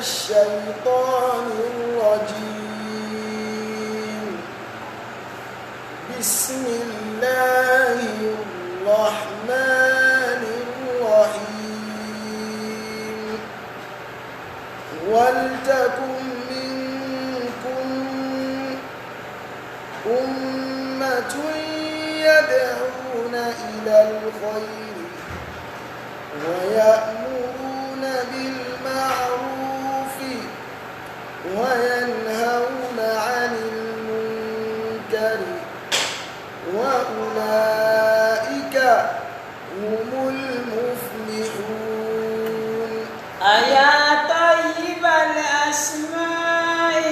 الشيطان الرجيم. بسم الله الرحمن الرحيم. ولتكن منكم أمة يدعون إلى الخير ويأمرون بالمعروف وينهون عن المنكر وأولئك هم المفلحون. أيا طيب الأسماء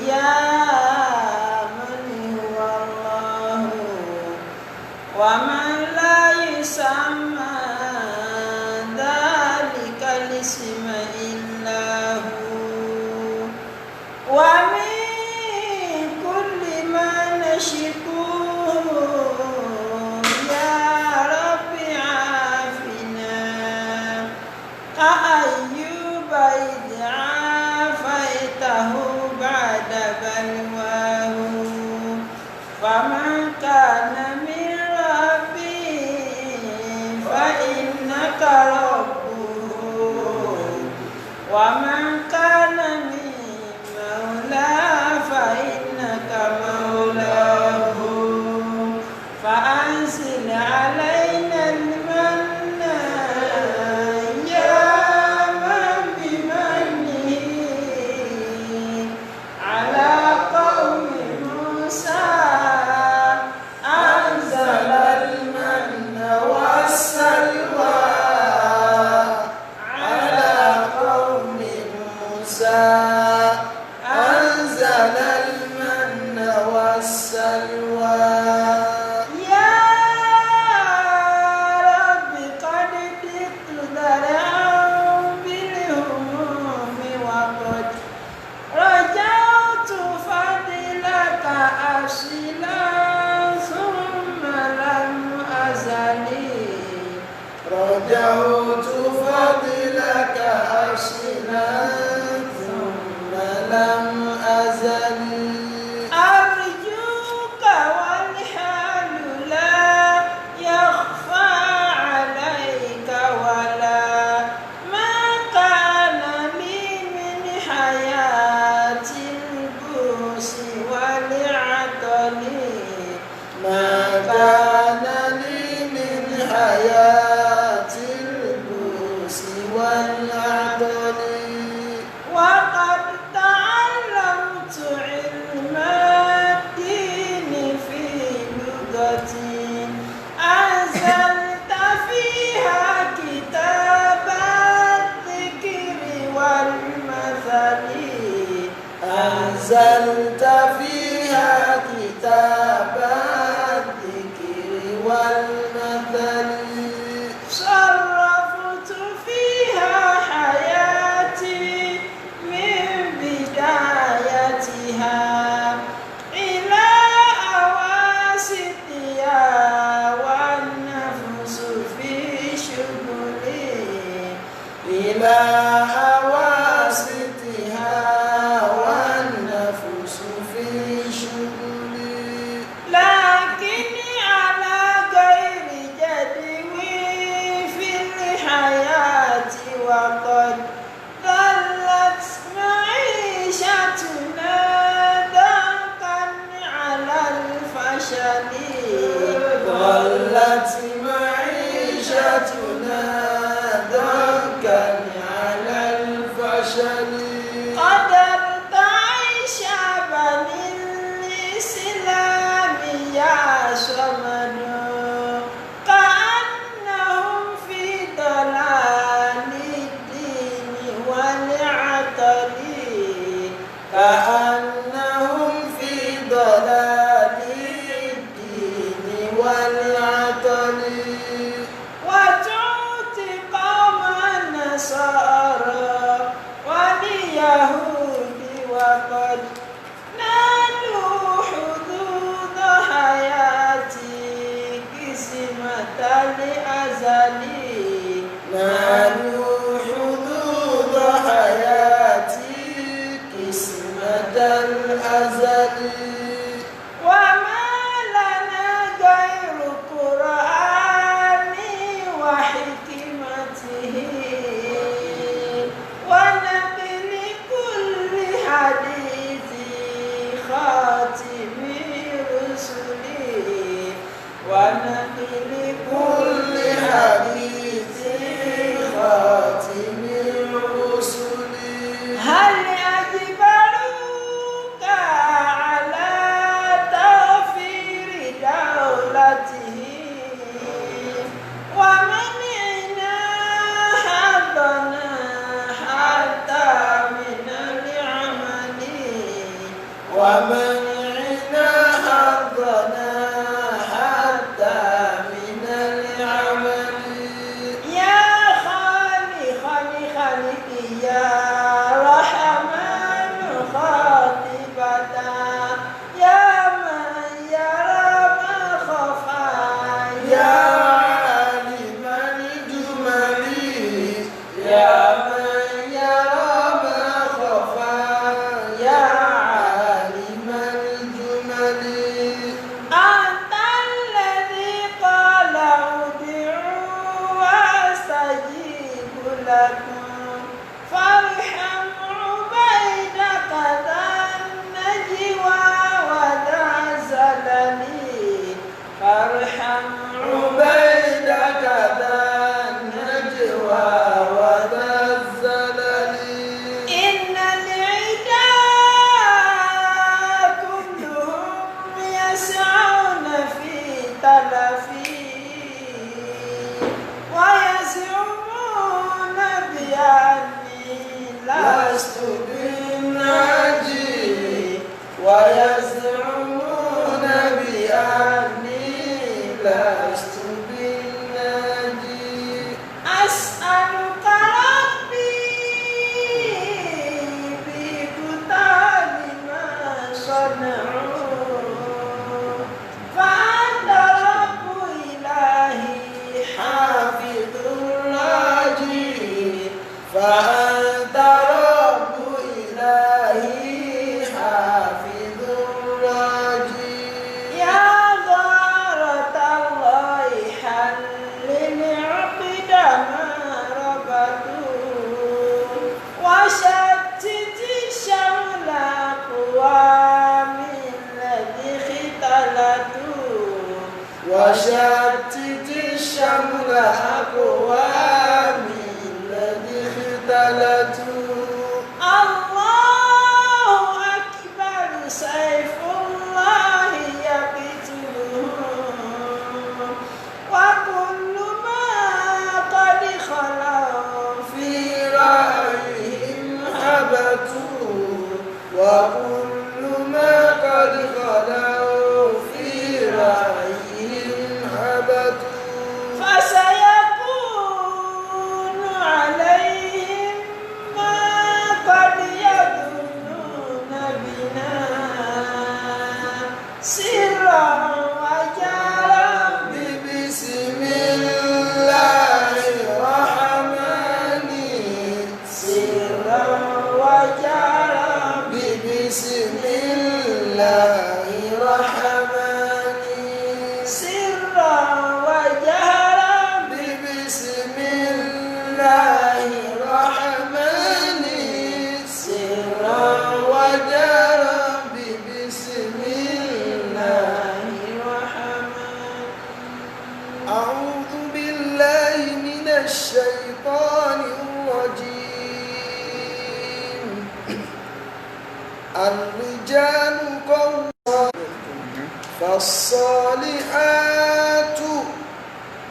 يا من هو الله ومن لا يسمى ذلك الاسم إلا هو ومن كل ما نشكوه يا رب عافنا كأيوب إذ عافيته بعد بلواه فمن كان من ربي فإنك ربه ومن كان من مولى فإنك مولاه فأنزل علينا المن يا من بمنه على قوم موسى أنزل المن والسلوى على قوم موسى أنزل المن والسلوى. يا رب قد بت ذرعا بالهموم وقد رجوت فضلك أصلا ثم لم أزل رجوت فضلك أصلا ثم لم أزل أرجوك والحال لا يخفى عليك ولا ما كان لي من حياة البؤس والعطل ما كان لي من حياة البؤس والعطل وقد تعلمت علم الدين في لغتي أنزلت فيها كتاب الذكر والمثل أنزلت فيها كتاب الذكر والمثل صرفت فيها حياتي من بدايتها إلى أواسطها والنفس في شغلي إلى أواسطها والنفس في شغلي لكن على غير جدوي في الحياة وقد ظلت معيشتنا ضنكا على الفشل ظلت معيشتنا ضنكا على مالك يا رحمن خاطبة يا من يرى ما خفى يا عالم الجمل يا من يرى ما خفى يا عالم الجمل أنت الذي قال ادعوا وأستجيب لكم فارحم عبيدك ذا النجوى وذا الزلل فارحم عبيدك ذا النجوى وذا الزلل إن العداء كلهم يسعون في تلفي ويزعمون بأني لست بالناجي ويزعمون بأني لست بالناجي أسألك ربي ببطال ما صنعوا فأنت رب إلهي حافظ الراجي فأنت رب إلهي حافظ الراجي يا غارة الله حلل عقد ما ربطوا وشتت شمل أقوام الذي اختلطوا وشتت الشمل أقوام الذي اختلتوا الله أكبر سيف الله يقتلهم وكل ما قد خلوا في رأيهم هبتوا وكل ما قد خلوا في رأيهم هبتوا فسيكون عليهم ما قد يظنون بنا سرا وجهرا بسم الله الرحمن سرا وجهرا بسم الله الرحمن سرا وجهرا بسم الله الرحمن سرا وجهرا بسم الله الرحمن أعوذ بالله من الشيطان الرجيم الرجال قوامون فالصالحات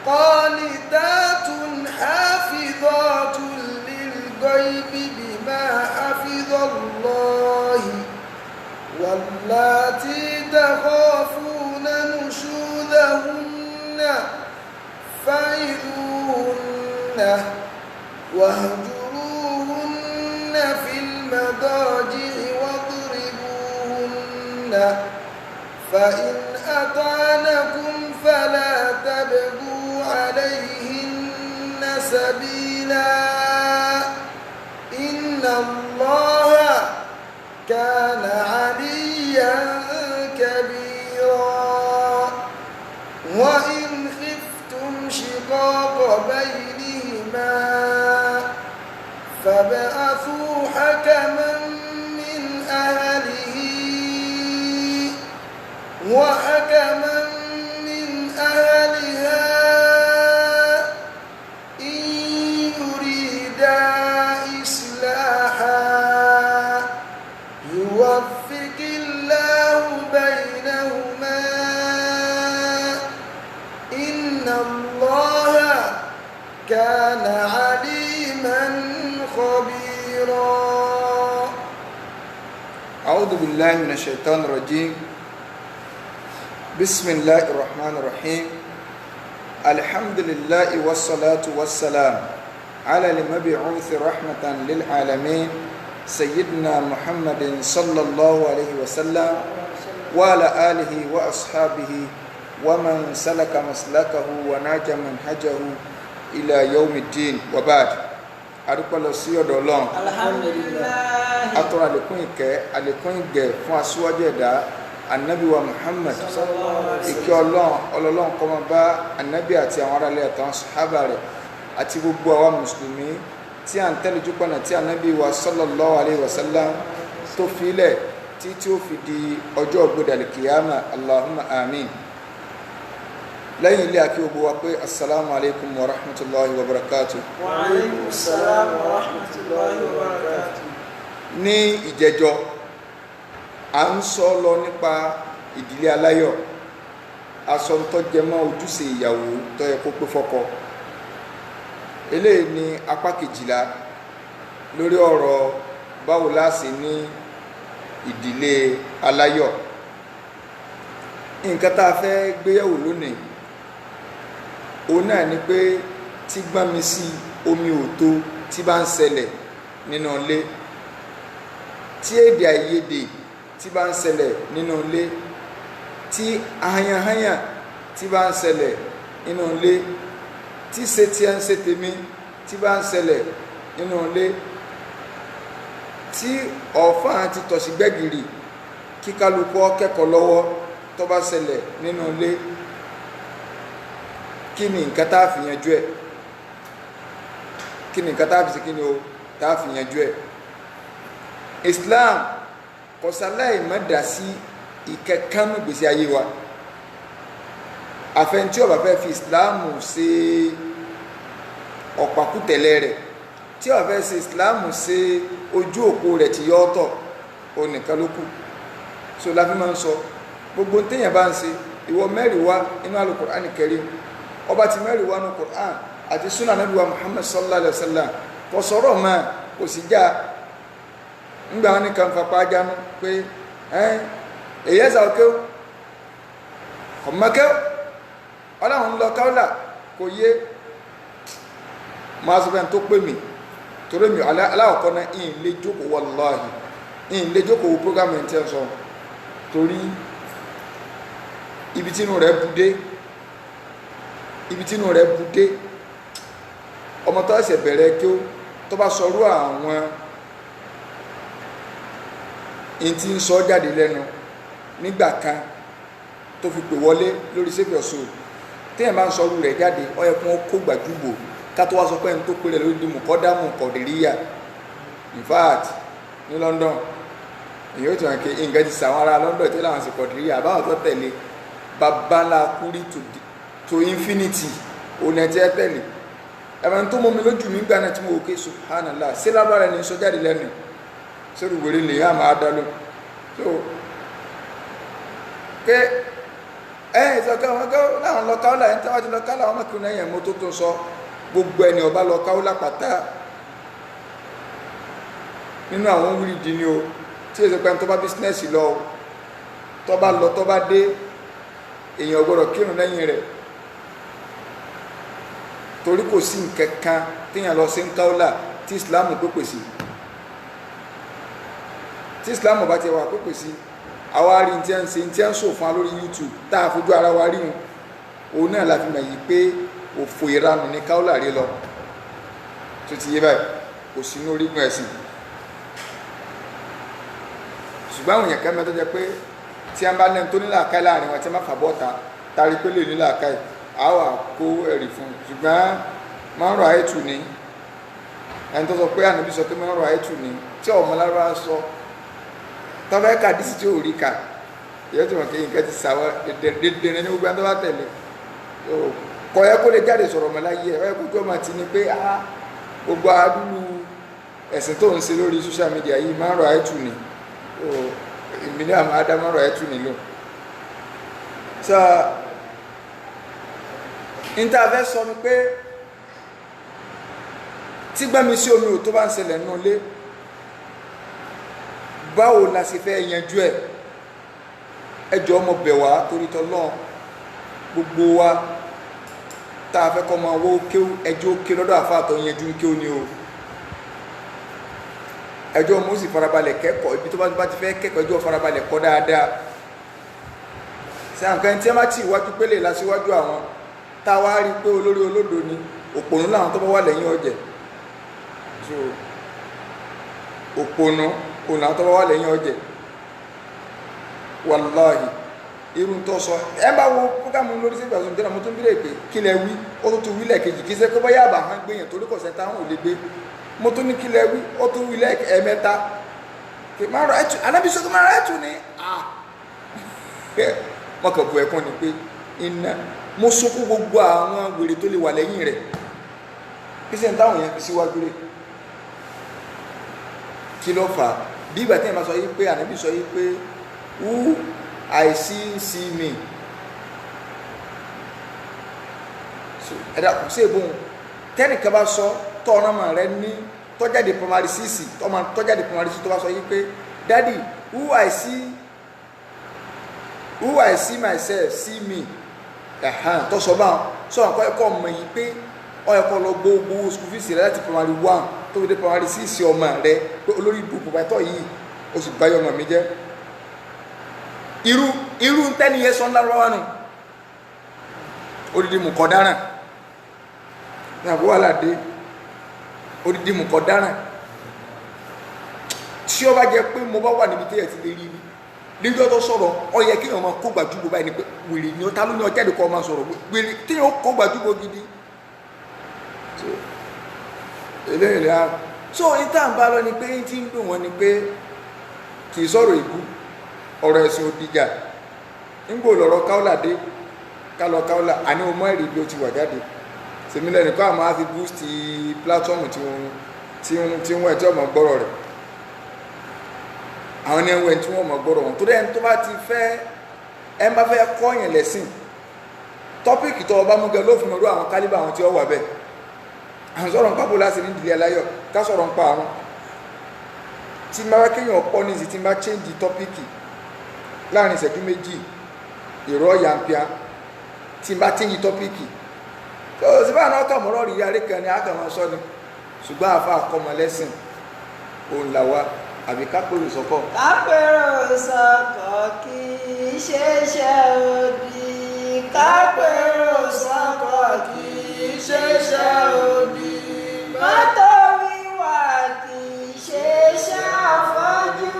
قانتات حافظات للغيب بما حفظ الله واللاتي تخافون نشوذهن فعظوهن واهجروهن في المضاجع واضربوهن فإن أطعنكم فلا تبغوا عليهن سبيلا إن الله كان عليا كبيرا وإن خفتم شقاق بينهما فابعثوا حكما من أهله وحكما من أهلها إن يريدا إصلاحا يوفق الله بينهما إن الله كان عليما خبيرا. أعوذ بالله من الشيطان الرجيم. بسم الله الرحمن الرحيم. الحمد لله والصلاة والسلام على المبعوث رحمة للعالمين سيدنا محمد صلى الله عليه وسلم وعلى آله وأصحابه ومن سلك مسلكه وناج منهجه إلى يوم الدين وبعد adúpẹ́ lọ sí ọ̀dọ̀ Ọlọ́run alhamdulillah atọrọ àlékún ìkẹ́ àlékún ìgẹ̀ fún aṣíwájú ẹ̀dá anabi wa Muhammad ìkẹ́ Ọlọ́run kó máa bá anabi àti àwọn aráalé àtàwọn sàhábà rẹ̀ àti gbogbo àwa mùsùlùmí tí à ń tẹ̀lé jùpọ̀nà tí anabi wa sallallahu alayhi wa sallam tó filẹ̀ tí ó fi di ọjọ́ ògbódàlì kìyàmà Allahumma amin. lẹ́yìn ilé akí gbogbo wa pé assalamu alaikum wa rahmatullahi wa barakatuh. wa alaikum assalam wa rahmatullahi wa barakatuh. ní ìjẹjọ́ a ń sọ lọ nípa ìdílé aláyọ̀ aṣọ tó jẹ mọ́ ojúṣe ìyàwó tó yẹ kó pé fọ́kọ. eléyìí ni apá kejìlá lórí ọ̀rọ̀ báwo la ṣe ní ìdílé aláyọ̀. nǹkan tá a fẹ́ gbéyẹ̀wò lónìí òun náà ni pé tí gbọ́n mi sí omi òtó tí bá ń ṣẹlẹ̀ nínú ilé, tí èdè àìyedè tí bá ń ṣẹlẹ̀ nínú ilé, tí ahanyahanyan tí bá ń ṣẹlẹ̀ nínú ilé, tí ṣe tí ẹ ń ṣe tèmi tí bá ń ṣẹlẹ̀ nínú ilé, tí ọ̀fà àti tọ̀sígbẹ́gìrì kí kálukú kẹ́kọ̀ọ́ lọ́wọ́ tó bá ṣẹlẹ̀ nínú ilé, kí ni nǹkan tá a fi yanjú ẹ̀, kí ni nǹkan tá a fi ṣe kí ni o tá a fi yanjú ẹ̀. Islam kò ṣàlàyé má dá sí ìkẹ́kánú ìgbésí ayé wa àfẹnití ó bá fẹ́ fi Islam ṣe ọ̀pákùtẹ̀lẹ̀ rẹ̀, tí ó bá fẹ́ ṣe Islam ṣe ojú òpó rẹ̀ tí yọ́ ọ̀tọ̀ onìkan ló kù. so la fi máa ń sọ gbogbo téèyàn bá ń ṣe ìwọ mẹ́rin wá inú Al-Qur'an Karim, ọba ti mẹ́rin wá ní Qur'an àti súnà Ànábì wa Muhammad sallallahu alaihi wasallam kò sọ̀rọ̀ mọ́ kò sì já ńgbà wọn ní kan fapá jánu pé èyí ẹ̀sà òkè ọmọkẹ́ ọlọ́run lọ káwọ́là kò yé máa sọ fẹ́ tó pè mí torí mi aláwọ̀kọ́ náà ìyìn lè jókòó wallahi ìyìn lè jókòó wo program ẹ̀ ń tẹ́ sọ torí ibi tínú rẹ̀ budé ọmọ tó ẹsẹ̀ bẹ̀rẹ̀ kí ó tó bá sọrú àwọn in tí ń sọ jáde lẹ́nu nígbà kan tó fi pè wọlé lórí save soul téèyàn bá ń sọrú rẹ̀ jáde ó yẹ kó kó gbàjúgbò ká tó wá sọ pé ẹni tó pè rẹ̀ lórí di mùkọ́dámù kọ̀dìríyà. In fact ní London èyí ó ti hàn kí nǹkan ti sàwọn ará London tí láwọn sì kọ̀dìríyà àbáwọn tó tẹ̀lé babalá kúrí to infinity òun ẹ̀ tí ẹ tẹ̀lé ẹ̀mọ̀ tó mọ́ mi lójú mi gbà náà tí mo wò ké subhanallah sí lábára ní sọ́jáde lẹ́nu sórí wèrè lè yá máa dá ló so pé ẹ̀yìn ìsọ̀kẹ́ wọn kọ́ láwọn lọ káwọ́lá ẹni tí wọ́n ti lọ káwọ́lá wọn mọ̀kìrún ẹ̀yìn mọ́ tó tó sọ gbogbo ẹni ọba lọ káwọ́lá pátá nínú àwọn wíìdì ni o tí èsì pẹ́ tó bá bísínẹ́sì lọ tó bá lọ tó bá dé èèyàn gbọ́dọ̀ kírun lẹ́yìn rẹ̀ torí kò sí nǹkan kan téèyàn lọ sí ń káwọ́lá tí Islam pépè sí, tí Islam bá ti wà pépè sí àwa rí tí a ń ṣe tí a ń sọ fún wa lórí YouTube tá a fojú ara wa rí wọn òun náà la fi mọ̀ yìí pé òfò ìranù ní káwọ́lá rí lọ tó ti yé báyìí kò sí ní orígun ẹ̀sìn. ṣùgbọ́n àwọn èèyàn kan mẹ́tọ́ jẹ́ pé tí a bá lẹ́nu tó nílà káì láàrin wọn tí a má fà bọ́ta tari pé lè nílà káì a wà kó ẹ̀rì fún un. ṣùgbọ́n máa ń rọ àìtù ní ẹni tó sọ pé ànábì sọ pé máa ń rọ àìtù ní tí ọmọ lára sọ tọ́fẹ́ ká dísì tí ò rí ká ìyẹn tó mọ̀ kí nǹkan ti sàwọ́ dédé ní gbogbo ẹni tó bá tẹ̀lé kọ̀ yẹ kó lè jáde sọ̀rọ̀ mọ́ láyé ẹ̀ kó tó máa ti ní pé gbogbo adúlù ẹ̀sìn tó ń ṣe lórí social media yìí máa ń rọ àìtù ní ìmìlẹ̀ àwọn adámọ́rọ̀ ẹ̀ tún nílò. sọ ìntàfẹ́ sọ ni pé tí gbẹ́mi sí omi ò tó bá ń ṣẹlẹ̀ nínú ilé báwo la ṣe fẹ́ yanjú ẹ̀ ẹjọ́ ọmọ bẹ̀ wá torí tọ́lọ́ gbogbo wa tá a fẹ́ kọ́ ọmọ owó kéwú ẹjọ́ ké lọ́dọ̀ àfáà tó yẹn ju kéwú ni o ẹjọ́ mo sì farabalẹ̀ kẹ́kọ̀ọ́ ibi tó bá ti fẹ́ kẹ́kọ̀ọ́ ẹjọ́ farabalẹ̀ kọ́ dáadáa ṣe àǹkan tí a máa ti ìwájú pélé lásìwájú àwọn tá a wá rí pé olórí olódo ni òpònú làwọn tó bá wà lẹ́yìn ọ̀jẹ̀ so òpònú òun làwọn tó bá wà lẹ́yìn ọ̀jẹ̀ wàláhì irun tó sọ ẹ bá wo programu lórí sí ìgbàsókè jẹ́nà mo tún bí lè pé kí lẹ wí ó tún wí lẹ́ẹ̀kejì kí sẹ́ pé bá yàbá hàn gbéyàn torí kọ̀sẹ̀ táwọn ò lè gbé mo tún ní kí lẹ wí ó tún wí lẹ́ẹ̀mẹ́ta kì máa rọ ẹ̀tù anábìsọ́ tó máa rọ ẹ̀tù ni wọ́n kàn bu ẹ̀kún ni pé iná mo sunkún gbogbo àwọn wèrè tó lè wà lẹ́yìn rẹ̀ kí sẹ́ ń táwọn yẹn fi síwájú rẹ̀ kí ló fà á bí ìgbà tí ẹ̀ máa sọ yí pé ànábì sọ yí pé who I see me so ẹ̀dá kò sí èbóhùn tẹ́nìkan bá sọ tọ́ọ̀nà mọ̀ rẹ ní tọ́jáde primary 6 tọ́jáde primary 6 tó bá sọ yí pé daddy who I see myself see me tó sọ báwọn sọ àkọ́ ẹ̀kọ́ ọmọ yìí pé ọ̀ẹ̀kọ́ lọ gbogbo school fees rẹ láti primary 1 tó fi dé primary 6 ọmọ rẹ pé olórí ìbú pòpáìtọ́ yìí ó sì báyọ̀ ọmọ mi jẹ́ irú tẹ́ni yẹ sọ́n lárọ́wọ́ nù odidi mùkọ́ dáràn ní àbúwà aládé odidi mùkọ́ dáràn tí ó bá jẹ pé mo bá wà níbi tí ẹ̀ ti lè rí ní níjọ́ tó sọ̀rọ̀ ọ yẹ kí èèyàn kó gbàjúgbò báyìí ni pé wèrè ni ó ta ló ní ọjà ìdíkọ́ máa sọ̀rọ̀ wèrè tí yóò kó gbàjúgbò gidi eléyìí rẹ̀ á so ìta ń bá lọ ni pé tí ń dùn wọn ni pé kì í sọ̀rọ̀ ìbú ọ̀rọ̀ ẹ̀sìn òdìjà nígbò lọ̀rọ̀ káúlà dé kálọ̀ káúlà àní o mọ́ ìrìbí o ti wà jáde sèmílẹ̀ nìkan àmọ́ á fi boost pílátọ́ọ̀mù tí wọ́n ẹ̀ tí ọmọ gbọ́rọ̀ rẹ̀ àwọn ní ẹwẹ́ tí wọ́n mọ̀ gbọ́rọ̀ wọn tó dẹ́n tó bá ti fẹ́ ẹ bá fẹ́ kọ́ yẹn lẹ́sìn tọ́pìkì tó ọba mú gẹ ló fi mọ̀rú àwọn kálíbà àwọn tí ó wà bẹ́ẹ̀ àwọn sọ̀rọ̀ ń pàbó láti ní ìdílé aláyọ̀ ká sọ̀rọ̀ ń pa àwọn tí n bá wá kéèyàn pọ́ ní ìsìn tí n bá change tọ́pìkì láàrin ìṣẹ́jú méjì ìrọ̀ yàmpíà tí n bá change tọ́pìkì tó sì bá náà kà mọ́rọ̀ rí arí kan ní àkàmọ́ sọ ni ṣùgbọ́n àfa àkọmọ lẹ́sìn òun làwa àbí kápẹ́rù sọ́kọ̀. kápẹ́rù sọ́kọ̀ kì í ṣe iṣẹ́ òdì. kápẹ́rù sọ́kọ̀ kì í ṣe iṣẹ́ òdì. mọ́tò wíwà kì í ṣe iṣẹ́ àfọ́jú.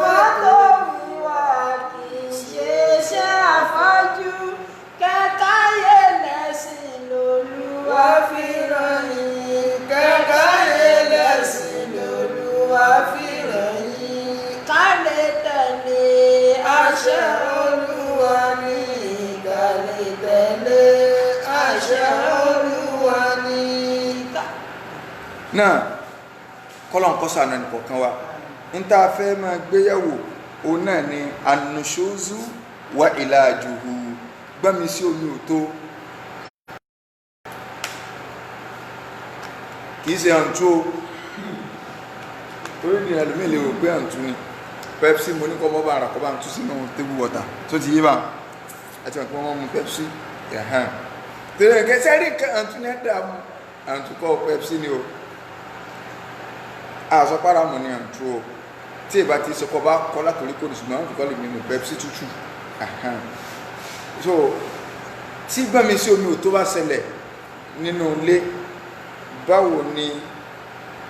mọ́tò wíwà kì í ṣe iṣẹ́ àfọ́jú. kẹ́káyé lẹ́sìn lolúwa fi rán yín. kẹ́káyé lẹ́sìn lolúwa fi àṣẹ Olúwa ni kálí tẹ̀lé àṣẹ Olúwa ni. náà kọ́lọ̀ ń kọ́ sànà nìkọ̀ọ̀kan wa ń tá a fẹ́ máa gbéyàwó òun náà ni anushozu wa ilajuhu gbọ́mi sí omi òtó kìí ṣe àǹtú o torí ní ẹlòmíì lè rò pé àǹtú ni Pepsi mo ní kọ́ mọ́ bá ara kọ́ bá ń tú sínú table water tó ti yé bá àti wọn kí wọ́n mú Pepsi ẹ̀hán tẹ̀lé kẹsẹ́ rí àǹtú ní ẹ̀dá mu àǹtú kọ́ Pepsi ni o àsọpára mu ni àǹtú o tí ìbá ti sọkọ bá kọ́ látòrí kò ní ṣùgbọ́n àwọn kọ́ lè mímu Pepsi tútù so tí gbọ́nmi sí omi ò tó bá ṣẹlẹ̀ nínú ilé báwo ni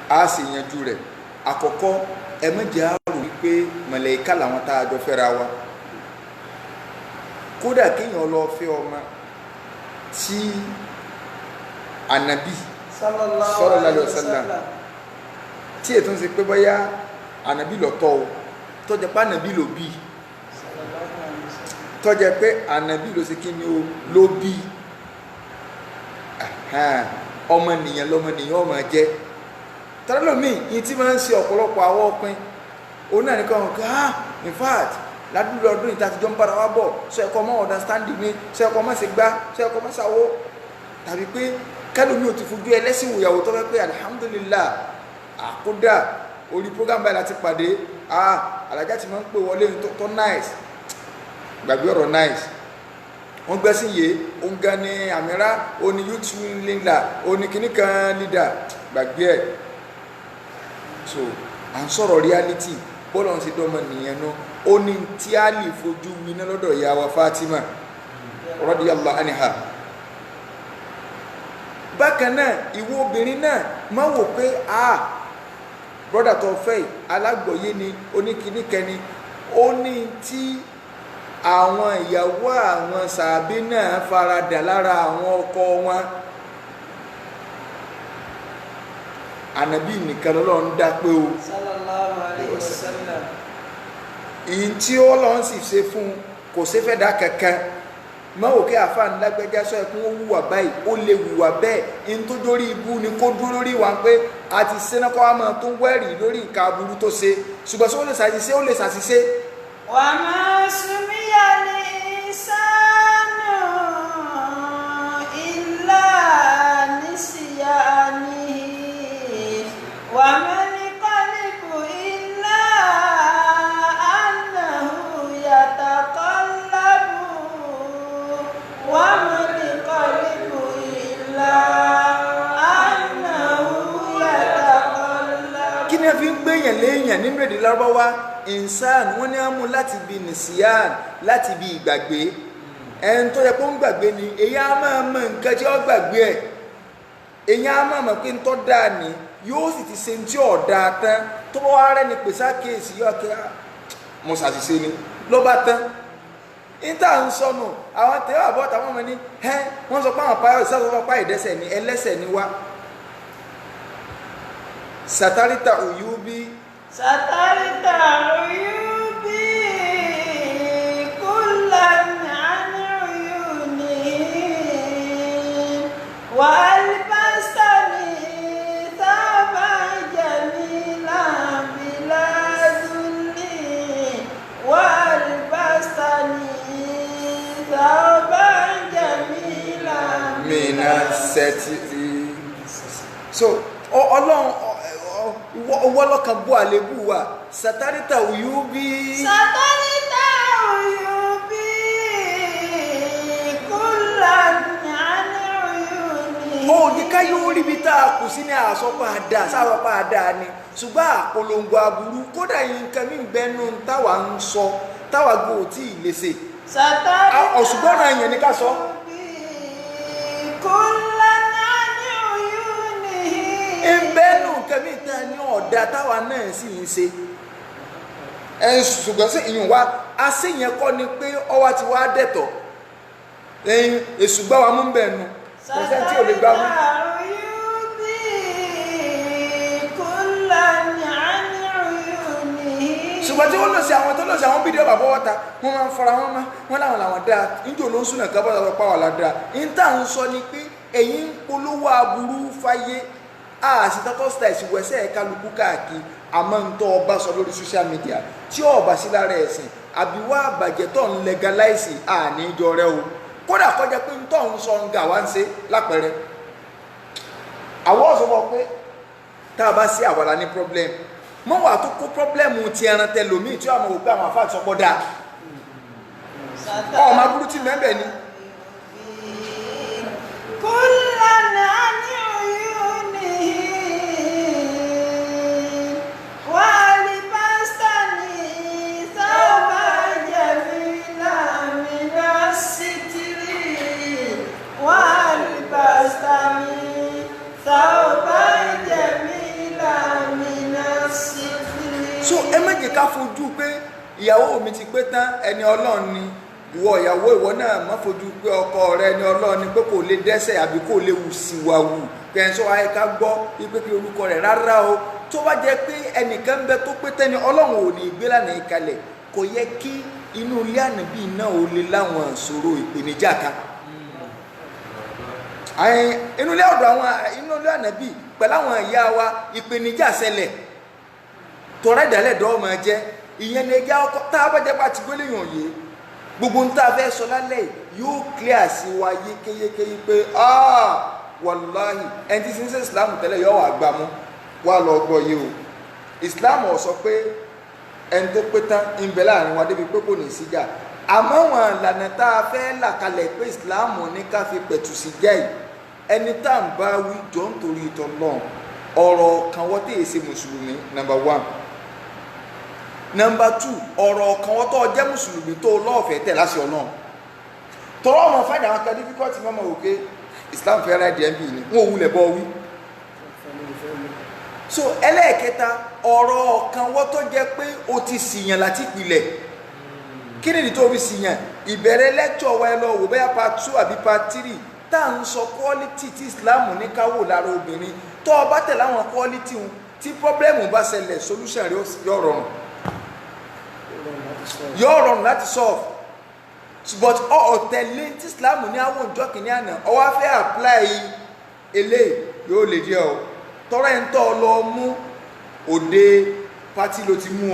a sì yanjú rẹ̀ àkọ́kọ́ ẹ mẹ́jẹ̀ á rò wípé màláíkà làwọn tá a jọ fẹ́ra wa kódà kéèyàn lọ fẹ́ ọmọ tí ànábì sallallahu alaihi wasallam tí ètò ń ṣe pé bóyá ànábì lọ́tọ̀ o tó jẹ́ pé ànábì ló bí tó jẹ́ pé ànábì ló ṣe kí ni o ló bí ọmọnìyàn lọmọnìyàn ọmọ jẹ́ tọ́lọ́mí yìí tí máa ń ṣe ọ̀pọ̀lọpọ̀ àwọn ọpin òun náà nìkan ọ̀gá in fact ládùúgbò ọdún ìta àtijọ́ ń bára wá bọ̀ sọ ẹ̀kọ́ mọ́ understanding mi sọ ẹ̀kọ́ mọ́ sí gbá sọ ẹ̀kọ́ mọ́ sáwó tàbí pé kẹ́lómi ò ti fojú ẹlẹ́sìn ìyàwó tó fẹ́ pé alhamdulillah àkódà orí program báyìí láti pàdé alájá ti máa ń pè wọlé tó nice gbàgbé ọ̀rọ̀ nice wọ́n gbẹ́sìn yé òun gan ni àmìrá oní youth leader oní kìnnìkan leader gbàgbé ẹ̀. So à ń sọ̀rọ̀ reality bọ́ọ̀lù ọ̀hún ṣe dọ́mọ nìyẹn náà ó ní tí a lè fojú winá lọ́dọ̀ ìyá wa Fatima radiyallahu anha. Bákan náà ìwọ obìnrin náà má wò pé brọ́dà tó fẹ́ alágbọ̀yé ni oníkìníkẹ́ ni ó ní tí àwọn ìyàwó àwọn sàábé náà faradà lára àwọn ọkọ wọn. Ànábì nìkan lọ́lọ́run dá pé o sallallahu alayhi wa sallam. ìyìn tí ó lọ́n sì ṣe fún kò sí fẹ́ dá kankan mọ́ òkè àfáà ńlágbẹ́já sọ ẹkún ó wùwà báyìí ó lè wùwà bẹ́ẹ̀ in tó dórí ibú ni kó dúró lórí wa pé a ti ṣe náà kọ́ wa máa tó wẹ́rì lórí nǹkan aburú tó ṣe ṣùgbọ́n sí ó lè ṣàṣìṣe ó lè ṣàṣìṣe. wà á máa súnmíyà ní sánú ìlà nísìyà ní wà á máa ní kọ́líbù ìlà ànáhù yàtàkọ́lábù wà á máa ní kọ́líbù ìlà ànáhù yàtàkọ́lábù. Kí ni a fi ń gbéyàn léèyàn nínú èdè Lárúbáwá insan wọ́n ní á mú láti bí nìsíyàn láti bí ìgbàgbé ẹni tó yẹ kó ń gbàgbé ni èyí á máa mọ nǹkan tí ó gbàgbé ẹ̀ èyí á máa mọ̀ pé ń tọ́ dáa ni yóò sì ti ṣe tí ò dáa tán tó bá wá rẹ́ni pèsè àkíyèsí yóò kí mo ṣàṣìṣe ni ló bá tán níta ń sọnù àwọn tẹ̀wé àbọ̀ táwọn ọmọ ní wọ́n sọ pé àwọn pààyàn ìṣàkóso pa ìdẹ́sẹ̀ ni ẹlẹ́sẹ̀ ni wá satarita uyubi satarita uyubi kullan an uyuni wa albastani thaban jamilan bila dhulli wa albastani thaban jamilan mina sẹ́tìrì so ọlọ́run owó ọlọ́kan bó àlébù wa satarita uyubi satarita uyubi kullan an uyuni. ó ní ká yóò rí bí tá a kù sí ní àsọpọ̀ àdá sáwọ́pọ̀ àdá ni ṣùgbọ́n àpolongo aburú kódà yìí nǹkan mí bẹ́nu táwa ń sọ táwa gbọ́ ò tí ì lè ṣe ọ̀ṣùgbọ́n náà yẹn ní ká sọ. kullan an uyuni. ìbẹ́nu nǹkan mí ta ní ọ̀dà táwa náà sì ń ṣe ṣùgbọ́n sí ìyún wa aṣèyàn kọ́ ni pé ọwá ti wá dẹ̀tọ̀ èṣù gbá wa mú bẹ́ẹ̀ nu kò sẹ́ni tí ò lè gbá mú. ṣùgbọ́n tí wọ́n lọ sí àwọn tó lọ sí àwọn fídíò bàbá wọ́ta wọ́n máa ń fara wọ́n láwọn làwọn dáa níjò ló ń súnà kábọ̀ lọ́wọ́ pàwọ́ ládàá níta ń sọ ni pé ẹ̀yin ń polówó aburú fáyé àṣetọ́tọ́ style ìwẹ̀sẹ̀ kálukú káàkiri àmọ́ ń tọ́ ọba sọ lórí social media tí ọba sí lára ẹ̀sìn àbíwá àbàjẹ́ tó ń legalize àníjọ rẹ o kódà kọjá pé ń tọ́ ń sọ ń gà wá ń ṣe lápẹẹrẹ àwọn ọ̀sọ̀ wọ pé tá a bá sí àwàlá ní problem mọ́ wà tó kó problem ti ẹran tẹlòmíì tí àwọn òpé àwọn àfáà sọpọ̀ dáa ọmọ aburú tí mẹ́bẹ̀ ni. kullan an uyuni wa libastani thawban jamilan min as-sitri wa libastani thawban jamilan min as-sitri. So ẹ má jẹ́ ká fojú pé ìyàwó mi ti pé tán ẹni Ọlọ́run ni ìwọ ìyàwó ìwọ náà má fojú pé ọkọ rẹ ẹni Ọlọ́run ni pé kò lè dẹ́ṣẹ̀ àbí kò lè wù síwáwù kẹ́ńsọ́ ayé ká gbọ́ wípé kí orúkọ rẹ̀ rárá o tó bá jẹ́ pé ẹnìkan ń bẹ tó pé tẹ́ni Ọlọ́run ò ní gbé lánàá ìkalẹ̀ kò yẹ kí inú ilé ànábì náà ò lè láwọn ìṣòro ìpèníjà kan inú ilé ọ̀dọ̀ àwọn inú ilé ànábì pẹ̀lú àwọn ìyá wa ìpèníjà ṣẹlẹ̀ tọrẹ ìdálẹ́dọ́ ọmọ jẹ́ ìyẹn ni ẹjẹ́ ọkọ̀ tá a bá jẹ́ bá ti gbélé yàn yé gbogbo ń tá a fẹ́ sọ lálẹ́ yóò clear sí wa yékéyékéyé pé wàláhì ẹni tí sínsẹ́ Islam tẹ́lẹ̀ yọ wà gbà mú wà lọ gbọ́ yé o Islam ò sọ pé ẹni tó pé tán ń bẹ láàrin wa débi pé kò ní síjà àmọ́ wọn ìlànà tá a fẹ́ là kalẹ̀ pé ìsìláàmù ní ká fi pẹ̀tù sí jẹ́ yìí ẹni tá à ń bá wí jọ ń torí ìtọ́ náà ọ̀rọ̀ kan wọ́n tẹ̀ ṣe mùsùlùmí number 1. number 2 ọ̀rọ̀ kan wọ́n tó jẹ́ mùsùlùmí tó lọ́ọ̀fẹ́ tẹ̀ láṣẹ ọ̀nà tọ́rọ ọmọ fáìdà àwọn kan difficulty mọ́mọ́ òkè Islam fẹ́ ráì dmb ni wọ́n wulẹ̀ bọ́ wí. so ẹlẹ́ẹ̀kẹta ọ̀rọ̀ kan wọ́n tó jẹ́ pé o ti sìyàn láti ìpìlẹ̀ kí ni tó fi sìyàn ìbẹ̀rẹ̀ lecture wa ẹ lọ wò bẹ́ẹ̀ part 2 àbí part 3 tá à ń sọ quality tí Islam ní ká wò lára obìnrin tó o bá tẹ̀lé àwọn quality wọn tí problem bá ṣẹlẹ̀ solution rẹ̀ yóò rọrùn láti solve but ọ̀tẹ̀lé tí Islam ní àwọn òjò kìíní àná ọwọ́ afẹ́ apply ilé yóò lè díẹ̀ o tọ́rọ ẹ̀ ń tọ́ lọ mú òde pátí ló ti mú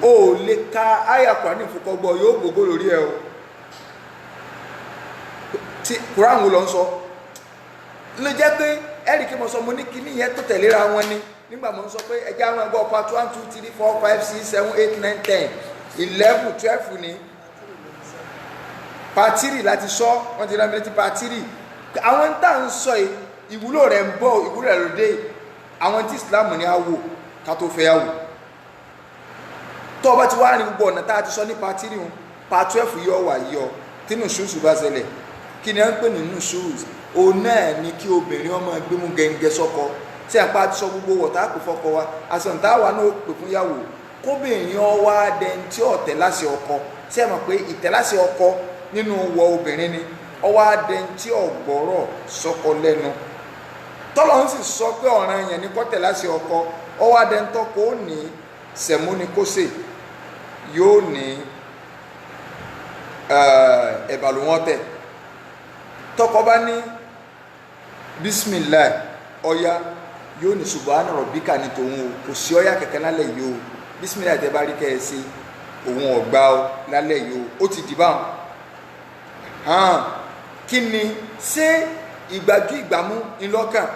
o lè ka ayàpá ní ìfúkọgbọ́ yóò gbogbo lórí ẹ o tí Quran wo lọ ń sọ ló jẹ́ pé ẹ̀rì kí mo sọ mo ní kíní yẹn tó tẹ̀léra wọn ni nígbà mo ń sọ pé ẹjẹ́ àwọn ẹgbẹ́ part 1 2 3 4 5 6 7 8 9 10 11 12 ni part 3 láti sọ wọ́n ti rán mi létí part 3 àwọn tá à ń sọ ìwúlò rẹ̀ ń bọ̀ ìwúlò rẹ̀ lóde àwọn tí Islam ní àwò ká tó fẹ́ àwò tó o bá ti wá rìn gbogbo ọ̀nà tá a ti sọ ní part 3 part 12 yọ wà yọ tínú ṣúùsù bá ṣẹlẹ̀ kí ni a ń pè nínú ṣúùsù òun náà ni kí obìnrin ọmọ gbémú gẹ́ngẹ́ sọ́kọ tí a pa ti sọ gbogbo wọ̀tá kò fọ́kọ wa àṣọ̀ǹtà wà náà pè fún yàwó kóbìnrin ọwá dẹntí ọ̀tẹ̀láṣẹ ọkọ tí a mọ̀ pé ìtẹ̀láṣẹ ọkọ nínú wọ obìnrin ni ọwá dẹntí ọ̀gbọ́rọ̀ sọ́kọ lẹ́nu tọ́lọ́ ń sì sọ pé ọ̀ràn yẹn ní kọ́tẹ̀láṣẹ ọkọ ọwá dẹntọ́ kò ní sẹ̀mú ni kó sè yóò ní ẹ̀bàlùwọ́n tọkọ bá ní bismillah ọya yóò ní subhana rabbika ní tòun o kò sí ọya kẹ̀kẹ́ lálẹ́ yìí o bismillah tẹ́ bá rí kẹ́ ẹ sí òun ọ̀gbá o lálẹ́ yìí o ó ti dì báwọn kí ni ṣé ìgbàjú ìgbàmú ńlọ́kàn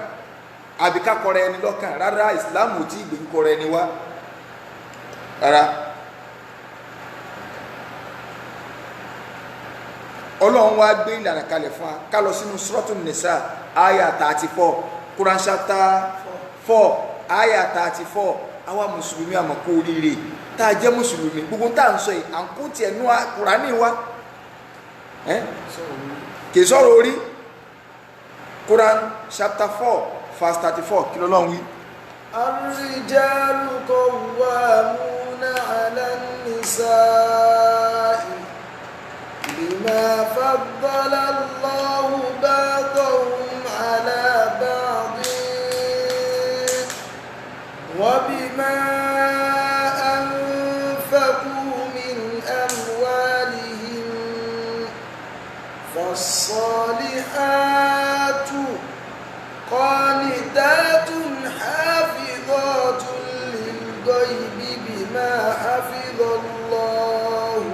àbí ká kọrẹ ẹni lọ́kàn rárá Islam ò tí ìgbè ń kọrẹ ẹni wá rárá Ọlọ́run wá gbé ìlànà kalẹ̀ fún wa ká lọ sínú Suratul Nisa aya 34 Quran chapter 4 aya 34 àwa mùsùlùmí àmọ̀kó oríire tá a jẹ́ mùsùlùmí gbogbo tá à ń sọ yìí à ń kó tiẹ̀ nú Kùránì wa kì í sọ̀rọ̀ orí Quran chapter 4 verse 34 kí lọ́lọ́run wí. Ar-rijalu qawwamuna 'ala an-nisa'i bima faddala Allahu ba'dahum 'ala ba'din wa bima anfaqu min amwalihim fas-salihatu qanitatun hafizatun lil-ghaybi bima hafizallahu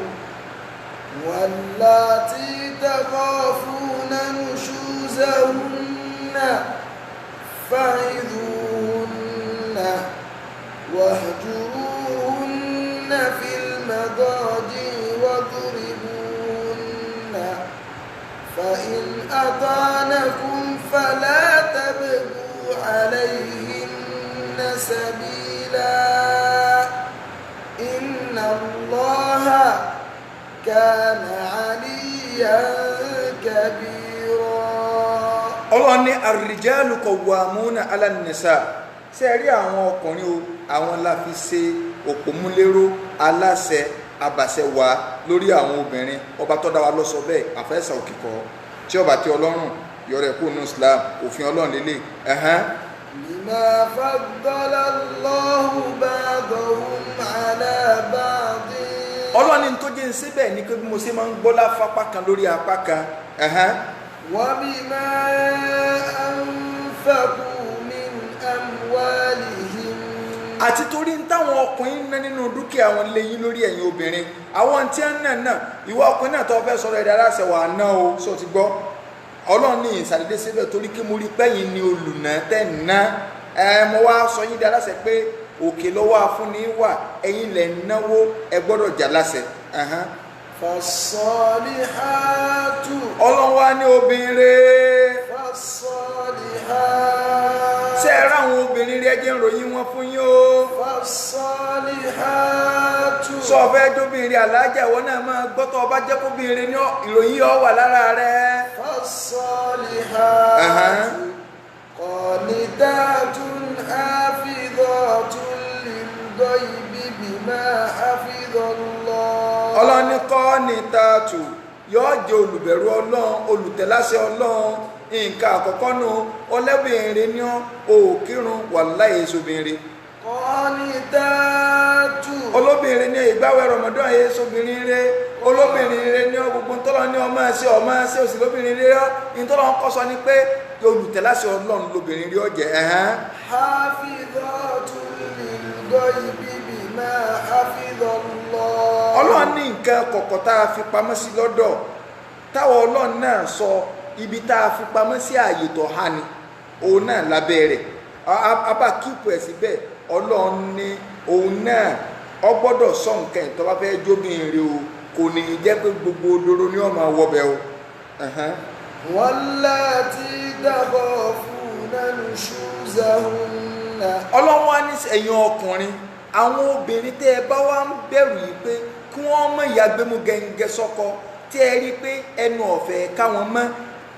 wallati takhafuna nushuzahunna fa'idhuhunna wahjuruhunna fil madaji wadribuhunna fa in ata'nakum fala tabghu alayhinna sabila inna Allaha kana 'aliyyan kabira. Ọlọ́run ní ar-rijalu qawwamuna 'ala an-nisa ṣe rí àwọn ọkùnrin o àwọn la fi ṣe òpómúléró aláṣẹ abàṣẹwà lórí àwọn obìnrin ọba tó dá wa lọ sọ bẹ́ẹ̀ àfẹ́sà òkìkọ́ tí ọba tí ọlọ́run yọrẹ kó nù Islam òfin ọlọ́run lélẹ̀ bima faddala Allahu ba'dahum 'ala ba'din. ọlọ́run ní tó jẹ́ ń ṣe bẹ́ẹ̀ ni pé bí mo ṣe máa ń gbọ́lá fapá kan lórí apá kan wa bima anfaqu min amwalihim. àti torí ń táwọn ọkùnrin ná nínú dúkìá wọn léyìn lórí ẹ̀yin obìnrin àwọn tí ń náà ìwọ ọkùnrin náà tó fẹ́ sọ̀rọ̀ ẹ̀dá aláṣẹ wà ná o sọ ti gbọ́ ọlọ́run ní ìsàdédé síbẹ̀ torí kí mo rí pẹ́yìn ní olùnà tẹ́ ná mo wá sọ yín dá láṣẹ pé òkè lọ́wọ́ afúnni wà ẹ̀yin lẹ̀ náwó ẹ gbọ́dọ̀ jà láṣẹ Fassalihatu. Ọlọ́run wá ní obìnrin Fassalihatu. ṣé ẹ ráwọn obìnrin rí ẹjẹ́ ń ròyìn wọn fún yín o. Fassalihatu. sọ fẹ́ jóbìnrin alájà ìwọ náà máa gbọ́tọ̀ ọba jẹ́ kóbìnrin ní ìròyìn ọ wà lára rẹ̀. Fassalihatu. Qanitatun hafidhatun lil-ghaybi bima hafidhallah. Ọlọ́run ní qanitatu yóò jẹ́ olùbẹ̀rù Ọlọ́run olùtẹ̀láṣẹ Ọlọ́run. Nǹkan àkọ́kọ́ nù ọlẹ́bìnrin ní òkírun wàláhì èsobìnrin. Qanitatu. Olóbìnrin ní ìgbàwẹ̀ Ramadan èsobìnrin rẹ̀. Olóbìnrin rẹ̀ ní gbogbo tọ́lọ́ ní ọmọ ẹ̀ṣẹ́ òsì lóbìnrin rẹ̀ ìtọ́lọ́ ń kọ́ sọ ní pé olùtẹ̀láṣẹ Ọlọ́run lóbìnrin rí ọ̀jẹ̀. Hafidhatun lil-ghaybi bima hafidhallah. Ọlọ́run ní nǹkan kọ̀kọ̀ tá a fi pamọ́ sí lọ́dọ̀ táwọn Ọlọ́run náà sọ ibi tá a fi pamọ́ sí ààyè tó há ni òun náà lábẹ́ rẹ̀ abá kíìpù ẹ̀ síbẹ̀ Ọlọ́run ní òun náà ọ gbọ́dọ̀ sọ nǹkan ìtọ́ bá fẹ́ jóbìnrin o kò ní jẹ́ pé gbogbo òdòdó ni wọ́n máa wọbẹ̀ o. Wallati takhafuna nushuzahunna. Ọlọ́run wá ní ẹ̀yin ọkùnrin àwọn obìnrin tẹ́ ẹ bá wá ń bẹ̀rù yìí pé kí wọ́n mọ̀ ìyàgbẹ́mú gẹ́ngẹ́ sọ́kọ tí ẹ rí pé ẹnu ọ̀fẹ́ káwọn mọ́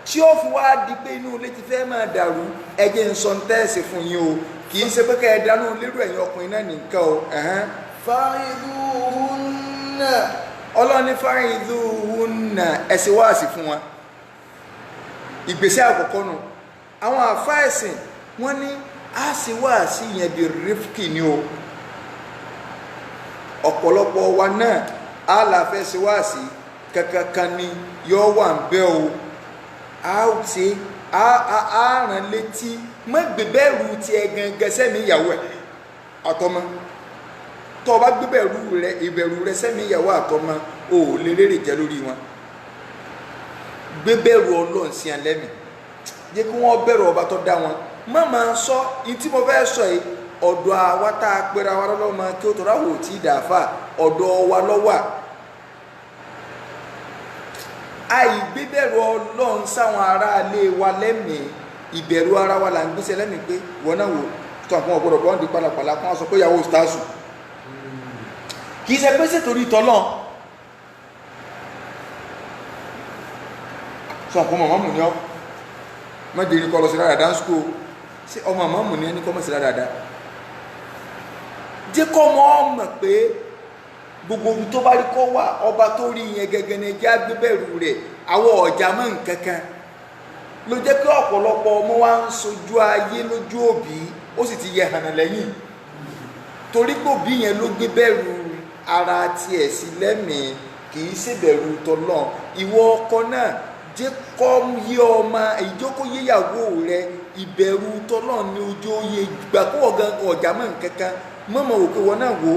tí ó fi wá di pé inú ilé ti fẹ́ máa dàrú ẹjẹ́ ń sọ tẹ́ẹ̀sì fún yín o kì í ṣe pé ká ẹ dánú lérò ẹ̀yin ọkùnrin náà nìkan o. Fa'idhuhunna. Ọlọ́ni fa'idhuhunna ẹ̀sìn wáàsí fún wọn. Ìgbésẹ̀ àkọ́kọ́ nù àwọn àfáà ẹ̀sìn wọ́n ní a sì wáàsí yẹn bí rifki ni o. Ọ̀pọ̀lọpọ̀ wa náà a là fẹ́ ṣe wáàsí kankan ni yóò wà ń bẹ́ o. A ṣe a rán létí má gbé bẹ́ẹ̀rù tiẹ̀ gangan sẹ́mi ìyàwó ẹ̀ àtọmọ tó o bá gbé ìbẹ̀rù rẹ sẹ́mi ìyàwó àtọmọ o ò lè rèrè jẹ lórí wọn. Gbé bẹ̀rù Ọlọ́run sí ẹ lẹ́mìí jẹ́ kí wọ́n bẹ̀rù ọba tó dá wọn má máa sọ ìtí mo fẹ́ sọ yìí ọ̀dọ̀ àwa tá a pera wa lọ́wọ́ máa kí ó tọ́ra wò tí ì dàáfà ọ̀dọ̀ wa lọ́wọ́ àìgbébẹ̀rù Ọlọ́run sáwọn aráalé wa lẹ́mìí ìbẹ̀rù ara wa là ń gbéṣẹ́ lẹ́mìí pé wọ́n náà wò tó àpọn ọ̀gbọ́dọ̀ bọ́ọ̀ di pàlàpàlà kí wọ́n sọ pé ìyàwó stásù kì í ṣe pé ṣètòrí tọ́lọ́ sọ àpọn mọ̀mọ́mù ni ọ́ mọ́jìnrín kọ́ lọ sí dáadáa ń skó sí ọmọ mọ̀mọ́mù ni ẹni kọ́ mọ́ sí dáadáa jẹ́ kọ́ mọ́ mọ̀ pé gbogbo ohun tó bá rí kọ́ wà ọba tó rí yẹn gẹ́gẹ́ ní ẹjẹ́ agbébẹ̀rù rẹ̀ àwọn ọ̀jà mọ́ nǹkankan ló jẹ́ pé ọ̀pọ̀lọpọ̀ ọmọ wa ń sojú ayé lójú òbí ó sì ti yẹ hànà lẹ́yìn torí pé òbí yẹn ló gbé bẹ̀rù ara tiẹ̀ sí lẹ́mìí kì í ṣèbẹ̀rù tọ́lọ́ ìwọ ọkọ náà jẹ́ kọ́ yé ọmọ ìjókòó yéyàwó rẹ ìbẹ̀rù tọ́lọ́ ní ojú oyè ìgbà kó ọ̀jà mọ́ nǹkankan mọ́mọ́ òkè wọn náà wò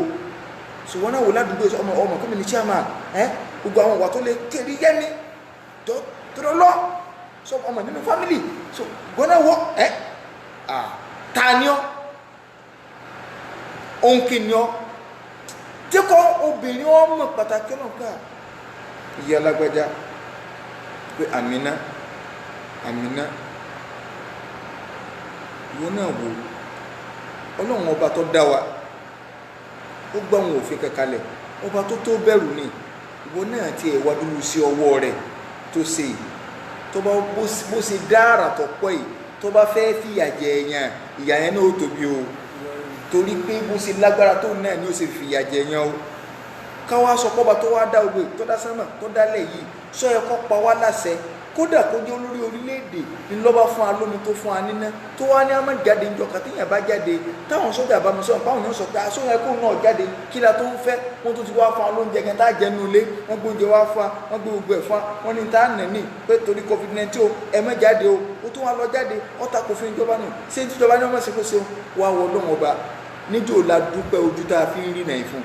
so wọn náà wò ládùúgbò ọmọ kọ́mi ní chairman gbogbo àwọn ìwà tó lè kéré yẹ́mi tó lọ so ọmọ nínú family so wọn náà wọ ta ni ọ òǹkì ni ọ jẹ́ kọ́ obìnrin ọmọ pàtàkì ọlọ́gbà ìyá alágbájá pé Àmínà ìwọ náà wò Ọlọ́run ọba tó dá wa ó gbá wọn òfin kankalẹ̀ ọba tó tó bẹ̀rù ni ìwọ náà ti ẹ̀wà dúró sí ọwọ́ rẹ̀ tó ṣe tó bá bó ṣe dára tó pọ̀ yìí tó bá fẹ́ fìyà jẹ èèyàn ìyà yẹn náà ó tóbi o torí pé bó ṣe lágbára tó náà ni ó ṣe fìyà jẹ èèyàn o káwá sọ pọ́ba tó wá dá ogbè tó dá sánmà tó dálẹ̀ yìí sọ ẹ kọ́ pa wá láṣẹ kódà kó jẹ́ olórí orílẹ̀-èdè ńlọ́ba fún wa lómi tó fún wa níná tó wá ní àmọ́ jáde ńjọ kàtíyàn bá jáde táwọn sọ́jà bá mi sọ̀rọ̀ báwọn yóò sọ pé aṣọ ẹ̀kọ́ náà jáde kí la tó ń fẹ́ wọ́n tó ti wá fún wa lóúnjẹ kan tá a jẹnu ilé wọ́n gbóúnjẹ wá fún wa wọ́n gbé gbogbo ẹ̀ fún wa wọ́n ní tá a nà ní pé torí COVID-19 o ẹ má jáde o ó tó wá lọ jáde ó ta kò fún ìjọba náà ṣé ìjọba ní ọmọ ṣe wá wọ lọ́wọ́ ọba níjó la dúpẹ́ ojú tá a fi ń rí nàì fún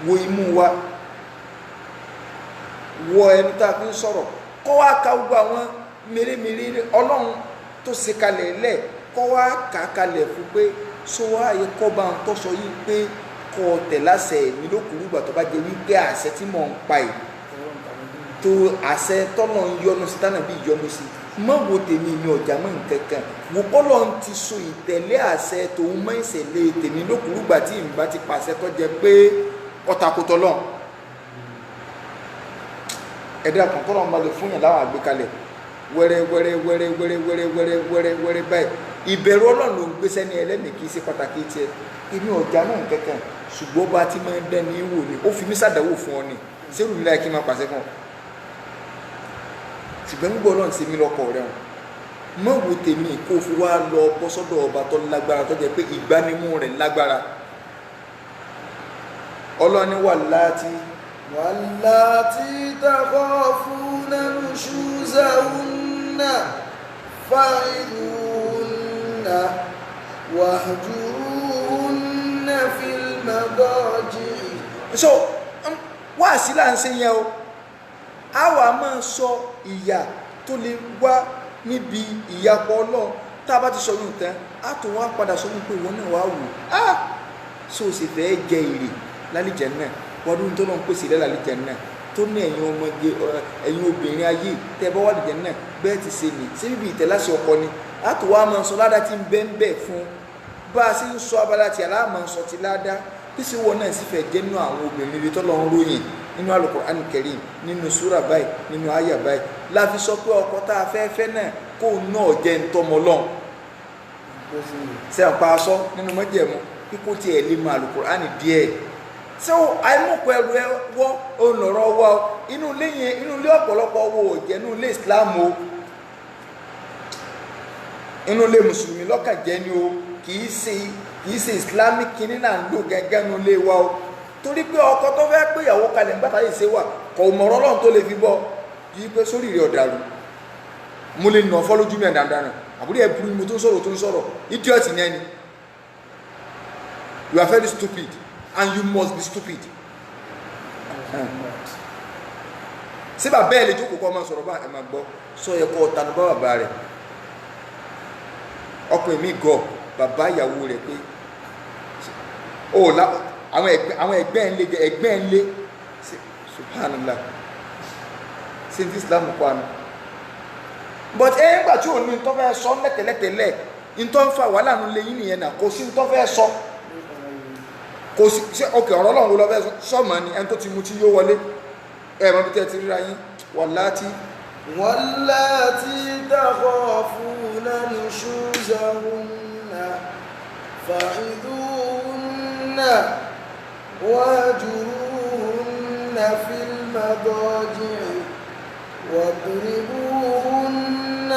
wo imú wa wọ ẹnu tá a fi ń sọ̀rọ̀ kọ́ wá ka gbogbo àwọn mèremère Ọlọ́run tó ṣe kalẹ̀ lẹ̀ kọ́ wá kà kalẹ̀ fún pé sọ wá ayé kọ́ba ń tọ́sọ yìí pé kọ́ tẹ̀ láṣẹ mi lókùrúgbà tó bá jẹ́ wípé àṣẹ tí mò ń pa yìí tó àṣẹ tọ́nà ń yọnu sí tánà bí ìyọnu sí mọ́ wo tèmi mi ọ̀jà mọ́ nǹkankan wò kọ́lọ́ ń ti so ìtẹ̀lé àṣẹ tòun mọ́ ìṣẹ̀lẹ̀ tèmi lókùrúgbà tí ìbá ti pàṣẹ tó jẹ pé ọ̀tàkùtọ̀ lọ ẹ̀dá kan tọ́nà ń balẹ̀ fún yàn láwọn àgbékalẹ̀ wẹ́rẹ́ báyìí ìbẹ̀rù Ọlọ́run ló ń gbé sẹ́ni ẹlẹ́mìí kì í ṣe pàtàkì tiẹ̀ èmi ọ̀jà mọ́ nǹkankan ṣùgbọ́n bá ti máa ń dán ní wò ni ó fi mí sàdáwò fún ọ ni sẹ́rù mi láì kí n máa pàṣẹ fún ọ ṣùgbọ́n gbogbo Ọlọ́run ṣe mí lọ́kọ̀ rẹ̀ wọn mọ́ wo tèmi kó fi wá lọ bọ́ sọ́dọ̀ ọba tó lágbára tó jẹ́ pé ìgbánimú rẹ̀ lágbára Ọlọ́run wà láti واللاتي تخافون نشوزهن فعظوهن واهجروهن في المضاجع. so wá sí là ń ṣe yẹn o a wà máa sọ ìyà tó lè wá níbi ìyapọ̀ Ọlọ́run tá a bá ti sọ yóò tán a tó wá padà sọ wípé ìwọ náà wá wò á so sì fẹ́ jẹ èrè lálejò náà wọ́n dún tó lọ́n pèsè lálejò náà tó ní ẹ̀yin ọmọge ẹ̀yin obìnrin ayé tẹ́ bá wà lálejò náà bẹ́ẹ̀ ti ṣe nì sí bíbí ìtẹ̀láṣẹ ọkọ ni a tó wá máa sọ ládàá tí ń bẹ́ẹ̀ fún bá a sì ń sọ abala tí aláàmọ̀ sọ ti ládàá bísí wọn náà sì fẹ́ jẹ́ nínú àwọn obìnrin ibi tó lọ́n ròyìn nínú Al-Qur'an Karim nínú súrà báyìí nínú àyà báyìí láfi sọ pé ọkọ tá a fẹ́ fẹ́ náà kó náà jẹ́ ntọ́mọlọ́n sẹ́wọ̀n pa aṣọ nínú mọ́jẹ̀mú kíkó tiẹ̀ lè mọ Al-Qur'an díẹ̀ ṣé àìmọ̀kọ ẹrù ẹ wọ́ olùrọ̀ wọ́ inú ilé yẹn inú ilé ọ̀pọ̀lọpọ̀ wo jẹ́ inú ilé Islam o inú ilé mùsùlùmí lọ́kàn jẹ́ ni o kì í ṣe Islamic kìíní náà ń lò gẹ́gẹ́ inú ilé wa o torí pé ọkọ tó fẹ́ pé ìyàwó kalẹ̀ ń gbàtà yìí ṣe wà kò mọ̀rọ̀ Ọlọ́run tó lè fi bọ́ yìí pé sórí rẹ̀ ọ̀dàrú mo lè nà fọ́ lójú mi dandan àbúrò ẹ̀ burú mi tó ń sọ̀rọ̀ idiot ni ẹni you are very stupid and you must be stupid ṣé bàbá ẹ̀ lè jókòó kọ́ ọmọ sọ̀rọ̀ bá ẹ̀ máa gbọ́ sọ yẹ kọ́ ọ̀tanu bá bàbá rẹ̀ ọkùnrin mi gọ̀ bàbá ìyàwó rẹ̀ pé àwọn ẹgbẹ́ ń lé subhanallah sí ti Islam kọ́ àmì but nígbà tí òun ní tó fẹ́ sọ lẹ́tẹ̀lẹ́tẹ̀lẹ́ ní tó ń fa wàhálà nù lẹ́yìn nìyẹn náà kò sí ní tó fẹ́ sọ kò sí ọkẹ ọ̀rọ̀ Ọlọ́run wo lọ fẹ́ sọ́mọ ni ẹni tó ti mu tí yóò wọlé ẹ̀mọ́ bí tẹ́ ti ríra yín wàláti تخافون نشوزهن فعظوهن واهجروهن في المضاجع واضربوهن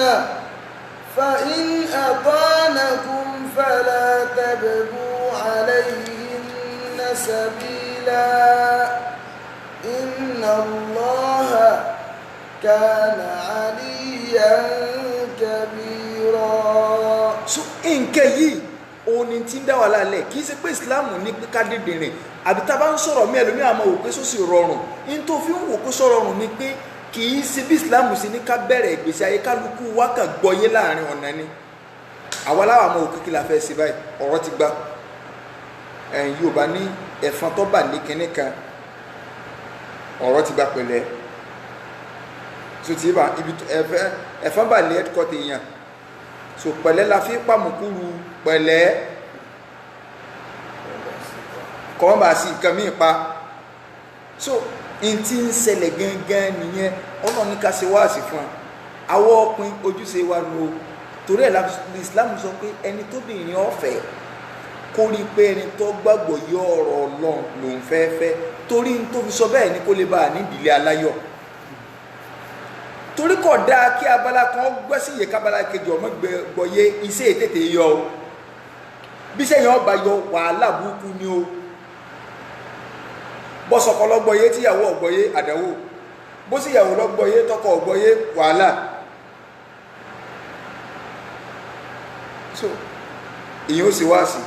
فإن أطعنكم فلا تبغوا عليهن سبيلا إن الله كان عليا كبيرا. so nǹkan yìí òun ni tí ń dá wà lálẹ́ kì í ṣe pé ìsìláàmù ní pé ká dédé rìn àbí tá a bá ń sọ̀rọ̀ mí ẹlòmí àmọ́ wò pé sósì rọrùn ní tó fi ń wò pé sọ rọrùn ni pé kì í ṣe bí ìsìláàmù sí ní ká bẹ̀rẹ̀ ìgbésí ayé kálukú wákà gbọ́yé láàrin ọ̀nà ni àwa láwà mọ́ òkè kí la fẹ́ ṣe báyìí ọ̀rọ̀ ti gbá ẹ̀yìn Yorùbá ní ẹ̀fọn tó bà ní kinní kan ọ̀rọ̀ ti gbá pẹ̀lẹ́ so ti bá ibi ẹ̀fọn bà ní headquarter èèyàn so pẹ̀lẹ́ la fi pàmùkúrú pẹ̀lẹ́ kọ́ bá sí nǹkan míì pa so n tí ń ṣẹlẹ̀ gangan nìyẹn Ọlọ́run ní ká ṣe wáàsí fún wa àwọn ọkùnrin ojúṣe wa nù o torí ẹ̀ Islam sọ pé ẹni tó bìnrin ọ̀fẹ́ kó rí pé ẹni tó gbàgbọ́ yọ ọ̀rọ̀ Ọlọ́run lòún fẹ́ torí n tó fi sọ bẹ́ẹ̀ ni kó lè bá a ní ìdílé aláyọ̀ torí kò dáa kí abala kan gbẹ́sí yẹ kábala kejì ọmọ gbọ́yé iṣẹ́ ètètè yọ o bí sẹ́yìn ọba yọ wàhálà burúkú ni o bọ́sọ̀kọ́ lọ́gbọ́yé tíyàwó ọ̀gbọ́yé àdánwò bó sì yàwó lọ́gbọ́yé tọkọ ọ̀gbọ́yé wàhálà so èyí ó sì wá sí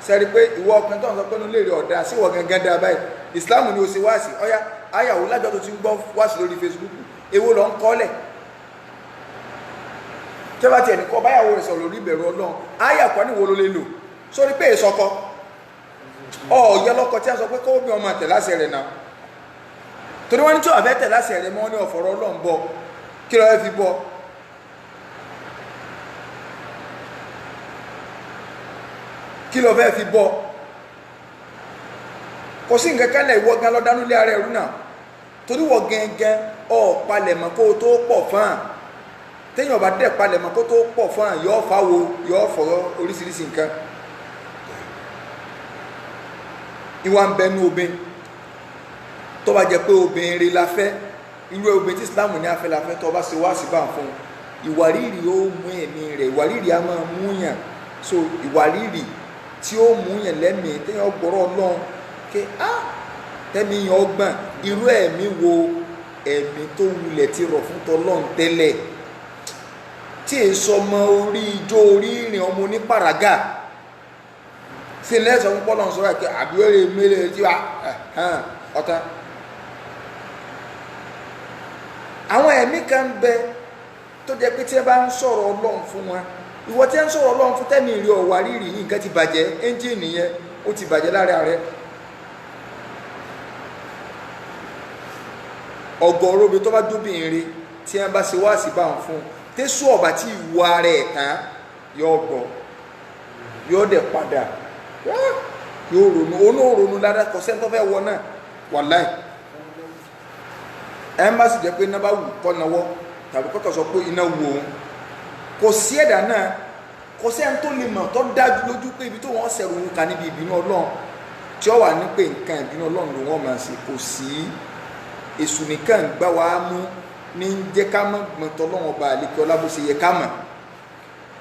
sẹ́rí pé ìwọ ọkùnrin tó ń sọ pé ní léèrè ọ̀dá síwọ̀ gangan dá báyìí Islam ni ó sì wá sí ọyá ayàwó lájọ́ tó ti ń gbọ́ wá sí lórí Facebook èwo lọ ń kọ́lẹ̀ tí wọ́n ti ẹni kọ́ báyàwó rẹ̀ sọ̀rọ̀ lórí ìbẹ̀rù Ọlọ́run ayà kọ́ ní wo ló lè lò sórí pé ìsọkọ ọ̀ọ́yẹ́ lọ́kọ tí a sọ pé kó bí ọmọ tẹ̀ láṣẹ rẹ̀ náà torí wọ́n ní tí wọ́n fẹ́ tẹ̀ láṣẹ rẹ̀ mọ́ ní ọ̀fọ̀rọ̀ Ọlọ́run bọ̀ kí ló fẹ́ fi bọ́ kí ló fẹ́ fi bọ́ kò sí nǹkan kan lẹ̀ ìwọ gan lọ́dánú lé ara ẹ̀rú náà torí wọ gẹ́gẹ́ palẹ̀mọ́ kó tó pọ̀ fún à téèyàn bá dẹ̀ palẹ̀mọ́ kó tó pọ̀ fún à yọ fáwo yọ fọ̀rọ̀ oríṣiríṣi nǹkan ìwà ń bẹnu obìnrin tó bá jẹ pé obìnrin rí la fẹ́ irú obìnrin tí Islam ní afẹ́ la fẹ́ tó bá ṣe wá sí bá ń fún ìwárìrì ó mú ẹ̀mí rẹ̀ ìwárìrì á máa mú yàn so ìwárìrì tí ó mú yàn lẹ́mìí téèyàn gbọ́rọ̀ Ọlọ́run ké tẹ́mi yàn ọgbọ̀n irú ẹ̀mí wo ẹ̀mí tó wulẹ̀ ti rọ̀ fún tọ́lọ́run tẹ́lẹ̀ tí èso ọmọ orí ijó orí ìrìn ọmọ onípàràgà sí lẹ́sọ̀ ń pọ́ lọ́n sọ́rọ̀ ẹ̀kẹ́ àbíwẹ́rẹ́ mẹ́lẹ̀ tí wà ọ̀tá àwọn ẹ̀mí kan bẹ tó jẹ́ pé tí ẹ bá ń sọ̀rọ̀ Ọlọ́run fún wọn ìwọ tí ẹ ń sọ̀rọ̀ Ọlọ́run fún tẹ́mi rí ọ̀wà rírì yìí nǹkan ti bàjẹ́ ẹ́ńjìnì yẹn ó ti bàjẹ́ lára rẹ ọgọ́rùn obi tó bá dóbìnrin tí ẹ bá ṣe wá sí bá ń fún tẹ́sù ọ̀bà tí ìwọ ara ẹ̀ tán yóò gbọ́ yóò dẹ̀ padà yóò ronú onóòrónú ládá kọ sẹ́ńtọ́ fẹ́ wọ náà wàláì ẹ̀mbásì jẹ́ pé iná bá wù kọ́ náwọ́ tàbí kọ́kọ́ sọ pé iná wù òun kò sí ẹ̀dá náà kò sẹ́ń tó lè mọ̀ tó dájú lójú pé ibi tó wọ́n sẹ̀rù ń ka níbi ìbínú Ọlọ́run tí ó wà ní pé nǹkan ìbínú Ọlọ́run ló wọ́n máa ṣe kò sí èṣù nìkan gbá wa mú ní jẹ́ ká mọ̀ gbọ̀ntọ́ Ọlọ́run ọba àlekè ọlá bó ṣe yẹ ká mọ̀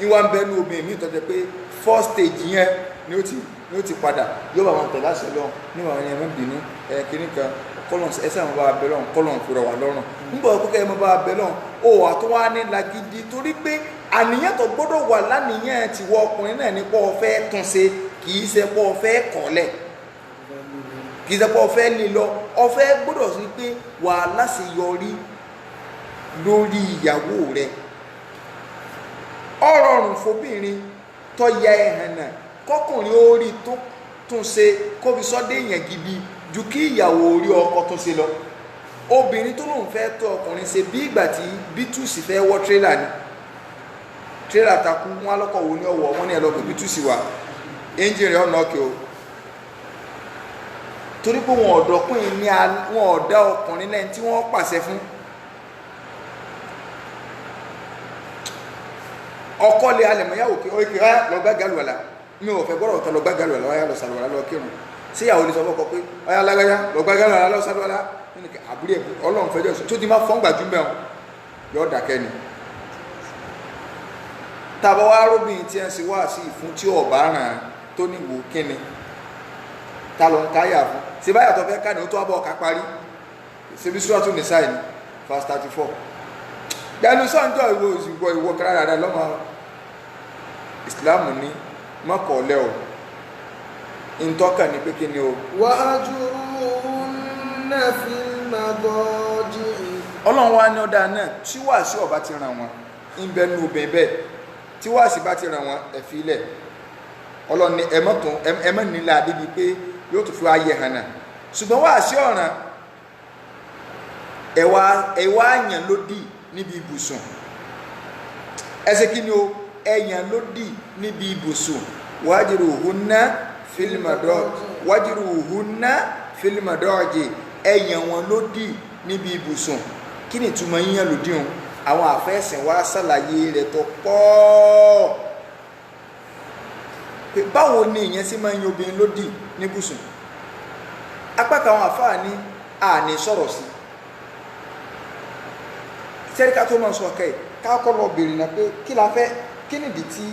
ìwà ń bẹnu obìnrin mi tọ́jú pé first stage yẹn ni ó ti padà yóò bá wọn tẹ̀ láṣẹ lọ ní àwọn ẹni bínú kìíní kan kọlọ̀n ẹsẹ̀ àwọn bá wa bẹ lọ́rùn kọlọ̀n fúra wà lọ́rùn nígbà kókè ẹ̀ mọ́ bá wa bẹ lọ́rùn ó wà tó wá ní lagidi torí pé àníyàn tó gbọ́dọ̀ wà lánìyàn ti wọ ọkùnrin náà ní pọ́ fẹ́ tún ṣe kì í ṣe pọ́ fẹ́ kọ́lẹ̀ kì í ṣe pọ́ fẹ́ lè lọ ọfẹ́ gbọ́dọ̀ sí pé wà láṣeyọrí lórí ìyàwó rẹ̀ ọ̀rọ̀rùn fóbìnrin tó ya ẹ̀hàn náà kọkùnrin ó rí tó tún ṣe kó fi sọ́dé èèyàn gidi ju kí ìyàwó orí ọkọ tún ṣe lọ obìnrin tó lóun fẹ́ tó ọkùnrin ṣe bí ìgbà tí bítúsì fẹ́ wọ́ tírélà ni tírélà takú wọn lọ́kọ̀ wo ní ọwọ́ wọn ní ẹlọ́gbẹ̀ bítúsì wà ẹ́ńjìnì ọ̀nà ọ̀kẹ́ o torí pé wọn ọ̀dọ́kùnrin ní wọn ọ̀dá ọkùnrin lẹ́yìn tí wọ́n pàṣẹ fún ọkọ lè alẹ̀mọ̀yàwó kí ó kí á lọ gbá gàlùwàlà mi ò fẹ́ gbọ́dọ̀ ọ̀tọ̀ lọ gbá gàlùwàlà wáyà lọ sàlùwàlà lọ kírun sí ìyàwó lè sọ fọ́kọ pé ọyá alágbájá lọ gbá gàlùwàlà lọ sàlùwàlà nínú kí àbúrò ẹ̀bù Ọlọ́run fẹjọ́ sọ tó ti máa fọ́n gbàjú mẹ́wọ̀n yọ dàkẹ́ ni tàbá wá róbìn tí ẹ ń ṣe wá sí ìfún tí ọ̀bá ràn tó níwò kíni ta lọ ń káyà fún ṣe báyà tó fẹ́ ká ní ó tó wá bọ́ ọ̀ká parí ṣe bí Suratu Nisa ní verse 34 gbẹnu sọ́njọ́ ìwọ òsìgbọ́ ìwọ kárára lọ́mọ Islam ní mọ́kànlẹ́ o ìntọ́kà ní pé kí ni o wahjuruhunna fil madaji' Ọlọ́run wá ní ọ̀dà náà tí wà sí ọba ti ràn wọn ń bẹnu obìnrin bẹ́ẹ̀ tí wà sí bá ti ràn wọn ẹ̀fí ilẹ̀ Ọlọ́run ní ẹmọ́ nílá débi pé yóò tún fi ayẹ hàn náà ṣùgbọ́n wà sí ọ̀ràn ẹ̀wà àyàn lódì níbi ibùsùn ẹsẹ̀ kí ni o ẹ̀yàn lódì níbi ibùsùn wajruhunna fil madaji ẹ̀yàn wọn lódì níbi ibùsùn kí ni ìtumọ̀ yíyàn lódì hùn àwọn àfẹ́sìn wá ṣàlàyé rẹ̀ tó pọ̀ pé báwo ni ìyẹn sí máa ń yan obìnrin lódì níbùsùn apá kan àwọn àfáà ní àní sọ̀rọ̀ sí sẹ́ríkà tó máa ń sọ ọ̀kẹ́ yìí káàkọ́ lọ bèèrè náà pé kí la fẹ́ kí nìdí tí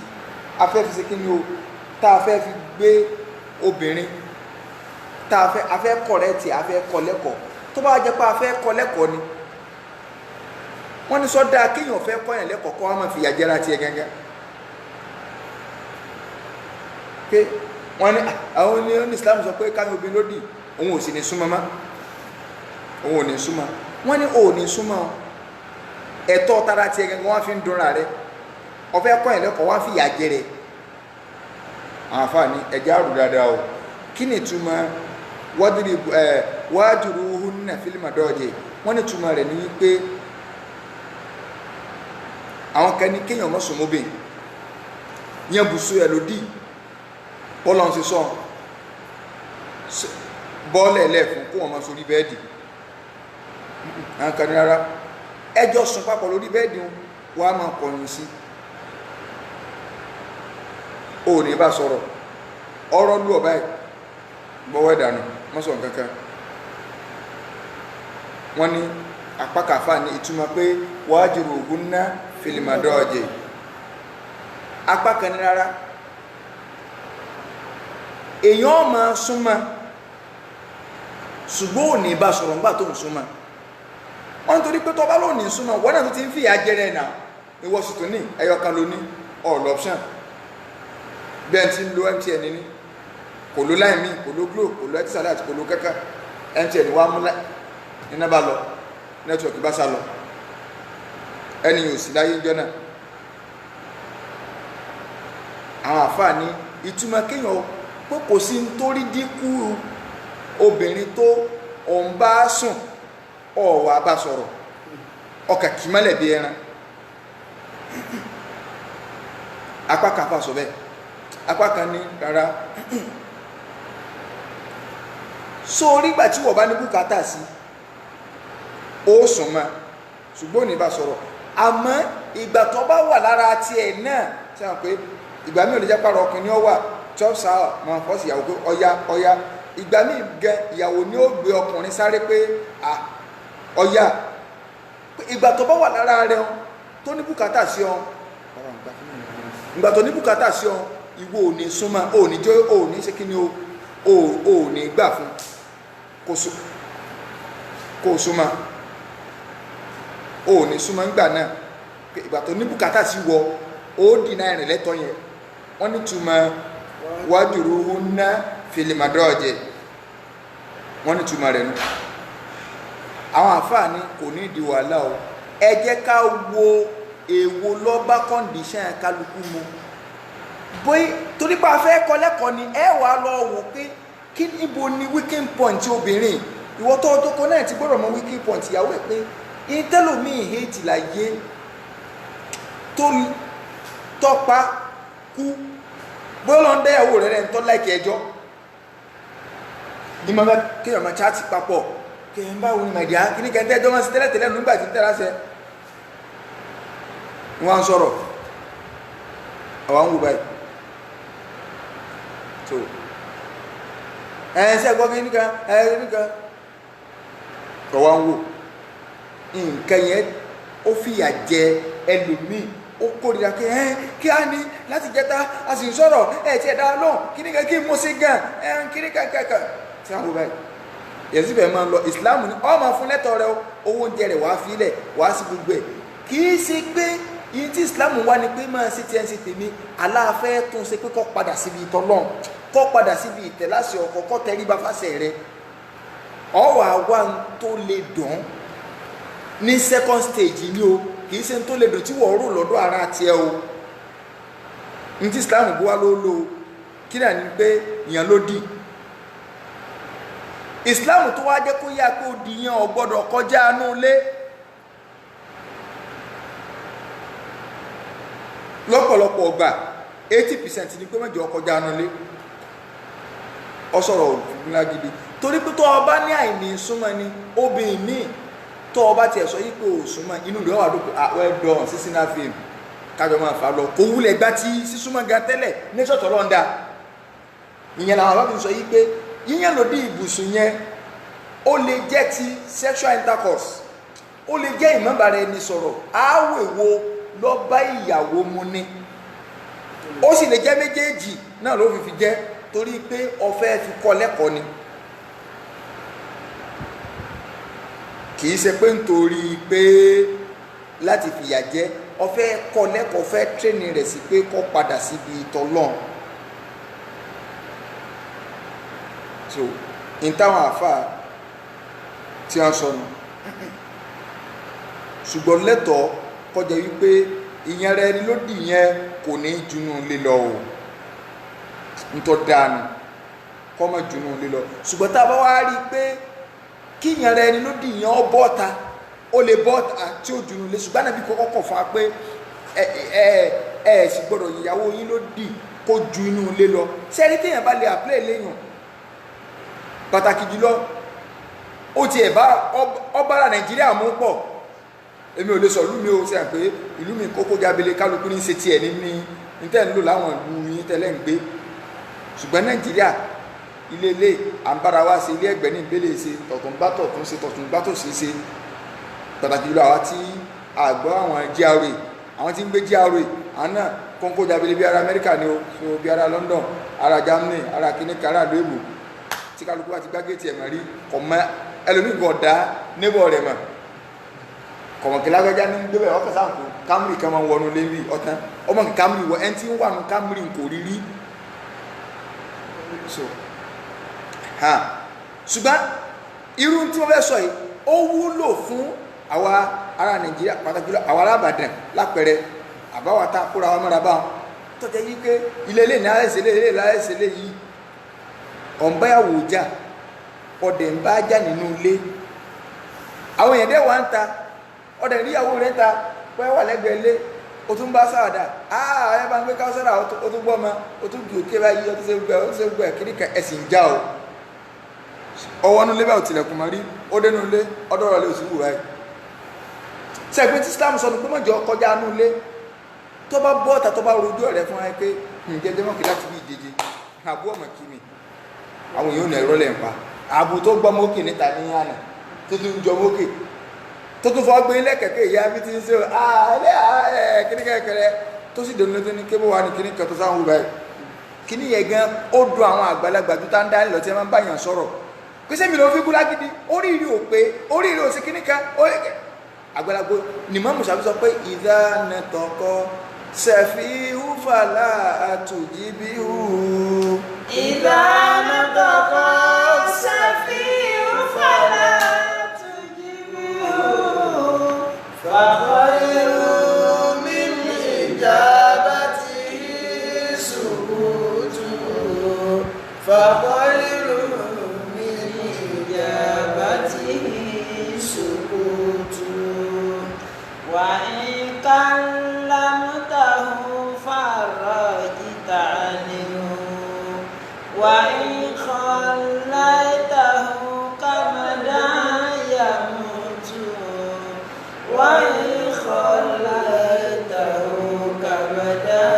a fẹ́ fi ṣe kí ni o tá a fẹ́ fi gbé obìnrin tá a fẹ́ kọ́ rẹ̀ tí a fẹ́ kọ́ lẹ́kọ̀ọ́ tó bá jẹ́ pé a fẹ́ kọ́ lẹ́kọ̀ọ́ ni wọ́n ní sọ́dá kéèyàn fẹ́ kọ́ yẹn lẹ́kọ̀ọ́ kọ́ wọn máa fi ìyà jẹra tiẹ̀ gángan pé wọ́n ní àwọn ní Islam sọ pé káyọ̀ obìnrin lódì òun ò sì ní súnmọ́ má òun ò ní súnmọ́ wọ́n ní òun ò ní súnmọ́ ẹ̀tọ́ tara tiẹ̀ gẹ́gẹ́ wọ́n fi ń dúnra rẹ̀ ọ̀fẹ́ kọ́ yẹn lẹ́kọ̀ọ́ wọ́n fi ìyà jẹ rẹ̀ àwọn àfáà ní ẹ̀jẹ̀ àrùn dáadáa o kí ni túmọ̀ wahjuruhunna fil madaji wọ́n ní túmọ̀ rẹ̀ ní wípé àwọn kan ní kéèyàn mọ́ sọmọ́bìn yẹn bùsù ẹ̀ lòdì bọ́ọ̀lù ṣe sọ bọ́ọ̀lù ẹ̀lẹ́fún kó wọn mọ́ sórí bẹ́ẹ̀dì àwọn kan ní rárá ẹjọ́ sùn papọ̀ lórí bẹ́ẹ̀dì wọ́n á máa kọ̀yìn sí ò ní bá sọ̀rọ̀ ọ̀rọ̀ lú ọ̀bá ẹ̀ bọ́wọ́ ìdànù mọ́sọ̀ kankan wọ́n ní apákàfà ní ìtumọ̀ pé wahjuruhunna fil madaji apá kan ní rárá èèyàn máa súnmọ́ ṣùgbọ́n ò ní bá sọ̀rọ̀ nígbà tó ń súnmọ́ wọ́n nítorí pé tọ́ba ló ní súnmọ́ wọ́n náà tó ti ń fìyà jẹrẹ náà ìwọ sì tún ní ẹyọkan ló ní all option bẹ́ẹ̀ tí ń lo MTN ní kò ló láì mí kò ló Glo kò ló Etisalat kò ló kẹ́kẹ́ MTN wá mú iná bá lọ nẹ́tíwọ̀kì bá sá lọ ẹni yóò sí láyé jọ náà àwọn àfáà ní ìtumọ̀ kéèyàn pé kò sí nítorí dínkù obìnrin tó òun bá sùn ọ̀wà bá sọ̀rọ̀ ọkà kì mọ́lẹ̀ bí ẹran apá kan fà sọ bẹ́ẹ̀ apá kan ní rárá sórí ìgbà tí wọ́n bá ní bùkátà sí ó sùn mọ́ ṣùgbọ́n ní bá sọ̀rọ̀ àmọ́ ìgbà tó bá wà lára tiẹ̀ náà tí wọ́n pé ìgbà míì ò lè jẹ́ pàrọ̀ ọkùnrin ó wà chọ́ọ̀sà máa fọ́ sí ìyàwó pé ọya ìgbà míì gan ìyàwó ni ó gbé ọkùnrin sáré pé ọya ìgbà tó bá wà lára rẹ̀ tó ní bùkátà sí ọ ìgbà tó ní bùkátà sí ọ ìwọ ò ní súnmọ́ ò ní jẹ́ ò ní ṣe kí ni ò ní gbà fún kò súnmọ́ ò ní súnmọ́ ńgbà náà ìgbà tó ní bùkátà sí wọ ó dìnnà ìrìn lẹ́tọ̀ yẹn wọ́n ní túmọ̀ wahjuruhunna fil madaji wọ́n ní túmọ̀ rẹ̀ nù àwọn àǹfààní kò ní ìdí wàhálà o ẹ jẹ́ ká wo èwo ló bá kọ́ndíṣàn kálukú mu bóyá torí pé a fẹ́ kọ́ lẹ́kọ̀ọ́ ni ẹ wàá lọ wò pé kí níbo ni weaking point obìnrin ìwọ tó ọjọ́ kan náà ti gbọ́dọ̀ mọ weaking point ìyàwó ẹ̀ pé ìtẹ́lómìn hate láyé tó tọ́pa kú bóyá lọ ń dẹ́ ìyàwó rẹ̀ ń tọ́ láìkẹ́ ẹjọ́ ní mọ́mọ́ kéèyàn máa chaati papọ̀ kéèyàn bá wọn ìmọ̀díá kí ní kẹ́ńtẹ́ ẹjọ́ máa ń tẹ́lẹ̀ nígbà tí ń tẹ́lá sẹ́ wọ́n á sọ̀rọ̀ àwọn ń wò báyìí so ẹ̀ẹ́sẹ̀ gbọ́ kí nìkan kọ̀ wá ń wò nǹkan yẹn ó fìyà jẹ ẹlòmíì ó kórìíra kí á ní láti jẹta a sì ń sọ̀rọ̀ ẹ̀ tí ẹ̀ dá lóhùn kí ní kí mo sí gan kí ní kàkàkà tí wọ́n wò báyìí yẹ̀sí bẹ̀rẹ̀ máa ń lọ ìsìláàmù ní ọmọ fún lẹ́tọ̀ rẹ owó oúnjẹ rẹ̀ wàá fílẹ̀ wàá sí gbogbo ẹ̀ kì í ṣe pé yìí tí ìsìláàmù wá ni pé máa ṣe tiẹ̀ ń ṣe tèmi aláàfẹ́ tó ń ṣe pé kọ́ padà síbi ìtọ́lọ́n kọ́ padà síbi ìtẹ̀láṣẹ ọkọ̀ kọ́ tẹrí bá fásẹ̀ rẹ ọwọ́ àwa tó lè dùn ní second stage ni o kì í ṣe tó lè dùn tí wọ́n rò lọ́dọ̀ ara tiẹ̀ o ní tí ìsìláàmù bó wá ló lò kí náà ni pé ìyàn ló dì ìsìláàmù tó wá jẹ́ kó yá pé ó di yẹn ò gbọ́dọ̀ kọjá inú ilé lọ́pọ̀lọpọ̀ ọgbà 80% ni pé mẹ́jọ kọjá inú ilé ọ sọ̀rọ̀ òfin gidi torí pé tó o bá ní àìní súnmọ́ ni obìnrin míì tó o bá tiẹ̀ sọ yí pé o súnmọ́ inú rẹ̀ wà dókè àwẹ̀dọ̀ sísínà fíìmù kájọ máa fà lọ kó wúlẹ̀ gbá tí sísúnmọ́ ga tẹ́lẹ̀ ní ṣọ̀tọ̀ lọ́ndà ìyẹn làwọn bá fi sọ yí pé yíyàn lòdì ìbùsùn yẹn ó lè jẹ́ ti sexual intercourse ó lè jẹ́ ìmọ̀bàrà ẹni sọ̀rọ̀ àwọ̀ èwo lọ bá ìyàwó mu ní ó sì lè jẹ́ méjèèjì náà ló fi jẹ́ torí pé ọ̀fẹ́ fi kọ́ lẹ́kọ̀ọ́ ni kì í ṣe pé nítorí pé láti fìyà jẹ ọ̀fẹ́ kọ́ lẹ́kọ̀ọ́ fẹ́ tírẹ́nì rẹ̀ sí pé kó padà síbi ìtọ́lọ́n so in táwọn àfà tí wọ́n sọnù ṣùgbọ́n lẹ́tọ̀ọ́ kọjá wípé ìyẹn rẹ ni lódì yẹn kò ní junú lílọ o nítọ́ dánu kọ́mọ jùnú lé lọ ṣùgbọ́n tá a bá wá rí i pé kíyàn rẹ ẹni ló dì yàn ọ́ bọ́ta ó lè bọ́ta tí ó jùnú lé ṣùgbọ́n àbí kọ́kọ́ kọ̀ fún wa pé ẹ sì gbọ́dọ̀ ìyàwó yín ló dì kó ju inú ilé lọ sẹ́ni téèyàn bá lè àpilẹ̀ léèyàn pàtàkì jùlọ ó ti ẹ̀ bá ọbára Nàìjíríà mú pọ̀ èmi ò lè sọ ìlú mi ó sẹ́yìn pé ìlú mi kókó jábele kálukú ní ṣe tiẹ̀ ní tẹ́ ń lò láwọn ìlú yín tẹ́lẹ̀ ń gbé ṣùgbọ́n Nàìjíríà ilé ilé àǹbára wa ṣe ilé ẹgbẹ́ ní ìgbélé ṣe tọ̀tún bá tọ̀tún ṣe tọ̀tún bá tòsí ṣe pàtàkì jùlọ àwa tí àgbọ̀ àwọn GRA àwọn tí ń gbé GRA àwọn náà kónkó jábele bí ara Amẹ́ríkà ni ó so bí ara London ara Germany ara kìnnìkan ara àdó èbò tí kálukú wa ti gbá géètì ẹ̀mọ̀ rí kọ̀mọ́ ẹlòmíì kan dá níbọ̀ rẹ̀ mọ̀ kọ̀mọ̀kìlá gbẹ́já ní gbé bẹ́ẹ̀ ọkọ̀ sáà kó Camry kan máa wọnú lérí ọ̀tán ọmọ kì Camry wọ ẹni tí ń wà nù Camry kò rí rí so ṣùgbọ́n irú tí wọ́n fẹ́ sọ yìí ó wúlò fún àwa ará Nàìjíríà pàtàkì jùlọ àwa alábàdàn lápẹẹrẹ àbáwá tá a kóra wa mọ́ra báwọn tọ́jà yìí pé ilé ilé ní aláìsílẹ̀ ilé láìsílẹ̀ yìí ọ̀nbáyàwó jà ọ̀dẹ̀ ń bá jà nínú ilé àwọn èèyàn dẹ́ wà ń ta ọ̀dẹ̀ níyàwó rẹ̀ ń ta pẹ́ wà lẹ́gbẹ̀ẹ́ ilé o tún bá sáàdà ẹ bá ń gbé káwọ́sára o tún gbọ́ ọmọ o tún kì í ké báyìí o tún ṣe gbọ́ ẹ̀ kiri kan ẹ̀sìn já o ọwọ́ nulẹ̀ bá ò tilẹ̀kùn mọ́ rí ó dé nulẹ̀ ọdọ́rọ̀ lé oṣù wù ráì sẹ́gbẹ́ tí Islam sọ ní pé mọ̀jọ́ kọjá nulẹ̀ tó bá bọ́ ọ̀tà tó bá rojú ọ̀rẹ́ fún wa pé ǹjẹ́ mọ́kì láti bí ìjeje àbú ọmọ kí mi àwọn èèyàn ò nà ẹ̀rọ lẹ̀ ń pa àbù tó gbọ́ mọ́kì níta ní àná tó tún jọ mọ́kì tó tún fọ́ gbé ilé kẹ̀kẹ́ ìyá bí ti ń ṣe kíníkẹ́kẹ́rẹ́ tó sì dẹnu tó ní kébó wa ní kíníkẹ́ tó sáwọn wúra ẹ̀ kíní yẹn gan ó dùn àwọn àgbàlagbà tó tá ń dá nílọ tí wọ́n bá yàn sọ̀rọ̀ pèsè mi ló fi kú lágídí oríire ò pé oríire ò sí kíníkẹ́ àgbàlagbà ni mọ́ mùsàbí sọ pé ìdánatọ̀kọ sẹ̀fíhùfàlà àtùjíbíhù ìdánatọ̀kọ sẹ̀fíhùfàlà فخير من إجابته سكوت فخير من إجابته سكوت وإن كلمته فرجت عنه وإن خليته كمدا يموت وإن خليته كمدا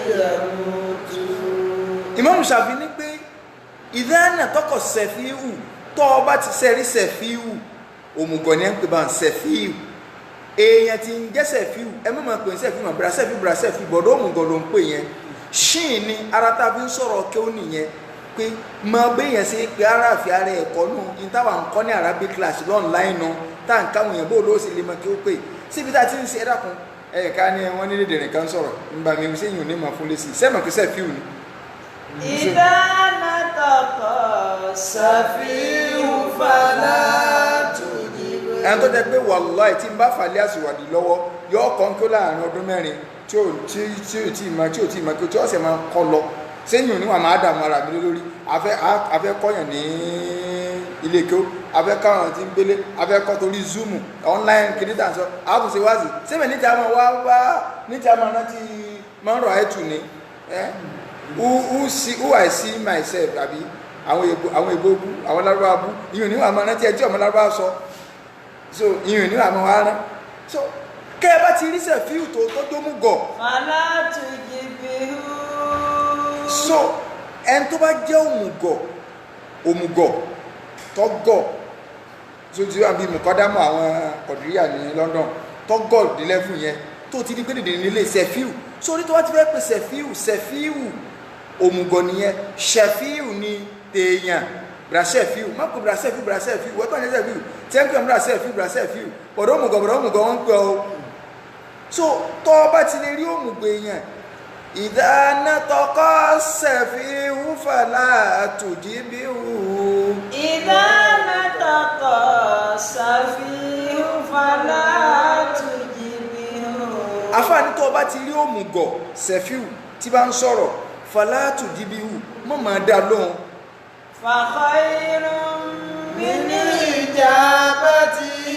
يموت. Imam Shafi ní pé ìdáná tọkọ sẹfíù tó o bá ti sẹ́rí sẹfíù òmùgọ̀ ni ẹ̀ ń pè bá ń sẹfíù èèyàn ti ń jẹ́ sẹfíù ẹ mọ̀ máa pè ń sẹfíù mà bra sẹfíù bọ̀dọ̀ òmùgọ̀ ló ń pè yẹn ṣìn ni ara tá a fi ń sọ̀rọ̀ kí ó nìyẹn pé máa béèyàn sí pé aráàfin ara ẹ̀kọ́ nù ní táwa ń kọ́ ní Arabic class online nù tá à ń káwọn èèyàn bó ló sì lè mọ kí ó pè síbi tá a ti ń ṣe ẹ̀dá kan ẹ̀ka ni wọ́n ní lédè nìkan sọ̀rọ̀ nígbà mi ṣé yìí ò ní máa fún lẹ́sìn sẹ́mọ̀ pé sẹ́fíù ni. ìdáná tọkọ sẹ̀fíhùfàlà àtùjíbíhù. ẹni tó jẹ́ pé wàláì tí n bá fàlẹ́ àṣìwádìí lọ́wọ́ yọ ọkàn kí ó láàrin ọdún mẹ́rin tí ò tí ì mọ kí ó ọ̀sẹ̀ máa kọ́ lọ sẹ́yìn òní wà máa dààmú ara mi lórí afẹ́ kọ́yàn ní ilé kí ó afẹ́ káwọn tí ń gbélé afẹ́ kọ́ torí zoom online kìdítà sọ àtúnṣe wáàzì sẹ́mi níta máa wá níta máa rántí máa ń rọ̀ àìtù ni who I see myself àbí àwọn èbó bú àwọn lárúbá bú ìyún ní wà máa rántí ẹjọ́ ọmọ lárúbá sọ so ìyún ní wà máa wá rán so kẹ́ ẹ bá ti rí sẹ́fíù tó mú gọ̀. fàlà àtùjíbíhù. so ẹni tó bá jẹ́ òmùgọ̀ tọ́gọ̀ tó ti wà bí mùkọ́dámù àwọn kọ̀díríà ní London tọ́gọ̀ délẹ́fù yẹn tó ti di pé dèdè nílé sẹ́fíù sórí tó wá ti fẹ́ pé sẹ́fíù òmùgọ̀ nìyẹn sẹ́fíù ni tèèyàn brasẹ́fíù má kó brasẹ́fíù wọ́n tó ní sẹ́fíù tí ẹ ń pè ń brasẹ́fíù bọ̀dọ̀ òmùgọ̀ wọ́n ń pè ọ́ so tọ́ bá ti lè rí òmùgọ̀ èèyàn ìdáná tọkọ sẹ̀fíhùfàlà àtùjíbíhù. ìdáná tọkọ sẹ̀fíhùfàlà àtùjíbíhù. àfààní tó bá ti rí òmùgọ̀ sẹ̀fíù tí bá ń sọ̀rọ̀ fàlà àtùjíbíhù mọ̀ máa dá lóhùn فخير من إجابته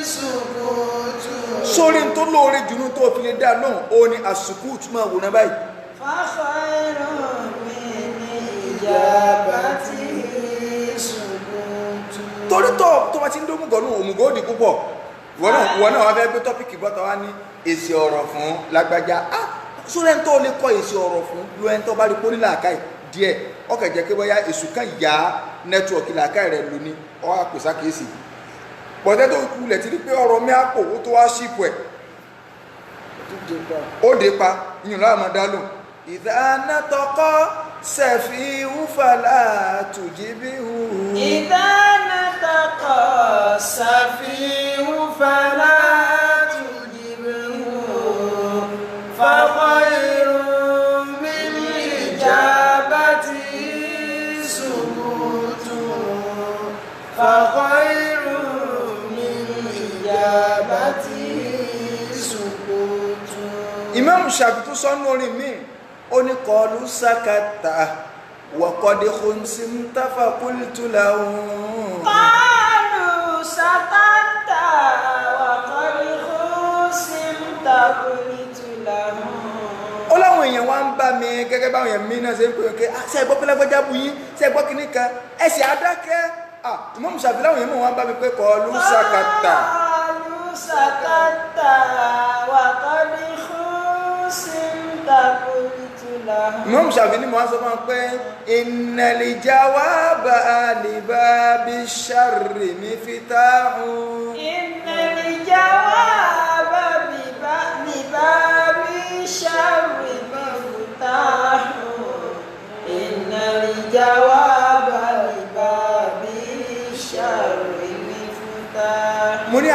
سكوت sórí tó lóore jùlọ tó fi lè dá lóhùn ó ní àsùkúùtù máa wò náà báyìí. فخير من إجابته سكوت. torí tó bá ti ń dó òmùgọ̀ nù òmùgọ̀ ó di púpọ̀ ìwọ náà wá fẹ́ gbé tọ́pìkì bọ́ta wá ní èsì ọ̀rọ̀ fún lágbájá sórí ẹni tó lè kọ́ èsì ọ̀rọ̀ fún lu ẹni tó bá rí pólí làákàì díẹ̀ ọkọ̀ jẹ́ pé bóyá èsù kan yá nẹ́tíwọ̀kì làákàì rẹ̀ lóní ọ́ àpèsà kìí bọ̀dẹ́ tó kulẹ̀ ti rí pé ọ̀rọ̀ mi àpò ó tó wá ṣípò ẹ̀ ó dé pa yìnyín láàmú dálò ìdáná tọkọ sẹ̀fì wúfàlà tùjíbíhù. ìdáná tọkọ sẹ̀fì wúfàlà tùjíbíhù fàkọ̀ìrù min ìjábàtì sùkútù fàkọ̀ìrù Imam Shafi tó sọ́nù orin mi ó ní kọlu sakata wọ̀kọ̀dé khunsim tafakultu lahun. kọlu sakata wọ̀kọ̀dé khunsim tafakultu lahun. ó láwọn èèyàn wá ń bá mi gẹ́gẹ́ báwọn èèyàn mi náà ṣe ń pè é pé ṣe é gbọ́ pé lágbájá bu yín ṣe é gbọ́ kínní kan ẹ̀sìn adákẹ́. Imam Shafi láwọn èèyàn wá ń bá mi pé kọlu sakata. kọlu sakata wọ̀kọ̀dé khunsim tafakultu lahun. Imam Shafi ni mo wá sọ fún wa pé innal jawaba li babi sharri miftahu. innal jawaba li babi sharri miftahu. innal jawaba li babi sharri miftahu. Mo ní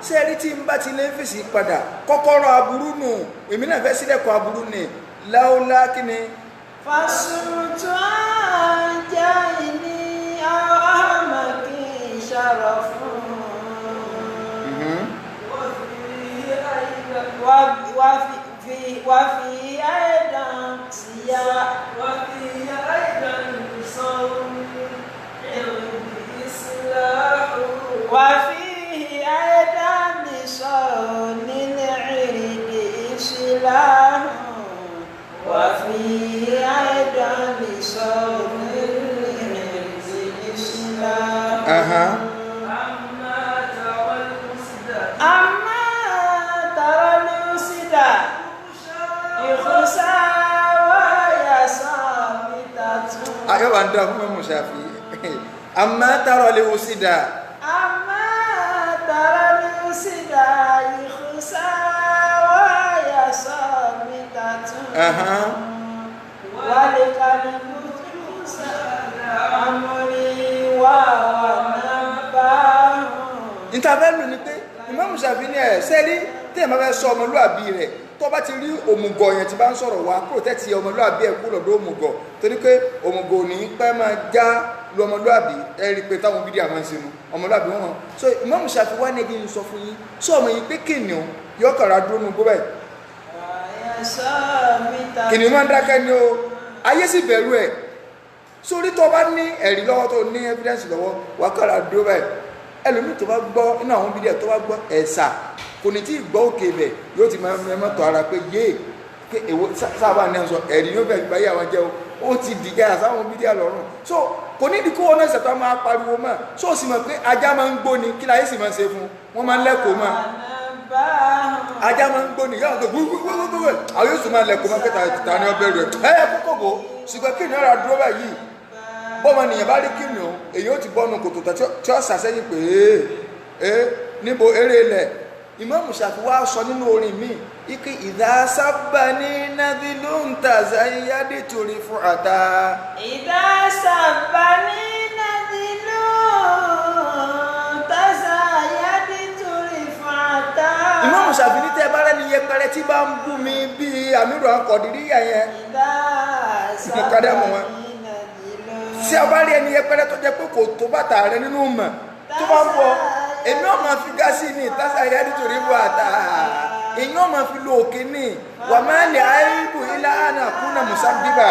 ṣé rí tí n bá ti lé fèsì padà kọ́kọ́rọ́ aburú nù èmi náà fẹ́ sílẹ̀kùn aburú ni láúlá kí ni. فصرت أنجاني أهمك شرف وفي أيضا سياء وفي أيضا صوم الإصلاح وفيه أيضا صوم العرض إصلاح وفيه أيضا لصوم الإسلام. أما ترى الوسد يخسى وهي صامتة. Ayọ̀ wà ń dá fún Imam Shafi. Amma tara al-usida. أما ترى الوسد يخسى وهي صامتة. ولكلب أمري ونباه. Ìtàbẹ́lù ni pé Imam Shafi ní ẹ̀ sẹ́rí tí ẹ̀ máa fẹ́ sọ ọmọlúàbí rẹ̀ tó bá ti rí òmùgọ̀ yẹn tí bá ń sọ̀rọ̀ wá protect ọmọlúàbí ẹ̀ kúrò lọ́dọ̀ òmùgọ̀ torí pé òmùgọ̀ ò ní pẹ́ máa já lu ọmọlúàbí ẹ̀ rí pé táwọn bídí àwọn ìsinmi ọmọlúàbí wọn. So Imam Shafi wá ní ẹbí ń sọ fún yín sọ ọmọ yìí pé kìnìún yọkàrà dúró nu gbọ́ báyìí. Kìnìún máa ń dákẹ́ ni o ayé sì bẹ̀rù ẹ̀ sórí tó bá ní ẹ̀rí lọ́wọ́ tó ní evidence lọ́wọ́ wákàrà dúró báyìí ẹlòmíì tó bá gbọ́ inú àwọn bídíà tó bá gbọ́ ẹ̀sà kò ní tí ì gbọ́ òkè bẹ̀ yóò ti máa mẹ́mọ́tò ara pé yé pé èwo sábà ní sọ ẹ̀rí yóò bẹ̀ gbáyé àwọn jẹ́ ó ti dìgẹ́ àsáwọn bídíà lọ́rùn so kò ní ìdíkó wọn náà ṣètò máa pariwo mọ́ so ó sì mọ̀ pé ajá máa ń gbóni kí láyé sì máa ṣe fún wọn máa ń lẹ́kọ̀ọ́ mọ́ ajá máa ń gbóni yóò tó gbúgbúgbúgbú àwọn yóò sì máa lẹ́kọ̀ọ́ mọ́ pé ta ni ọbẹ̀ rẹ̀ kókò bò ṣùgbọ́n kí ni ọ̀rọ̀ àdúró báyìí bọ́mọ nìyẹn bá rí kìnìún èyí ó ti bọ́nu kòtò tí ó sàṣẹ́yìn pé níbo eré ilẹ̀ Imam Shafi wá sọ nínú orin mi ike ìdá sábà ní nàdìlú ń tàzá yádé torí fún àtà. ìdá sábà ní nàdìlú ń tàzá yádé torí fún àtà. Imam Shafi ní tẹ́ bá rẹ́ni yẹpẹrẹ tí bá ń bú mi bíi àmírò akọ̀dìríyà yẹn. ìdá sábà ní tí a bá rí ẹni yẹpẹrẹ tó jẹ pé kò tó bàtà rẹ nínú mọ tó bá ń bọ èmi ọmọ fi gásì ní ìtàsà ìyá nítorí bọ àtà èyí ọmọ fi lo òkè ní wà máa lè àìbù ilá àná kúnà musa bíbà.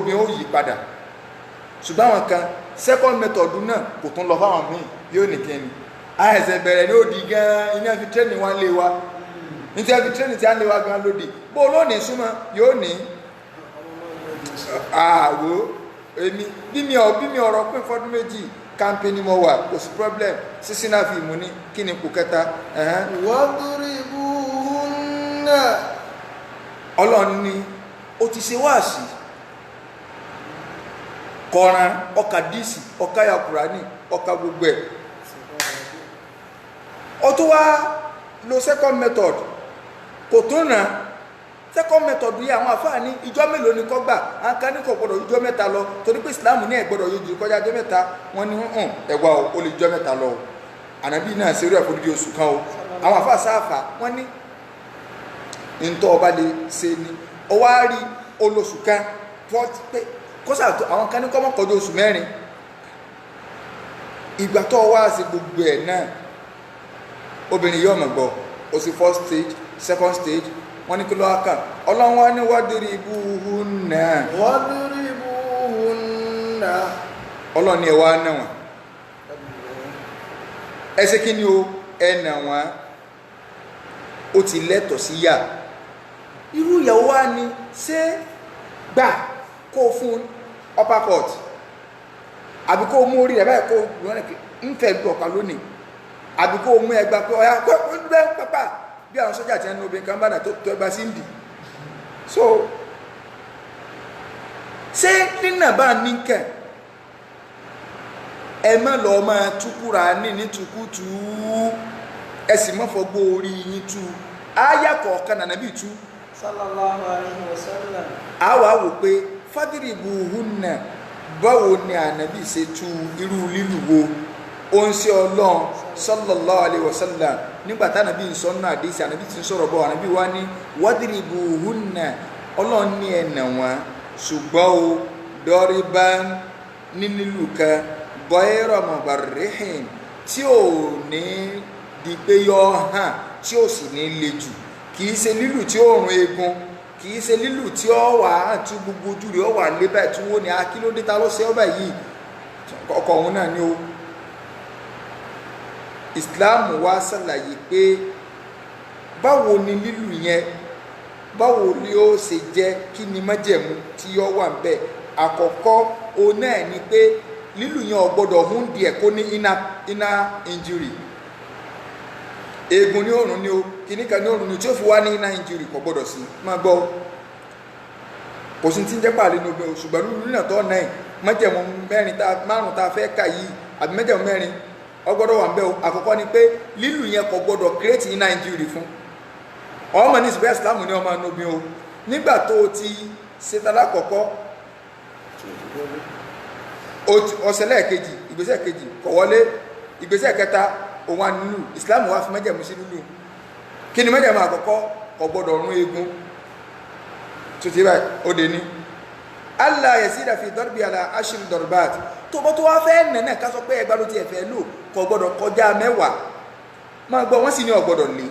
obìnrin ó yí padà ṣùgbọ́n àwọn kan second method náà kò tún lọ fáwọn míì yóò ní kíni àìsẹ̀ bẹ̀rẹ̀ ní òdì gan iná fi tẹ́nì wá lé wa ní tí a fi tẹ́nì tí a lé wa gan lódì bó lónìí súnmọ́ yóò ní àwò èmi bí mi ọ̀rọ̀ pín fọ́dún méjì campaign mo wà kò sí problem sísí náà fi ìmú ní kí ni kò kẹta wadribuhunna ọlọ́run ni ó ti ṣe wáàsí kọran ọkà díìsì ọkà ya Kùránì ọkà gbogbo ẹ̀ ó tó wá lo second method kò tó nà second method yìí àwọn àfáà ní ìjọ mélòó ni kọ́ gbà àǹká ní kò gbọdọ̀ ìjọ mẹ́ta lọ torí pé Islam ní ẹ̀gbọ́dọ̀ yóò jù kọjá ìjọ mẹ́ta wọ́n ní ẹ̀wà ó lè ìjọ mẹ́ta lọ ànábì náà ṣerú ẹ̀fọ́ dídí oṣù kan o àwọn àfáà sáfà wọ́n ní ntọ́ ọba lè ṣe ni ó wá rí olóṣù kan pé kọ́sà tó àwọn kan ní kọ́mọ́ kọjú oṣù mẹ́rin ìgbà tó wá sí gbogbo ẹ̀ náà obìnrin yóò mọ̀ gbọ́ ó sì first stage second stage wọ́n ní kí ló wá kàn ọlọ́run wá ní wadribuhunna ọlọ́run ní ẹ wá náà wọ́n ẹ ṣe kí ni o ẹ nà wọ́n ó ti lẹ́tọ̀ sí yà irú ìyàwó wa ni ṣé gbà kó fún upper court àbí kó mú orí rẹ̀ báyìí kó ń fẹ́ lu ọ̀pá lónìí àbí kó mú ẹgbà pé ọ̀yà kó bẹ́ pápá bí àwọn sójà tí ẹnu obìnrin kan bá dà tó ẹgbà sí ń dì so ṣé nínà bá ní kẹ̀ ẹ má lọ máa túkúra ní tukutu ẹ sì má fọgbó orí yín tú áyà kọ̀ọ̀kan nànàbí tú sallallahu alaihi wasallam àwa wò pé fadribuhunna báwo ni ànàbí ṣe tú irú lílù wo ó ń ṣe ọlọ́run sallallahu alaihi wasallam nígbà tánàbí ń sọ́nà àdéṣì ànàbí ti ń sọ̀rọ̀ bọ́ ànàbí wá ní wadribuhunna ọlọ́run ní ẹ̀nà wọn ṣùgbọ́n o doriban ní nílù kan ghayra mubarrihin tí ò ní di pé yọ hàn tí ò sì ní le jù kìí ṣe lílù tí ó rún eegun kìí ṣe lílù tí ó wà á tí gbogbo ojú rẹ̀ ó wà lé báyìí tí wọ́n ní akílódé ta ló ṣe ọ́ báyìí ọkọ ọkọ òun náà ni ó Islam wá ṣàlàyé pé báwo ni lílù yẹn báwo ni ó ṣe jẹ́ kí ni májẹ̀mú tí ó wà ńbẹ̀ àkọ́kọ́ òun náà ni pé lílù yẹn ò gbọ́dọ̀ hún díẹ̀ kó ní inner injury eegun ní òrùn ni ó kìnnìkan ní òrùn ni tí ó fi wá ní inner injury kò gbọ́dọ̀ sí máa gbọ́ kò sí tí ń jẹ́ pàálí ní obìnrin ṣùgbọ́n lílù náà tó náà májẹ̀mú márùn tá a fẹ́ kà yìí àbí májẹ̀mú mẹ́rin ó gbọ́dọ̀ wà ńbẹ̀ o àkọ́kọ́ ni pé lílù yẹn kò gbọ́dọ̀ create inner injury fún ọmọ ní ìsìnkú ìsìlámù ní ọmọ nóbi o nígbà tó o ti ṣetala kọ̀kọ́ ọ̀sẹ̀ lẹ́ẹ̀kejì ìgbésẹ̀ kejì kò wọlé ìgbésẹ̀ kẹta òun ànílù ìsìlámù wá fi májẹ̀mú sí lúlù kí ni májẹ̀mú àkọ́kọ́ kò gbọ́dọ̀ rún eegun tó ti báyìí ó dé ní Allah yasida fi darbi ala ashir darbat tó bọ́ tó wá fẹ́ nẹ̀nẹ̀ ká sọ pé ẹgbà ló ti ẹ̀fẹ́ lò kò gbọ́dọ̀ kọjá 10 máa gbọ́ wọ́n sì ní ọ̀gbọ́dọ̀ lè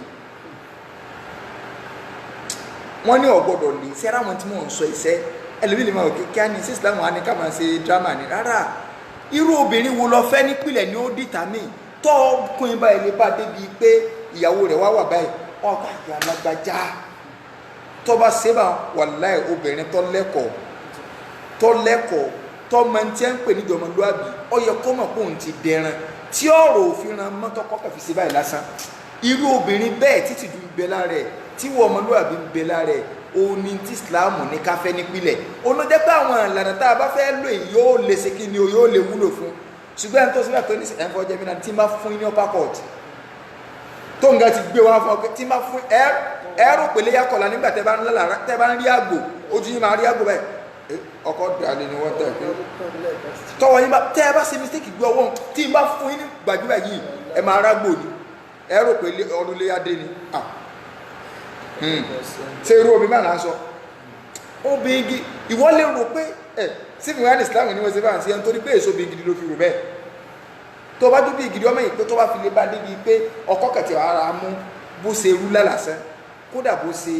wọ́n ní ọ̀gbọ́dọ̀ lè sẹ́ra wọn tí mò ń sọ iṣẹ́ ẹlòmí lè máa wò kíkẹ́ ní sí Islam wa ní ká máa ṣe drama ní rárá irú obìnrin wo lọ fẹ́ nípìnlẹ̀ ní ó dìtà mí tọ́ ọkùnrin báyìí lè bá débi pé ìyàwó rẹ̀ wá wà báyìí ọgbà ìgbà alágbájá tó bá ṣe bá wàláì obìnrin tó lẹ́kọ̀ọ́ tó máa ń tiẹ́ ń pè níjọ ọmọlúwàbí ó yẹ kó mọ̀ pé òun ti dẹran tí ọ̀rọ̀ òfin ran mọ́tò kọ́kọ́ fi ṣe báyìí lásán irú obìnrin bẹ́ẹ̀ títí ju ìbẹ́ lára ẹ̀ tí wọ́n ọmọlúwàbí ń bẹ lára ẹ̀ òun ni tí Ìsìláàmù ní ká fẹ́ nípìnlẹ̀ olójẹ́ pé àwọn ìlànà tá a bá fẹ́ lò yìí yóò lè ṣe kí ni o yóò lè wúlò fún ṣùgbọ́n ẹni tó sílẹ̀ tó ní ẹ̀fọ́ jẹ́mi náà tí n bá fún ní upper court tó ń ga ti gbé wọn fún ọ tí n bá fún ẹrù pèlè yakọ̀lá nígbà tẹ́ bá ń rí àgbò ojú yín máa rí àgbò báyìí ọkọ̀ dàlẹ́ ni wọ́n tẹ̀ pé tọwọ́ yín bá tẹ́ ẹ bá ṣe mistake gbé ọwọ́ tí n bá fún yín ní gbàgbé yìí ẹ máa rágbò ni ẹrù pèlè ọdún lé adé ni ṣe irú omi máa ń sọ obìnrin ìwọ lè rò pé sífì wọn ní Islam ní wọ́n ṣe bá ń ṣe ẹni torí pé èso obìnrin gidi ló fi rò bẹ́ẹ̀ tó bá dúbí gidi ọmọ yìí pé tó bá fi lè bá débi pé ọkọ̀ kẹ̀tì ara mú bó ṣe rú lálàsán kódà bó ṣe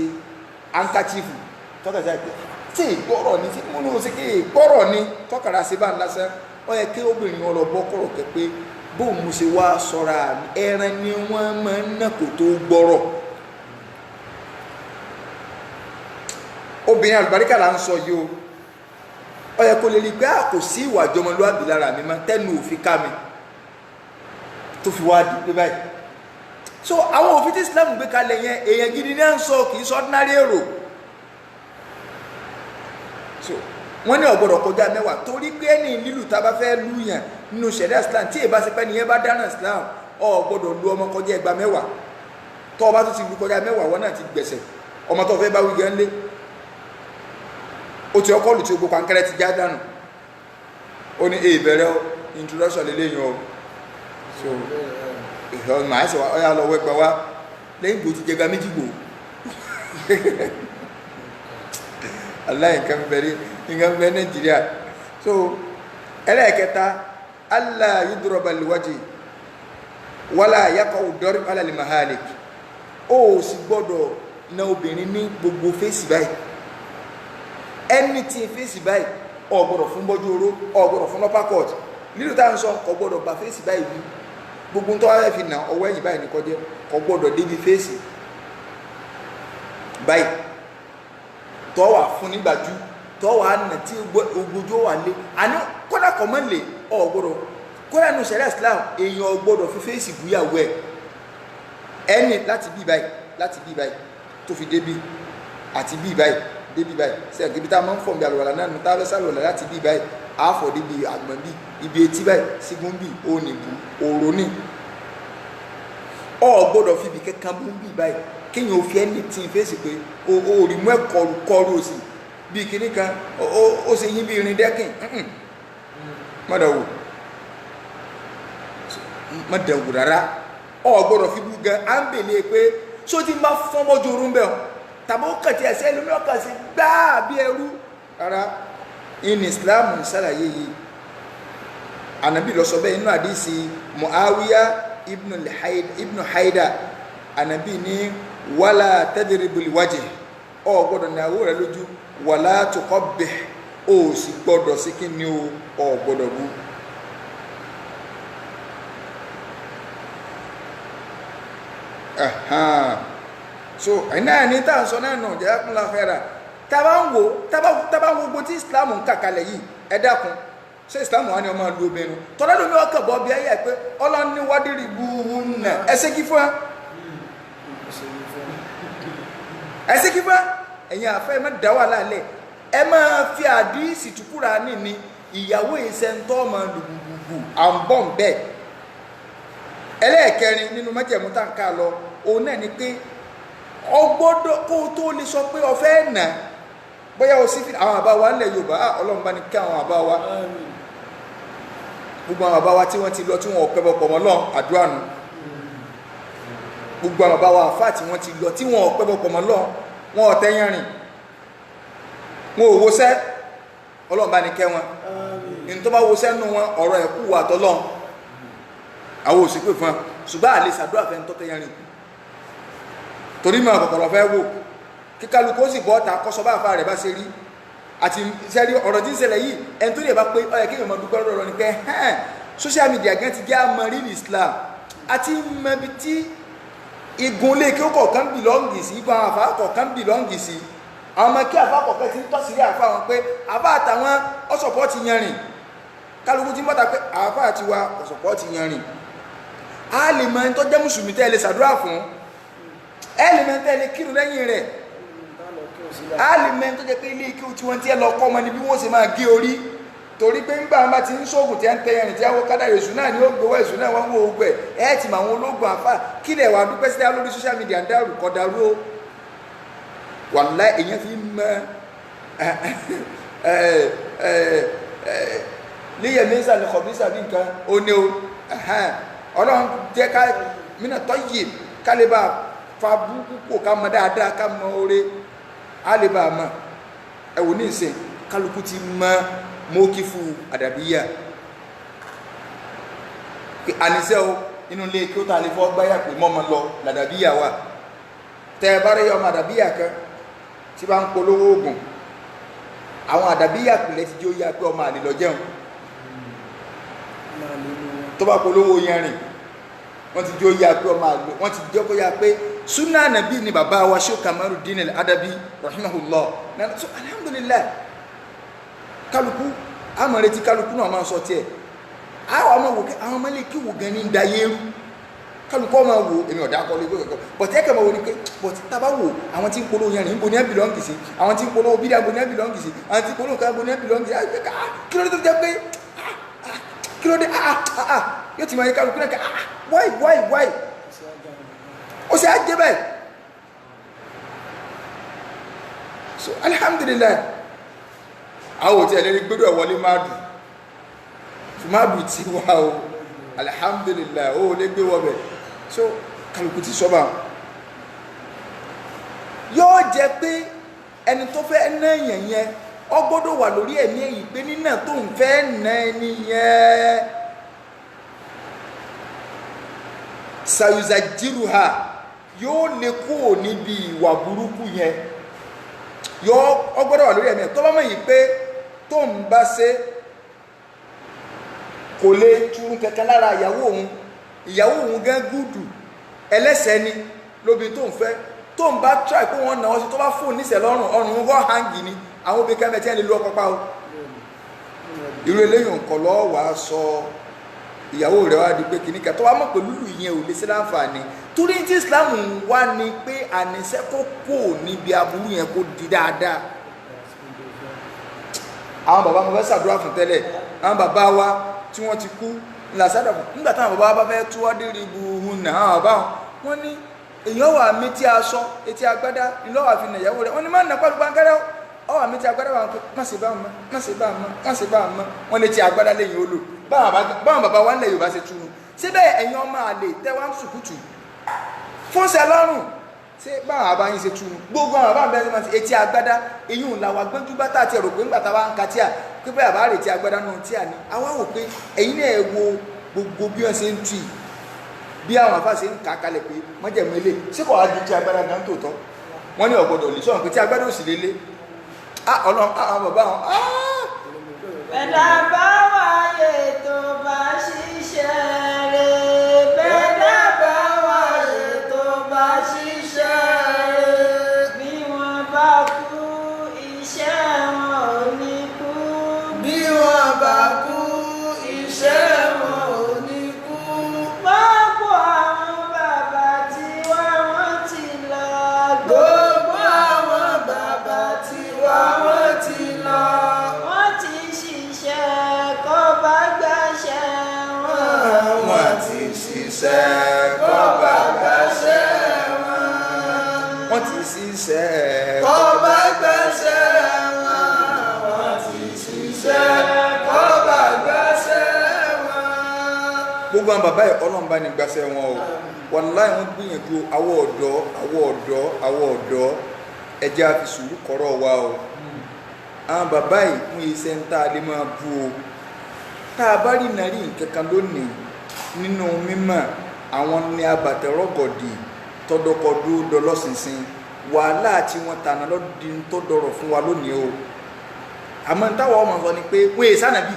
ankachifu tọ́kẹ̀tì àgbẹ̀ tí ìgbọ́rọ̀ ni tí mo ní o ṣe kí ìgbọ́rọ̀ ni tọ́kàrà ṣe bá ń lásán ó yẹ kí obìnrin wọn lọ bọ́ kọ̀rọ̀ kẹ pé bóun mo ṣe wá sọ́ra ẹran ni wọ́n máa ń nà kó tó gbọ́rọ̀ obìnrin àlùbáríkà là ń sọ yìí o ó yẹ kó lè rí pé kò sí ìwà àjọmọlúwàbí lára mi mọ́ tẹ́nu òfin ká mi tó fi wá di pé báyìí so àwọn òfin tí Islam gbé kalẹ̀ yẹn èèyàn gidi ní à ń sọ kì í sọ ordinary èrò so wọ́n ní ọ̀gbọ́dọ̀ kọjá 10 torí pé ní lílù tá a bá fẹ́ lù yàn nínú ṣẹ̀ríà Islam tí èèbá ṣe pẹ́ nìyẹn bá dáná Islam ọ̀gbọ́dọ̀ lu ọmọ kọjá 10 tó o bá tún ti lu kọjá 10 wọn náà ti gbẹ̀sẹ̀ ọmọ tó fẹ́ bá wí gan lé ó ti ọkọ̀ lù tí ó gbogbo pankẹ́rẹ́ ti já dànù ó ní ìbẹ̀rẹ̀ introduction lélẹ́yìn o so ìhọ́ màá ṣe wá ọyá lọ wẹ́gbẹ́ wá lẹ́yìn gbò ti jẹga méjì gbò aláì nǹkan bẹ̀rẹ̀ Nàìjíríà so ẹlẹ́ẹ̀kẹta Allah yudroba liwaji wala yaqau darb ala limahalik ó sì gbọ́dọ̀ na obìnrin ní gbogbo fèsì báyìí ẹni tí fèsì báyìí ó gbọ́dọ̀ fún bọ́jú oró ó gbọ́dọ̀ fún upper court lílù tá à ń sọ kò gbọ́dọ̀ bá fèsì báyìí bí gbogbo tó wáyé fi nà ọwọ́ ẹ̀yìn báyìí ní kọjẹ́ kò gbọ́dọ̀ débi fèsì báyìí tọ́wà fún nígbàjú tọ́wà nà tí ogójú wà lé àní kódà kọ̀ mọ́ lè ó gbọ́dọ̀ kódà nù sẹ́rẹ̀ Islam èèyàn ó gbọ́dọ̀ fi fèsì búyàwó ẹ̀ ẹni láti bí báyìí tó fi débi àti bí báyìí débi báyìí sẹ́yìn ibi tá a máa ń fọ̀ bí àlùwàlà náà nù tá a fẹ́ sàlùwàlà láti bí báyìí àáfọ̀ débi àgbọ̀n bí ibi etí báyìí sígun bí ònìbù òrò ní ó gbọ́dọ̀ fi ibi kankan mú bí báyìí kéèyàn ò fi ẹni tí ń fèsì pé o rí mú ẹ̀kọ́ kọrú òsì bí kìíní kan ó ṣe yín bí irin dẹ́kìn mọ́dàwù rárá ó gbọ́dọ̀ fi bú gan á ń bèlè pé só ti máa fọ́n mọ́jú orú ń bẹ̀ ọ́ tàbí ó kàn tí ẹ̀sẹ̀ ẹlòmí ọkàn sí gbáà bí ẹrú rárá in Islam ń ṣàlàyé yìí Ànábì ló sọ bẹ́ẹ̀ nínú àdísì Muawiya ibn Haida Ànábì ní wala tadribul wajh ó gbọ́dọ̀ ní àwọ̀ rẹ̀ lójú wala tuqabbih ó sì gbọ́dọ̀ sí kí ni ó gbọ́dọ̀ bú so iná ní tá à ń sọ náà nù jazakumullahu khairan tábà ń wo gbogbo tí Islam ń kàkalẹ̀ yìí ẹ dákun ṣé Islam wà ní ọmọ ìlú obìnrin tọ́lá lómi ọkọ̀ bọ́ bí ayé pé ọlọ́run ní wádìrí buhunna ẹsẹ̀ kí fún ẹ̀yin àfẹ́ ẹ má dá wà lálẹ́ ẹ máa fi àdíìsì tukúra ní ìyàwó ìṣẹ́ntọ́ ọmọ lùgbùgbù à ń bọ̀ ń bẹ́ẹ̀ ẹlẹ́ẹ̀kẹrin nínú májẹ̀mú tá ń ká lọ òun náà ni pé ọgbọ́dọ̀ kó tó lè sọ pé o fẹ́ nà bóyá o sí àwọn àbá wa ńlẹ̀ Yorùbá Ọlọ́run bá ní kí àwọn àbá wa gbogbo àwọn àbá wa tí wọ́n ti lọ tí wọ́n ọ̀pẹ́ bọ̀ pọ̀mọ́ lọ́n àdúrà nù gbogbo àwọn àbá wa àfáà tí wọ́n ti lọ tí wọ́n ọ̀pẹ́ bọ̀ pọ̀mọ́ lọ́n wọn ọ̀tẹ́yìn rìn wọn ò wọṣẹ́ Ọlọ́run bá ní kẹ́ wọn ní tó bá wọṣẹ́ nù wọn ọ̀rọ̀ ẹ̀kú wà tọ́lọ́n àwọn òsìpè fún ṣùgbọ́n àlè sàdúrà fẹ́ ń tọ́tẹ́ yẹn rìn torí mọ̀ kọ̀kọ̀rọ̀ fẹ́ wò kíkálukú ó sì bọ́ ta kọ́sọ́ bá àfáà rẹ̀ bá ṣe rí àti sẹ́rí ọ̀rọ̀ tí ń ṣẹlẹ̀ yìí ẹni tó lè bá pé ọ̀yẹ́ kí èèyàn máa dúpẹ́ lọ́rọ̀ ni pé social media gan ti jẹ́ àmọ́ rí Islam àti mọbi tí igun lè kí ó kọ̀ọ̀kan bìlọ́ǹgì sí igun àwọn àfáà kọ̀ọ̀kan bìlọ́ǹgì sí àwọn ọmọ kí àfáà kọ̀ọ̀kan ti ń tọ́ sílé àfáà wọn pé àfáà àtàwọn ọ̀sọ̀pọ̀ ti yan rìn kálukú ti ń bọ́ta pé àfáà àti wa ọ̀sọ̀pọ̀ ti yan rìn a lè mọ ẹni tó jẹ́ mùsùlùmí tẹ́ lè ṣàdúrà fún ẹ lè mọ ẹni tẹ́ lè kírun lẹ́yìn rẹ̀ a lè mọ ẹni tó jẹ́ pé ilé ikú tí wọ́n ti lọ kọ́ ọmọ ni bí wọ́n ṣe máa gé orí torí pé nígbà wọn bá ti ń ṣoògùn tí ẹ ń tẹ ẹrìn tí wọn kádà èṣù náà ni ó gbowó èṣù náà wọn wọ ogun ẹ ti mọ àwọn ológun àfà kí lè wà dúpẹ́ síta lórí social media ń dàrú kọ́ dàrú o wàláhì èèyàn fi mọ léyẹmísà ní kọ̀bísà bí nǹkan ó ní o Ọlọ́run jẹ́ ká mìíràn tọ́ yìí ká lè bá fa búkú ká mọ dáadáa ká mọ oore á lè bá mọ ẹ̀wò ní ìsìn kálukú ti mọ mọ́kífù àdàbíyà àníṣẹ́ o inú ilé kí ó tà lè fọ́ gbáyà pé mọ́mọ́ lọ làdàbíyà wà tẹ́ ẹ bá rí ọmọ àdàbíyà kan tí bá ń polówó oògùn àwọn àdàbíyà pìlẹ̀ ti jẹ́ ó yá pé ọmọ àlè lọ jẹun tó bá polówó yẹn rìn wọ́n ti jẹ́ ó yá pé ọmọ àlè wọ́n ti jẹ́ kó yá pé súnà nàbí ni bàbá wa Sheikh Kamaruddin Al-Adabi rahimahullah so alhamdulillah kálukú àmọ̀rẹ́ tí kálukú náà máa sọ tiẹ̀ àwọn ọmọ wò kí àwọn ọmọ lè kí wò gan ní dayé rú kálukú ọmọ wò èmi ọ̀dà akọ lóko kọ̀kọ́ bọ̀tí ẹ̀kẹ́ máa wò ní pé bọ̀tí tábà wò àwọn tí ń polówó yẹn rìn níbo ní ẹ̀ bìlọ́ǹgì sí àwọn tí ń polówó bídà níbo ní ẹ̀ bìlọ́ǹgì sí àwọn tí ń polówó kan níbo ní ẹ̀ bìlọ́ǹgì sí kí ló dé tó jẹ́ pé kí ló dé yóò ti máa yẹ kálukú náà why ó sì á jẹ́ bẹ́ẹ̀ so alhamdulillah àwọn òtí ẹ̀lẹ́rí gbẹ́dọ̀ wọlé máàdù tí wá o alhamdulillah ó lè gbé wọ́bẹ̀ so kálukú ti sọ́bà yóò jẹ́ pé ẹni tó fẹ́ ná èèyàn yẹn ó gbọ́dọ̀ wà lórí ẹ̀mí èyí pé nínà tó ń fẹ́ ná ẹni yẹn sayuzajiruha yóò lè kúrò níbi ìwà burúkú yẹn ó gbọ́dọ̀ wà lórí ẹ̀mí tó bá mọ̀ yìí pé tó ń bá ṣe kò lè túrún kẹkẹ lára ìyàwó òun gán gúdù ẹlẹ́sẹ̀ ni lóbi tó ń fẹ́ tó ń bá try pé wọ́n náà sí tó bá fún níṣẹ̀ lọ́rùn ọrùn wọ́n hangi ni àwọn obìnrin kẹ́mẹ́ tí ẹ lè lú ọkọ̀ pa o irú eléyìn nǹkan lọ́wọ́ wàá sọ ìyàwó rẹ̀ wá di pé kìnnìkan tó wá mọ̀ pé lúlù yẹn ò lè ṣe láǹfààní torí tí Islam wá ní pé àníṣe kó kò níbi aburú yẹn kó di dáadáa àwọn bàbá mo fẹ́ ṣàdúrà fún tẹ́lẹ̀ àwọn bàbá wa tí wọ́n ti kú ńlá sádà fún nígbà táwọn bàbá bá fẹ́ tú ọdí rí buhun náà àwọn bàbá wọn ní èèyàn wà mí tí aṣọ etí agbádá ńlọ́wà fi nàyàwó rẹ̀ wọ́n ní má nà pàlú gbàǹkárẹ́ ọwà mí tí agbádá wà má ṣe bá mọ́ má ṣe bá mọ́ má ṣe bá mọ́ wọ́n lè tí agbádá lẹ́yìn olò báwọn bàbá wa ńlẹ̀ Yorùbá ṣe túnú síbẹ̀ ẹ̀yin ọmọ àlè tẹ́wà ń sùkútù fún ṣẹ lọ́rùn ṣé báwọn àbá yín ṣe túnú gbogbo àwọn àbá bẹ́ẹ̀ máa ṣe etí agbádá eyín ò làwọn gbẹ́jú bá tà àti ẹ̀rọ pé ńgbà táwa ń ka tíà pé bẹ́ẹ̀ àbá rè tí agbádá náà tíà ni àwa wò pé ẹ̀yin náà ẹ̀ wo gbogbo bí wọ́n ṣe ń tù bí àwọn àfáà ṣe ń kà kalẹ̀ pé mọ́jẹ̀mú ilé ṣé kò wá ju tí agbádá gan tòótọ́ wọ́n ní ọ̀gbọ́dọ̀ lè sọ̀rọ̀ pé tí agbádá ò sì lélẹ̀ ọlọ́run àwọn bàbá wọn. Bẹ̀dá bá wáyé tó bá ṣiṣẹ́ rẹ̀ bẹ̀dá bá wáyé tó bá ṣiṣẹ́ kọ́ba gbàṣẹ́ wọn. Wọ́n ti ṣiṣẹ́ kọ́ba gbàṣẹ́ wọn. Wọ́n ti ṣiṣẹ́ kọ́ba gbàṣẹ́ wọn. Gbogbo àwọn bàbá yìí Ọlọ́run bá ní gbàṣẹ́ wọn o. Wàláhì wọ́n gbìyànjú àwọ̀ ọ̀dọ́ ẹ jẹ́ á fi sùúrù kọ́rọ̀ wa o. Àwọn bàbá yìí fún iṣẹ́ ń tá a lè máa bú o. Tá a bá rí nàrí nǹkankan lónìí nínú mímọ̀ àwọn ní abàtẹ̀rọ̀gọ̀dì tọ́dọ̀kọ̀dú dọlọ́sìnsìn wàhálà tí wọ́n tànà lọ́dún tó dọ̀rọ̀ fún wa lónìí o. Àmọ́ táwọn ọmọ sọ ni pé wọ́n èsà nàbí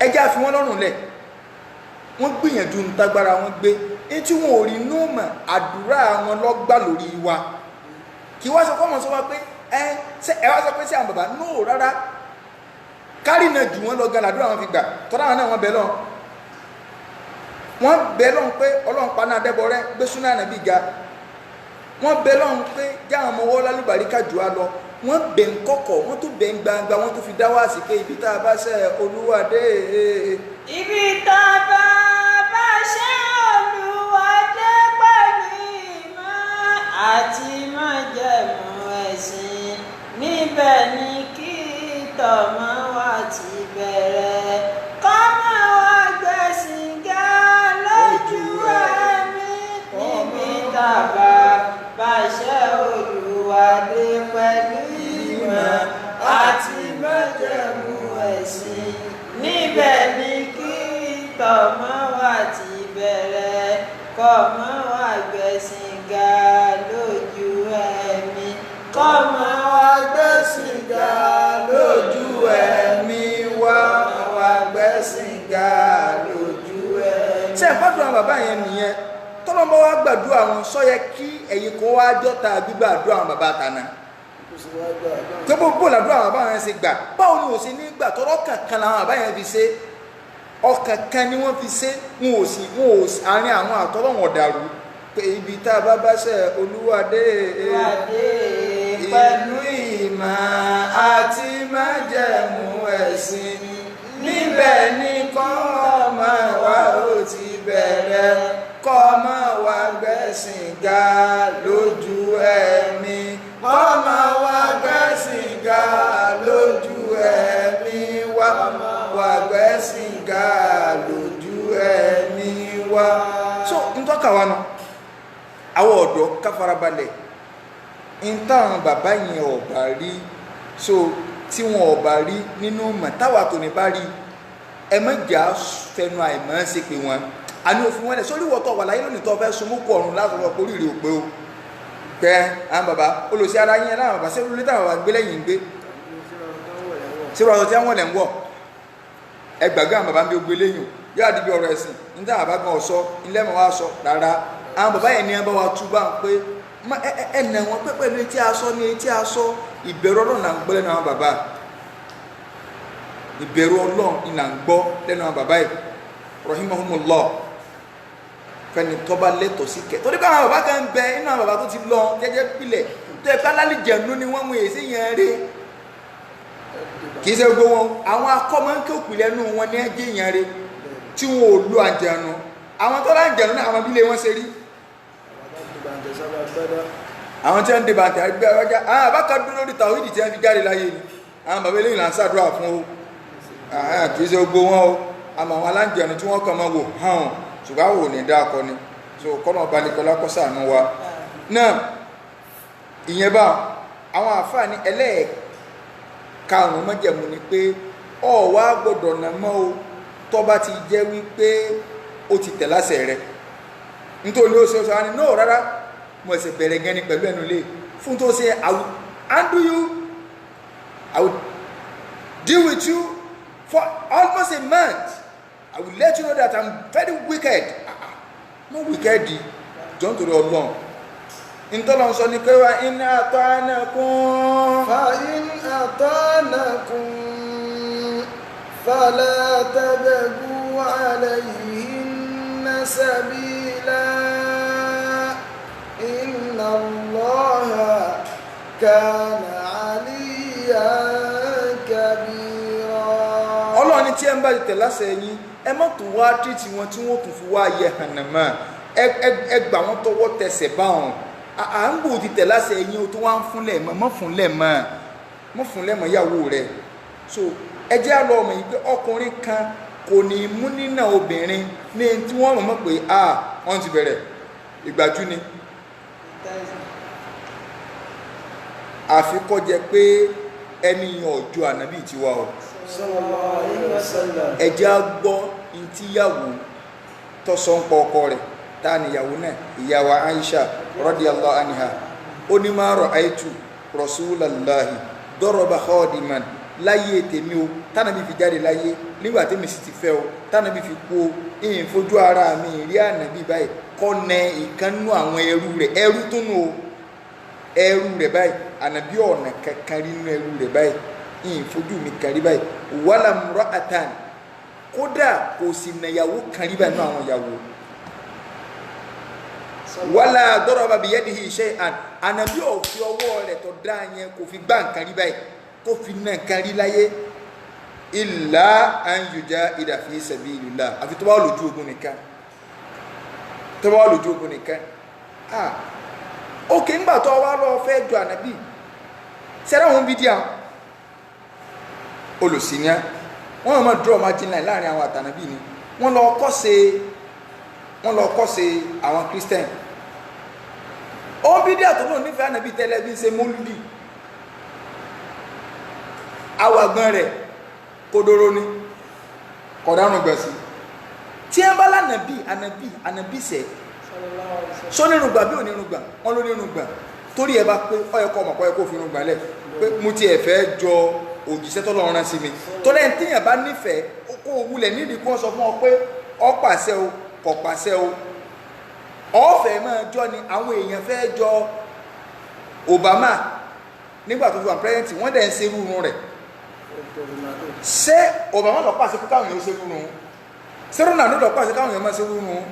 ẹ jẹ́ á fi wọ́n lọ́rùn lẹ̀. Wọ́n gbìyànjú ń tágbára wọn gbé etí wọn ò rí inú mọ̀ àdúrà wọn lọ́gbà lórí wa kí wá sọ fọ́mọ̀ sọ wá pé ẹ wá sọ pé sí àwọn bàbá nóò rárá kárí náà jù wọ́n lọ gan làdúrà wọn fi gbà tọ́lá wọn náà wọ́n bẹ lọ́n pé Ọlọ́run pa náà dẹ́bọ rẹ gbé súná nàbí ga wọ́n bẹ lọ́n pé jáwọn ọmọ wọ́n lálùbáríkà jù á lọ wọ́n bẹ̀ ń kọ́kọ̀ wọ́n tó bẹ̀ ń gbangba wọ́n tó fi dá wá sí pé ibi tá a bá ṣe Olúwa dé. Ibi tá a bá ṣe Olúwa dé pẹ̀lú ìmọ̀ àti májẹ̀mú ẹ̀sìn níbẹ̀ ni kí tọmọ wa ti bẹ̀rẹ̀ kọ́mọ wa gbẹ̀sìn ga lójú ẹ̀mí. Ibi tá a bá ṣe Olúwa dé pẹ̀lú ìmọ̀ àti májẹ̀mú ẹ̀sìn níbẹ̀ ni kí tọmọ wa ti bẹ̀rẹ̀ kọ́mọ wa gbẹ̀sìn ga lójú ẹ̀mí. Kọ́mọ wa gbẹ̀sìn ga lójú ẹ̀mí. Wa gbẹ̀sìn ga lójú ẹ̀mí. Ṣé ìgbàdùn àwọn bàbá yẹn nìyẹn tọ́lọ́mọ wa gbàdúrà àwọn sọ́yẹ kí ẹ̀yin kó wá jọ́ta gbígbàdúrà àwọn bàbá tàná tó gbogbo làdúrà àwọn bàbá yẹn ṣe gbà báwo ni ò sí ní gbà tọ́rọ́ kankan làwọn bàbá yẹn fi ṣe ọkàn kan ni wọ́n fi ṣe wọn ò sí àárín àwọn àtọ́lọ́wọ̀n dàrú pé ibi tá a bá ṣe Olúwa dé pẹ̀lú ìmọ̀ àti májẹ̀mú ẹ̀sìn níbẹ̀ ni kọ́mọ wa ó ti bẹ̀rẹ̀ kọ́mọ wa gbẹ̀sìn ga lójú ẹ̀mí. Kọ́mọ wa gbẹ̀sìn ga lójú ẹ̀mí wa. Wa gbẹ̀sìn ga lójú ẹ̀mí wa. So n tọ́ka wa nù àwọn ọ̀dọ́ ká farabalẹ̀ n táwọn bàbá yẹn ọ̀bà rí so tí wọn ọ̀bà rí nínú mọ̀ táwa tó ní bá rí ẹ mẹ́jà fẹnu àìmọ́ ṣe pé wọn àní òfin wọn lẹ̀ sórí wọ́tọ̀ wà láyé lónìí tó fẹ́ sunmú kọ̀ ọ̀run láti wọ́n orí rẹ̀ ò pé o pẹ́ àwọn bàbá olùsí ara yẹn láwọn bàbá sẹ́rù lé táwọn gbé lẹ́yìn gbé sẹ́rù ọ̀sọ̀ tí wọ́n lẹ̀ ń wọ̀ ẹ gbàgbé àwọn bàbá ń bí gbé lẹ́yìn yóò àdìbí ọ̀rọ̀ ẹ̀sìn ní táwọn bàbá gan ọ̀sọ́ ilẹ̀ mọ̀ wá sọ rárá àwọn bàbá yẹn ní ẹ bá wa tú bá ń pé ẹnà wọn pé pẹ̀lú etí aṣọ ní etí aṣọ ìbẹ̀rù Ọlọ́run là ń gbọ́ lẹ́nu àwọn bàbá ìbẹ̀rù Ọlọ́run là ń gbọ́ lẹ́nu àwọn bàbá yìí rahimahumullah fẹni tọ́ba lẹ́tọ̀ sí kẹ torí pé àwọn bàbá kan ń bẹ inú àwọn bàbá tó ti lọ jẹ́jẹ́ pilẹ̀ tó ẹ kálálì jẹ̀nu ni wọ́n mú èsì yẹn rí kì í ṣe gbogbo wọn àwọn akọ́mọ́ńkẹ́ òpìlẹ̀ nù wọn ní ẹjẹ́ yẹn rí tí wọn ò lo àjẹnu àwọn tó lá ń jẹ̀nu náà àwọn abílẹ̀ wọn ṣe rí àwọn tí wọ́n ń dìbò àti àgbẹ̀ ọjà àwọn àbákan dúró lórí tàwídì tí wọ́n fi jáde láyé ni àwọn bàbá eléyìí là ń ṣàdúrà fún o kì í ṣe gbogbo wọn o àmọ́ àwọn aláǹjẹ̀nu tí wọ́n kàn máa wò hàn ṣùgbọ́n àwọn ò ní dá akọ ni so kọ́nà balẹ̀kọ́lá kọ́ sàánú wa náà ìyẹn bá àwọn àfáàní ẹlẹ́ẹ̀karùn-ún májẹ̀mú ni pé ọ wá gbọ́dọ̀ nà mọ́ o tó bá ti jẹ́ wípé ó ti tẹ̀ láṣẹ rẹ̀ nítorí ó ṣe ó sọ wá ní no rárá mo ẹ̀sẹ̀ bẹ̀rẹ̀ gan ni pẹ̀lú ẹnu lé fún tó ṣe I will handle you I will deal with you for almost a month I will let you know that I'm very wicked no wicked john torí Ọlọ́run ntọ́lọ́n sọ ní pé wá in ata'nakum fa in ata'nakum fala tabghu alayhinna sabila inna Allaha kana 'aliyyan kabira. Ọlọ́run tí ẹ ń bá ti tẹ̀ láṣẹ yín ẹ má tún wá tírìtì wọn tí wọ́n tún fi wá yẹ hànàmọ́ ẹ gbà wọ́n tọwọ́ tẹsẹ̀ bá wọn à ń gbòó ti tẹ̀ láṣẹ yín o tó wá ń fúnlẹ̀ mọ́ fúnlẹ̀ mọ́ ìyàwó rẹ̀ so ẹ jẹ́ àlọ́ ọmọ yìí pé ọkùnrin kan kò ní mú nínà obìnrin ní tí wọ́n mọ̀ pé wọ́n ti bẹ̀rẹ̀ ìgbàjú ni àfi kó jẹ́ pé ẹni ọjọ́ ànábì ti wá o sallallahu alaihi wasallam. ẹ jẹ́ á gbọ́ ìtìyàwó tọ́sọ̀ ń pọ̀ ọkọ rẹ̀ tá níyàwó náà ìyàwó Aisha radiyallahu anha ó ní ma ra'aytu rasulallahi daraba khadiman láyé tèmi o tánàbí fi jáde láyé nígbà tèmi sì ti fẹ́ o tánàbí fi kú o ìyìn fojú ara mi rí ànábì báyìí kọ́ nẹ ìkànnú àwọn ẹrú rẹ̀ ẹrú tó nù o ẹrú rẹ̀ báyìí ànábì ọ̀nà kankan rí nínú ẹrú rẹ̀ báyìí ìyìn fojú mi kàrí báyìí wàlà mura'atan kódà kò sì nàyàwó kan rí báyìí nínú àwọn ìyàwó wàlà daraba biyadihi shay'an ànábì ò fi ọwọ́ rẹ̀ tó dá yẹn kò fi gbá nǹkan rí báyìí kó fi náà kan rí láyé illa an yujahida fi sabilillah àfi tó bá lójú ogun nìkan òkè ńgbà tó wá lọ fẹ́ jọ ànábì sẹ́rẹ̀ àwọn bídíà olùsìnìá wọ́n mọ̀ draw margin line láàrin àwọn àtànábì ni wọ́n lọ kọ́ṣe àwọn Christian ó bídíà tó lóun nífẹ̀ẹ́ ànábì tẹ́lẹ̀ bí ń ṣe mólúdì awàgbọ́n rẹ̀ kòdòrò ni kọ̀dánù gbẹ̀sí tí ẹ bá lánàbí sẹ́ só nírùngbà bí ò nírùngbà wọ́n ló nírùngbà torí ẹ bá pé ọyọkọ ọmọkọ ẹkọ òfin rùngbà lẹ̀ pé mo ti ẹ̀fẹ́ jọ òjíṣẹ́ tó lọ́run rán sí mi tó lẹ́yìn tíyàn bá nífẹ̀ẹ́ kó wulẹ̀ nídìí kó sọ fún ọ pé ọ pàṣẹ o kò pàṣẹ o ọ̀fẹ́ máa jọ ni àwọn èèyàn fẹ́ jọ Obama nígbà tó fi wà pẹ́rẹ́ǹtì wọ́n dẹ̀ ń ṣe rúrun rẹ̀ ṣé Obama lọ pàṣẹ fún káwọn èèyàn ṣe rúrun ṣé Ronaldo lọ pàṣẹ káwọn èèyàn máa ṣe rúrun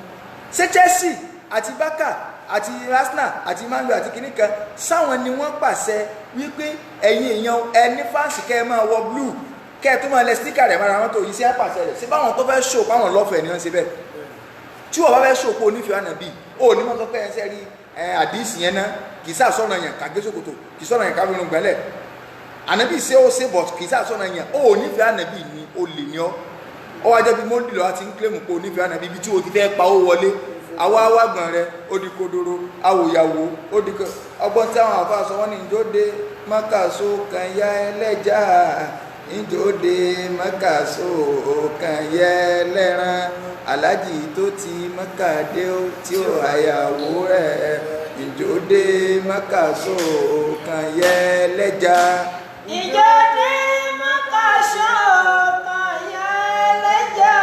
ṣé Chelsea àti Barca àti Arsenal àti Man U àti kìnnìkan sáwọn ni wọ́n pàṣẹ wípé ẹ̀yin èèyàn ẹni fáǹsì kẹ́ ẹ máa wọ blue kẹ́ ẹ tó máa lẹ stíkà rẹ̀ mára wọn tó yí sí àpàṣẹ rẹ̀ ṣé báwọn tó fẹ́ ṣò páwọn lọ́fẹ̀ẹ́ ni wọ́n ṣe bẹ́ẹ̀ tí wọ́n bá fẹ́ ṣò pé onífẹ̀ẹ́ ànàbí ó ní mọ́ tó pẹ́ ẹsẹ̀ rí àdìsí yẹn ná kì í sá sọ́nà yẹn kàgé sókòtò kì í sọ́nà yẹn káfíńnù gbẹ́lẹ̀ ànàbí ṣé ó ṣe bọ̀ kì í sá sọ́nà yẹn ó nífẹ̀ẹ́ ànàbí ni ó lè ní ọ́ ọ wá jẹ́ bí mọ́ndì lọ́wọ́ ti ń kílẹ̀mù pé onífẹ̀ẹ́ ànàbí ibi tí o ti fẹ́ pa ó wọlé àwa awágbọ̀n rẹ ó di kodoro awòyàwó ó di ọgbọ́n tí àwọn àfa sọ wọ́n ní ìjọ́de mọ́kàsó kan yá ẹlẹ́jà ìjọ́de mọ́kàsó kan yá ẹlẹ́ran alájì tó ti mọ́kàdé tí ó àyàwó rẹ̀ ìjọ́de mọ́kàsó kan yá ẹlẹ́jà. ìjọ́de mọ́kàsó kan yá ẹlẹ́jà.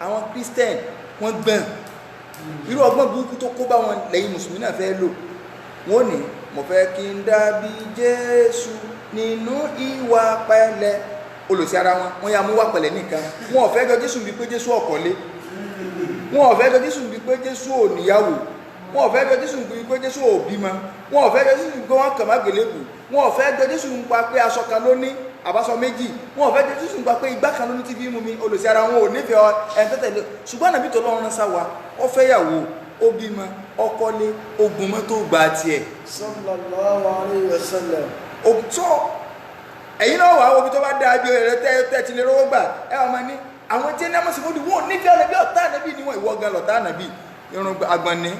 Àwọn Christian wọ́n gbọ́n irú ọgbọ́n burúkú tó kó bá wọn lẹ́yìn mùsùlùmí náà fẹ́ lò wọ́n ní mo fẹ́ kí n dàbí Jésù nínú ìwà pẹ̀lẹ́ olùsí ara wọn yà mú wà pẹ̀lẹ́ nìkan wọn ò fẹ́ jọ Jésù bí pé Jésù ọ̀kọ́lé wọn ò fẹ́ jọ Jésù bí pé Jésù ò níyàwó wọn ò fẹ́ jọ Jésù bí pé Jésù ò bímọ wọn ò fẹ́ jọ Jésù bí pé wọ́n kàn má gbélébù wọn ò fẹ́ jọ Jésù nípa pé aṣọ kan ló ní àbáṣọ méjì wọn ò fẹ́ jọ Jésù nípa pé igbá kan ló ní tí fi mú mi olùsí ara wọn ò nífẹ̀ẹ́ ẹni tẹ́tẹ̀lé ṣùgbọ́n ànábì tó lọ́run sá wa ó fẹ́ yàwó ó bímọ ọkọlé ogun mọ́tò gba tiẹ̀. sallallahu alaihi wasallam. òtọ́ ẹ̀yin náà wà omi tó bá dá ibi rẹ̀ tẹ́tí lè rówó gbà ẹ wà máa ní àwọn tí ẹni àmọ́sí fúnni wọn ò nífẹ̀ẹ́ ànábì ọ̀tá ànábì ni wọn ìwọ gan lọ̀tá ànábì irun agbọ̀nni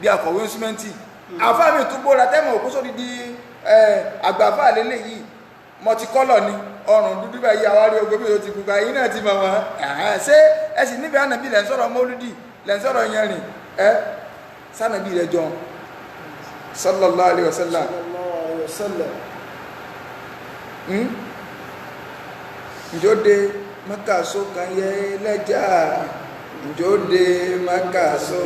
bí akọ̀wé símẹ́ǹtì àfáà mi tó gbóra tẹ́mọ̀ òkú sórí di àgbàfà lélẹ̀ yìí mọtikọ́lọ̀ ni ọrùn dúdú báyìí àwárí ogbó bí o ti pupa yìí náà ti mọ̀ wọ́n ṣé ẹ sì nífẹ̀ẹ́ ànábì lẹ́ ń sọ̀rọ̀ mọ́lúdì lẹ́ ń sọ̀rọ̀ yẹn rìn sànàbí rẹ̀ jọ sallallahu alaihi wasallam ìjọ́de mọ́kàsó kan yẹ lẹ́jà Njode makaso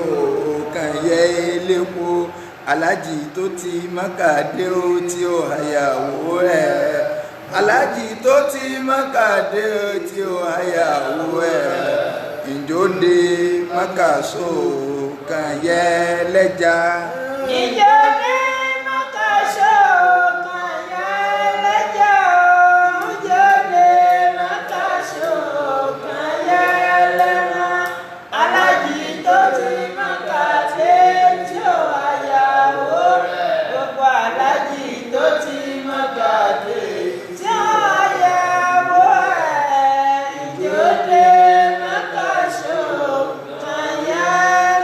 kan yẹ elépo alájì tó ti Mákà dé ó tí ó àyàwó ẹ̀. Alájì tó ti Mákà dé ó tí ó àyàwó ẹ̀. Njode makaso kan yẹ lẹ́jà. Njode makaso kan yẹ lẹ́jà. Njode makaso kan yẹ lẹ́ran. Alájì tó ti Mákà dé tí ó àyàwó rẹ̀. Gbogbo alájì tó ti Mákà dé tí ó àyàwó rẹ̀. Njode makaso kan yẹ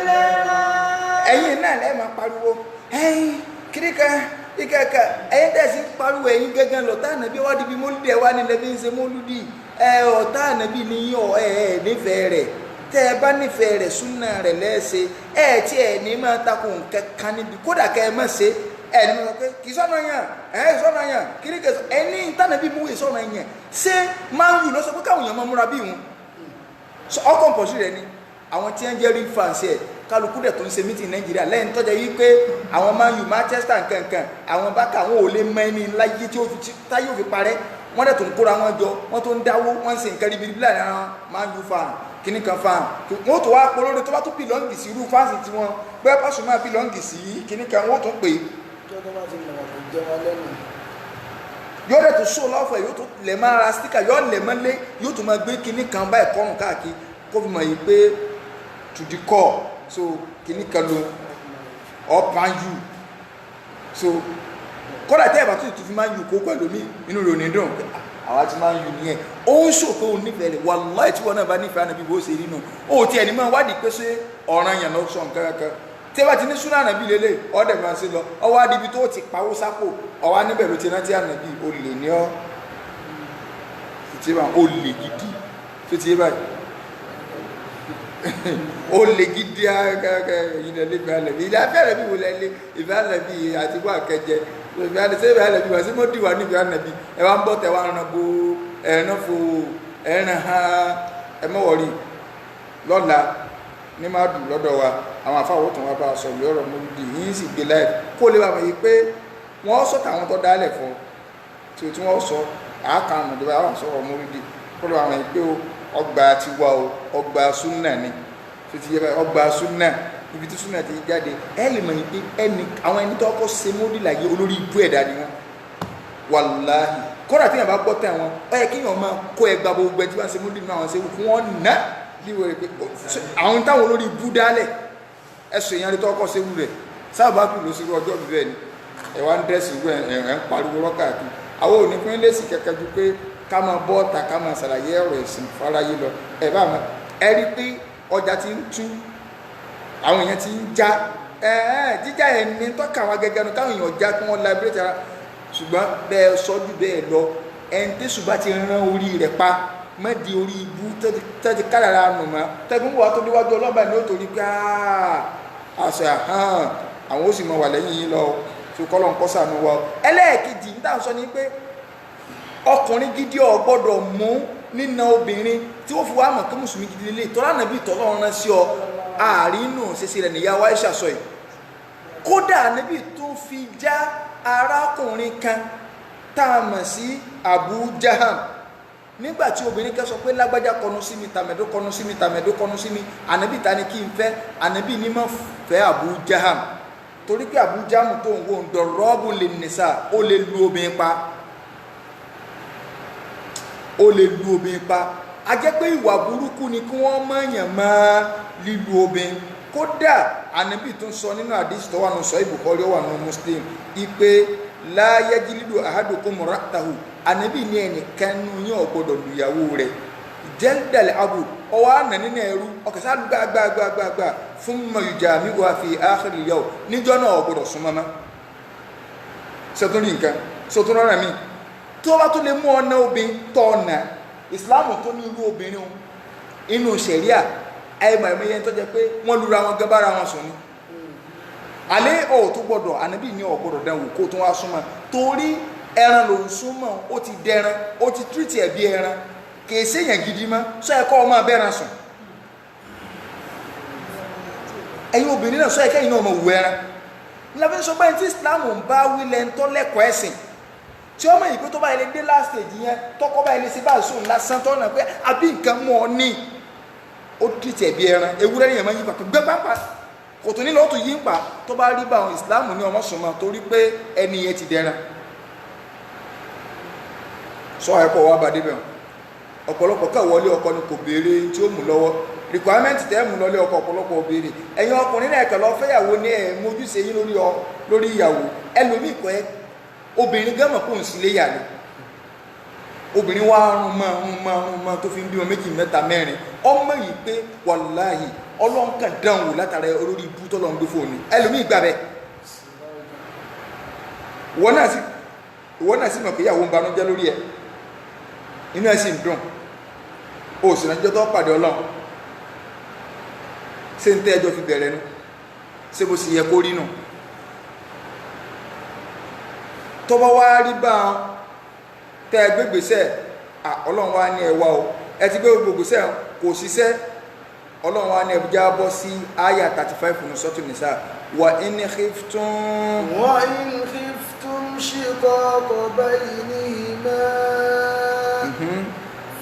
lẹ́ran. Ẹ̀yin náà lẹ́ẹ̀ máa pariwo ẹ̀yin kíríkà ìkẹ́kẹ́ ẹ̀yin tẹ̀sí pariwo ẹ̀yin gẹ́gẹ́ lọ́tà ànábì wá dìbí mólúdì ẹ̀ wá nílẹ̀ bí ń ṣe mólúdì ọ̀tá ànábì ní nífẹ̀ẹ́ rẹ̀ tẹ́ ẹ bá nífẹ̀ẹ́ rẹ̀ súnà rẹ̀ lẹ́ẹ̀ṣẹ̀ tí ẹ̀ ní máa takùn kankan níbi kódà kẹ́ ẹ má ṣe ẹ̀ ní máa pé kì í sọ̀nà yàn sọ̀nà yàn kíríkà ẹni tànàbí mú ìsọ̀nà yàn ṣé máa ń yù lọ́sọ̀ pé káwọn èèyàn máa múra bí wọn ọkàn pọ̀ sí rẹ̀ ni àwọn tí wọ́n jẹ́ real fans ẹ̀ kálukú dẹ̀ tó ń ṣe meeting Nàìjíríà lẹ́yìn tọ́jà yìí pé àwọn Man U Manchester nkankan àwọn bákà àwọn ò lè mọ ẹni láyé tí táyé ò fi parẹ́ wọ́n dẹ̀ tó ń kóra wọn jọ wọ́n tó ń dáwó wọ́n ń ṣe nǹkan ríbi bílẹ̀ àwọn Man U fan kìíní kan fan wọ́n tó wá polóore tó bá tó bìlọ́ǹgì sí irú fáǹsì tí wọ́n bẹ́ẹ̀ pàṣẹ máa bìlọ́ǹgì sí kìíní kan wọ́n tó pè é. yóò dẹ̀ tó ṣó lọ́fọ̀ yóò tó lẹ̀ máa ra sticker yóò lẹ̀ mọ́lé yóò tó máa gbé kìíní kan báyìí kọ́rùn káàkiri kó fi mọ̀ yìí pé to the core so kìíní kan ló up Man U so kódà tẹ́ ẹ̀ bá tó fi Man U kó pẹ̀lú mi inú rẹ̀ ò ní dùn àwa ti Man U nìyẹn ó ń ṣòfò onífẹ̀ẹ́ rẹ̀ wàláì tí wọn náà bá nífẹ̀ẹ́ ànábì bó ṣe rí nù ó tiẹ̀ ní máa wádìí pé ṣé ọ̀ràn yàn lọ sọ nǹkan kankan tí ẹ bá ti ní súnà ànábì lélẹ̀ ọ̀dẹ̀ máa ṣe lọ ọwọ́ adibi tó ti pawó sápò ọwọ́ níbẹ̀ ló ti rántí ànábì olè ní ọ́ ìtìbà olè gidi tó ti yé báyìí olè gidi ìdẹ̀lẹ̀ ìfẹ́ àlẹ́bí ilé afẹ́ àlẹ́bí wò lẹ́lẹ́ ìfẹ́ àlẹ́bí àti wà kẹjẹ ìfẹ́ àlẹ́bí wà sí mọ́ dìwà níbi àlẹ́bí ẹ wá ń bọ́ tẹ wá rán gbó ẹ̀rán fo ẹ̀rán ha ẹ mọ́wọ́rì lọ́la ní má dùn lọ́dọ̀ wa àwọn afáwọ́ tó wá bá a sọ lọ́rọ̀ mọ́lúdì yìí sì gbé láì kó lè wà mọ̀ pé wọ́n sọ tàwọn tó dálẹ̀ fún tí wọ́n sọ àáka àwọn ìjọba àwọn sọ̀rọ̀ mọ́lúdì kó lè wà mọ̀ pé ọgbà tiwa o ọgbà súnà ni tó ti yẹ báyìí ọgbà súnà ibi tí súnà ti jáde ẹ lè mọ̀ pé àwọn ẹni tó kọ́ ṣe mọ́lúdì láyé olórí ibú ẹ̀dá ni wọ́n wàláhì kọ́dà tí yàn bá gbọ́ tẹ̀ wọn ọ yẹ kí yàn máa kó ẹgbà gbogbo ẹ tí wọ́n ṣe mọ́lúdì náà wọ́n ṣe fún wọn ná líwọ̀ rẹ̀ pé àwọn táwọn olórí ibú dálẹ̀ ẹ̀sùn èèyàn rẹ̀ tó kọ́ ṣe wù rẹ̀ sábà kù ló sí ọjọ́ bíbẹ̀ ni ẹ wá ń dẹ́sì ìwé ẹ̀ ń pariwo rọ́kàkì àwọn òní fún lẹ́sì kẹ̀kẹ́ ju pé ká máa bọ́ ọ̀tà ká máa ṣàlàyé ọ̀rọ̀ ẹ̀sìn fáráyé lọ ẹ̀ bá máa ẹ rí pé ọjà ti ń tú àwọn èèyàn ti ń já jíjá ẹ̀ ní tọ́ka àwọn agẹgẹ nu káwọn èèyàn já kí wọ́n liberate ara ṣùgbọ́n bẹ́ẹ̀ sọ́jú bẹ́ẹ̀ lọ ẹni tí ṣùgbọ́n ti rán orí rẹ̀ pa mẹ́di orí ibú tẹ́tí kádàrá nù mọ́ tẹ́gbọ́n wà tó déwájú ọlọ́ba ní ó torí pé àṣẹ àhán àwọn ó sì mọ wà lẹ́yìn yìí lọ tó kọ́ lọ́n kọ́ sànú wa ẹlẹ́ẹ̀kejì ní táwọn sọ ni pé ọkùnrin gidi ò gbọ́dọ̀ mú nínà obìnrin tí ó fi wá mọ̀ pé mùsùlùmí gidi lélẹ̀ tọ́lá nàbí ìtọ́lọ́run rán sí ọ àárínù ṣeṣe rẹ̀ níyàwó Aisha sọ yìí kódà níbi tó fi já arákùnrin kan tá a mọ̀ sí Abu Jaham nígbàtí obìnrin kẹ́ sọ pé lágbájá kọnu sí mi tàmẹ̀dó kọnu sí mi tàmẹ̀dó kọnu sí mi ànábì ta ni kí n fẹ́ ànábì ní mọ̀ fẹ́ Abu Jaham torí pé Abu Jaham tó ń wo ń dọ̀rọ́bù lè nìsà ó lè lu obìnrin pa ó lè lu obìnrin pa a jẹ́ pé ìwà burúkú ni kí wọ́n mọ̀yàn máa lílu obìnrin kódà ànábì tó ń sọ nínú àdìsí tó wà nù sọ Bukhari ó wà nù Muslim ipe láyé jílídò ahadukum ra'atahu ànábì ní ẹnìkan nù yín ò gbọdọ̀ lùyàwó rẹ̀ jẹ́ndẹ̀lẹ̀ abu ọwọ́ àná nínú ẹrú ọkẹ̀sá gbàgbàgbàgbà fún mayùjà mi wà fi akhiril yawm níjọ́ náà ò gbọdọ̀ súnmọ́ mọ́ sọtúnrí nǹkan sọtúnrọ́ rẹ̀ mi tó bá tó lè mú ọ̀nà obìnrin tọ́ ọ̀nà ìsìláàmù tó ní irú obìnrin inú ṣẹ̀ríà ẹ̀mọ̀ ẹ̀mọ̀ yẹn tó jẹ́ pé wọ́n lura wọn gẹ́bára wọn sùn ní alẹ́ ọ̀ tó gbọdọ̀ ànábì ní ọ̀ gbọdọ̀ dánwò kó tó wá súnmọ́ torí ẹran ló ń súnmọ́ ó ti dẹran ó ti tírìtì ẹ̀ bí ẹran kìí séèyàn gidi mọ́ sọ ẹ̀kọ́ ọmọ abẹ́ran sùn ẹ̀yin obìnrin náà sọ ẹ̀kẹ́ yìí náà ọmọ òwú ẹran nílẹ̀ sọ pé tí Islam ń bá wílẹ̀ ń tọ́ lẹ́kọ̀ọ́ ẹ̀sìn tí ọmọ yìí pé tó bá ilé dé last stage yẹn tọkọ bá ilé sí bá sùn lásán tọ́ náà pé àbí nǹkan mọ́ ọ ní ó tìtì ẹ̀bí ẹran ewúrẹ́ yẹn máa yí pàtó gbẹ́ pápá kò tó nílò ó tún yí ń pa tó bá rí bá àwọn Islam ní ọmọ sùnmọ́ torí pé ẹni yẹn ti dẹran sọ ẹ̀kọ́ wa bá débẹ̀ ọ̀pọ̀lọpọ̀ ká wọlé ọkọ ni kò béèrè tí ó mú lọ́wọ́ requirement tẹ́ mú lọlé ọkọ ọ̀pọ̀lọpọ̀ béèrè ẹ̀yin ọkùnrin náà kẹlọ fẹ́yàwó ní ẹ̀ mójúṣe yín lórí ìyàwó ẹlòmíì kọ́ ẹ obìnrin gẹ́mọ̀ kò ń sílé yà ni obìnrin wa rún mọ́ tó fi ń bímọ méjì mẹ́ta mẹ́rin ọmọ yìí pé wàláhì Ọlọ́run kàn dánwò látara olórí ibú tọ́lọ́ ń gbé fóònù ẹlòmíì gbà bẹ́ẹ̀ ìwọ náà sì mọ̀ pé ìyàwó ń banújẹ́ lórí ẹ̀ inú ẹ̀ sì ń dùn ó sì ránjọ́ tó pàdé Ọlọ́run ṣé ń tẹ́ ẹjọ́ fi bẹ̀rẹ̀ nú ṣé bó sì yẹ kó rí nù tó bá wá rí bá tẹ́ gbégbèsẹ̀ Ọlọ́run wá ní ẹwà o ẹ ti gbé gbégbèsẹ̀ kò ṣiṣẹ́ Ọlọ́run wá ní ẹbújá bọ́ sí àyà 35 ní sọ́tún nìsá wà in khiftum shiqaqa baynihima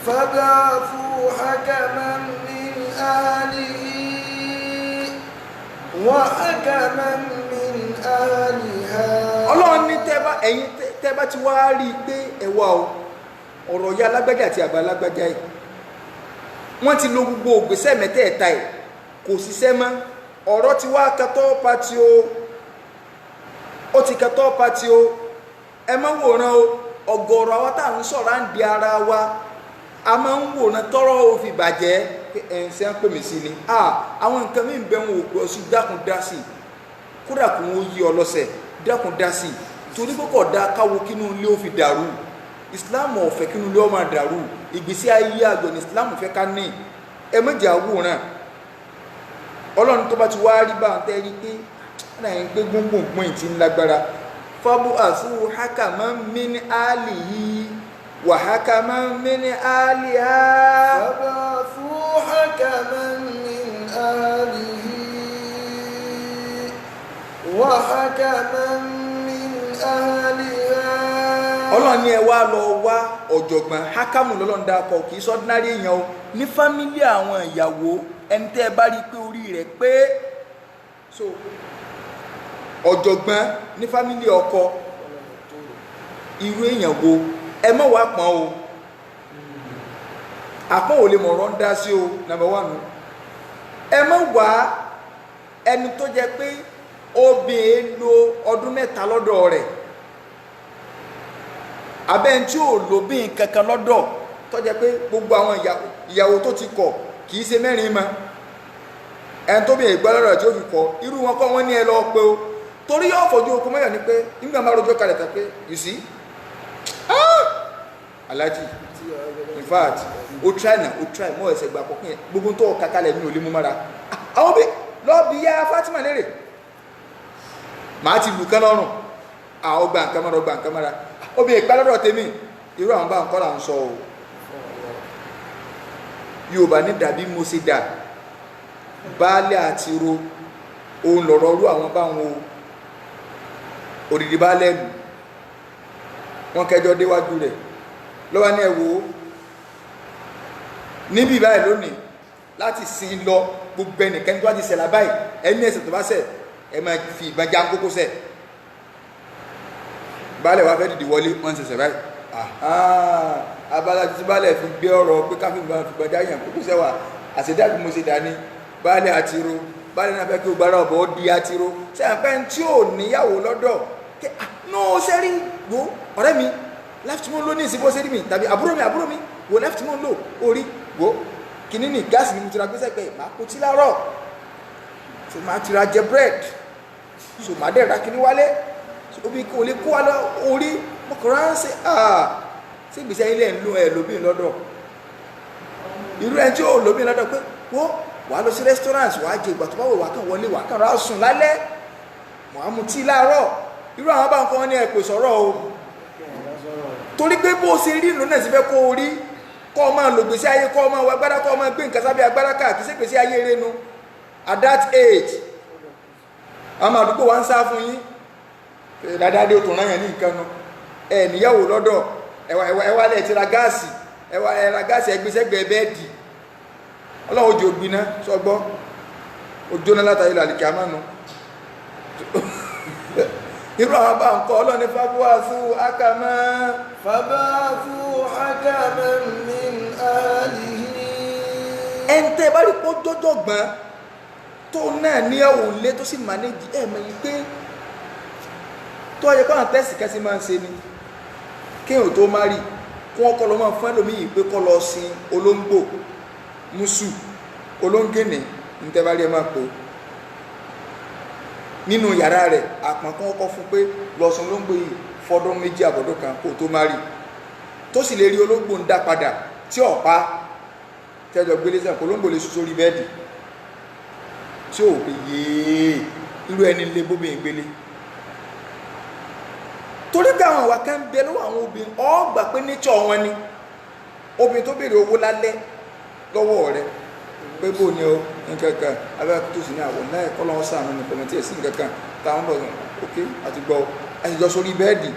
fab'athu hakaman min ahlihi wa hakaman min ahliha. Ọlọ́run ní tẹ́ bá ti wá rí pé ẹwà ọ̀rọ̀ ya lágbájá àti àgbà lágbájá yìí wọ́n ti lo gbogbo ògbésẹ̀ mẹ́tẹ̀ẹ̀ta ẹ̀ kò ṣiṣẹ́ mọ́ ọ̀rọ̀ ti wá kẹtọ́ pati ó ti kẹtọ́ pati ẹ má wòran ọ̀gọ̀rọ̀ àwọn tá à ń sọ̀rọ̀ à ń di ara wa a máa ń wòran tọ́rọ̀ ó fi bàjẹ́ ẹ̀ ṣe ń pè mí sí ni àwọn nǹkan mí bẹ́ wọn ò pọ̀ sí dákun dá sí kódà kò wọ́n yí ọlọ́sẹ̀ dákun dá sí torí pé kò dá káwo kínú ilé ó fi dàrú Islam ọ̀fẹ́ kínú ilé ó máa dàrú ìgbésí ayé àjọ ní Islam fẹ́ ká ní ẹ méjì àwòrán Ọlọ́run tó bá ti wá rí bá ń tẹ́rí pé náà ń gbé gbóngbòngbòn ìtì ńlágbára fábú àṣù hakaman min alihi wà hakaman min aliha. fábú àṣù hakaman min alihi wà hakaman min aliha. Ọlọ́run ní ẹ wá lọ wá ọ̀jọ̀gbọ́n hakamu lọ́lọ́run dákọ̀ kì í sọ́dínárì èèyàn o ní fámílì àwọn ìyàwó ẹni tẹ́ ẹ bá rí pé orí rẹ̀ pé so ọ̀jọ̀gbọ́n ní fámílì ọkọ irú èèyàn wo ẹ mọ̀ wá pọ́n o àpọ́n ò lè mọ̀rọ̀ ń dá sí o number 1 ẹ mọ̀ wá ẹni tó jẹ́ pé obìnrin lo ọdún 3 lọ́dọ̀ rẹ̀ abẹ́ni tí ò lóbìn kankan lọ́dọ̀ tó jẹ́ pé gbogbo àwọn ìyàwó tó ti kọ̀ kìí ṣe 4 mọ́ ẹni tó bí ìgbà lọ́dọ̀ tí ó fi kọ̀ irú wọn kọ́ wọ́n ní ẹ lọ pé o torí yóò fojú okun mọ́yàn ní pé nígbà máa rojọ́ kalẹ̀ tán pé you see aláàjì in fact o try mọ́ ẹsẹ̀ gbà pọ̀kún yẹn gbogbo tó kakalẹ̀ mi ò lè mú mọ́ra àwọn bí lọ́ọ̀bì ya Fatima lérè màá ti lù kán lọ́rùn àwọn gbà nǹkan mọ́ra obìnrin ìpẹ́ lọ́dọ̀ tèmi irú àwọn bá ń kọ́ là ń sọ o Yorùbá ní dàbí mo ṣe dà baálé àti ro òun lọ̀rọ̀ rú àwọn báwọn o òdìdí baálé lù wọ́n kẹjọ déwájú rẹ̀ lọ́wọ́ ní ẹ̀wò níbi báyìí lónìí láti sin lọ gbogbo ẹnìkan tó wá ti ṣẹlá báyìí ẹni ẹsẹ̀ tó bá ṣẹ̀ ẹ máa fi ìbọn já kókó ṣẹ̀ baálẹ̀ wá fẹ́ dìde wọlé wọ́n ṣẹ̀ṣẹ̀ báyìí abala títí baálẹ̀ fi gbé ọ̀rọ̀ pé káfí ìbọn fi gbọdá yàn kókó ṣẹ̀wà àṣẹdáàbí mo ṣe dání baálẹ̀ àtiro baálẹ̀ náà fẹ́ kí o gbára ọ̀bọ̀ di àtiro ṣe àpẹ́ tí ò níyàwó lọ́dọ̀ no sẹ́rí wo ọ̀rẹ́ mi left mo ń lò ní ìsìnkú sẹ́rí mi tàbí àbúrò mi wo left mo ń lò orí wo kìíní ní gáàsì ni mo ti ra gbé sẹ́gbẹ̀ẹ́ máa kó tí láàárọ̀ so máa ti ra jẹ bread so máa dẹ̀ ra kíní wálé so obi kò lè kó wa lọ orí mọ̀kànlá ń ṣe sí ìgbésí ayé lẹ́yìn ló ẹ̀ lóbìn lọ́dọ̀ irú ẹni tí ó lóbìn lọ́dọ̀ pé wo wàá lọ sí restaurant wàá jẹ ìgbà tó bá wò wàá kàn wọlé wàá kàn ra sùn lálẹ́ wàá mu tí láàárọ̀ irú àwọn bá ń kọ́ ní ẹ̀pẹ̀ sọ̀rọ̀ o torí pé bó ṣe rí ìlú náà sí fẹ́ kó orí kọ́ ọ máa lò gbèsè ayé kọ́ ọ máa wọ agbára kọ́ ọ máa gbé nǹkan sábẹ́ agbára káàkiri sí gbèsè ayé renu at that age àwọn àdúgbò wa ń sá fún yín dáadáa ó tó rán yẹn ní nǹkan nu ẹ níyàwó lọ́dọ̀ ẹwà lẹ́ẹ̀ ti ra gáàsì ẹra gáàsì ẹgbẹ́sẹ́gbẹ́ bẹ́ẹ̀dì ọlọ́run ojú ògbìnà sọgbọ́ òjóná látàrí ìlàlìkì àmánu irú àwọn bá ń kọ́ ọlọ́ni fábúwàsú ákàmá min ahlihi ẹntẹ́ bá rí pọ́ dọ́dọ̀gbọ́n tó náà ní ẹ̀wò lé tó sì mánéjì ẹ̀mẹ́yìn pé tó ọyẹ pàwọn tẹ́sì kẹsí máa ń ṣe ni kéèyàn tó má rí kí wọ́n kọ́ lọ máa fún ẹlòmíì pé kọ́ lọ sin olóńgbò mùsù olóńgènè ní tẹ́ bá rí ẹ máa pè nínú yàrá rẹ̀ àpọ̀n kí wọ́n kọ́ fún pé lọ sin olóńgbò yìí fọ́dún méjì àbọ̀dún kan kó tó má rí tó sì lè rí olóńgbò ń dá padà tí ọ̀pá tẹ́jọ gbélé sàn olóńgbò lè sórí bẹ́ẹ̀dì tí ò pé yéé irú ẹni lè bóbi ìgbélé torí pé àwọn àwàká ń bẹ lọ́wọ́ àwọn obìnrin ọgbà pé nature wọn ni obìnrin tó béèrè owó lálẹ́ lọ́wọ́ rẹ̀ pé bó ni o nǹkankan abẹ́rẹ́ tó sì ní àwọ̀ náà kọ́ lọ́wọ́ sàánú ní kọ̀mọ̀tì ẹ̀ sí nǹkankan táwọn bọ̀ ok àti gbọ́ àtijọ́ sórí bẹ́ẹ̀dì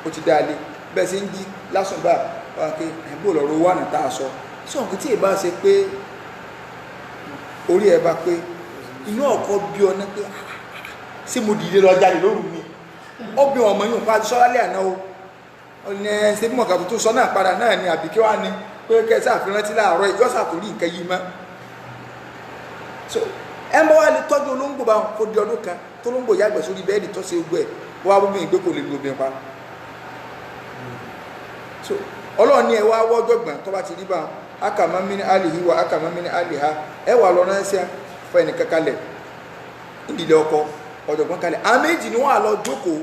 ó ti dáa lé bẹ́ẹ̀ sí ń jí lásùnbà wọn pé ẹ̀bùn lọ́rọ̀ wà ní tá a sọ sí ọ̀nkí tí ì bá ṣe pé orí ẹ̀ bá pé inú ọkọ̀ bí ọ náà pé ṣé mo dìde lọ jáde lóru mi ọbẹ̀ ọmọ yìí pa sọ́lálẹ̀ àná o ọ̀nà ṣe bí mọ̀kà tó sọ náà padà náà ni àbí kí wá ní pé kẹsà àfihàn tí láàárọ̀ ìjọsà tó rí nǹkan yìí mọ́ so ẹ bá wà lè tọ́jú olóńgbò bá kó di ọdún kan tó olóńgbò yàgbẹ́ sórí bẹ́ẹ̀dì tó ṣe gbọ́ ẹ̀ wọ́n wá bóbi ìgbé kò lè lo obìnrin pa so ọlọ́ọ̀ni ẹ wá wọ́jọ́ gbọ̀n tó bá ti rí bá akàmọ́ mi ní àlìhí wa akàmọ́ mi ní àlìhá ẹ wà lọ ránṣẹ́ fún ẹnìkan kalẹ̀ ìdílé ọkọ ọ̀jọ̀gbọ́n kalẹ̀ àwọn méjì ni wọ́n á lọ jókòó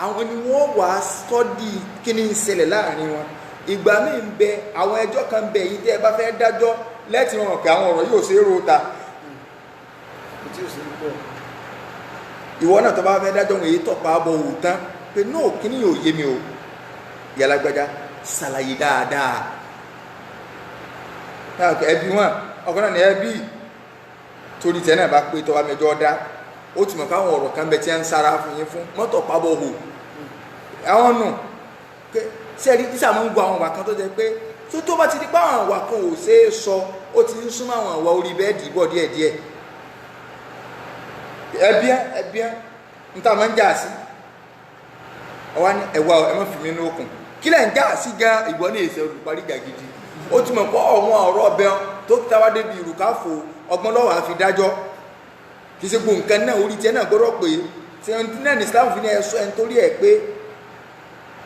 àwọn ni wọ́n wà á sọ́dí kí ni ń ṣẹlẹ̀ láàrin wọn ìgbà míì ń bẹ àwọn ẹjọ́ kan ń bẹ yìí tẹ́ ẹ bá fẹ́ dájọ́ lẹ́tì wọn pé àwọn ọ̀rọ̀ yóò ṣe é ro ta ìwọ náà tó bá fẹ́ dájọ́ wọn èyí tọ̀pá bọ̀ wò tán pé náà kí ni yóò yé mi o yàlágbájá ṣàlàyé dáadáa ẹbí wọn ọkọ náà ní ẹbí torí tẹ náà bá pé tọ́wá mẹjọ dá ó ti mọ̀ káwọn ọ̀rọ̀ kan bẹ tí a ń sára fún yín fún mọ́tò pàbọ̀ hù àwọn nù pé sẹ́ẹ̀rí tíṣà máa ń gbọ́ àwọn ìwà kan tó jẹ pé tó bá ti di pé àwọn ìwà kan ò ṣeé sọ ó ti ń súnmọ́ àwọn ìwà orí bẹ́ẹ̀dì bọ̀ díẹ̀díẹ̀ ẹbíẹ́ ń tà máa ń jà sí ọwá ní ẹwà ẹ má fi mí ní okùn kí lẹ́ ń jà sí gan ìgbọ́n ní èsè olùparí gàgidi ó ti mọ̀ pé ọ̀wọ́n ọ̀rọ̀ ọbẹ̀ tó táwá débi ìrùkáfò ọgbọ́n lọ́wọ́ àfi dájọ́ kì í ṣe gbogbo nǹkan náà orí tiẹ̀ náà gbọ́dọ̀ pé ṣe náà ní Islam fi ní ẹ̀sọ́ ẹni torí ẹ̀ pé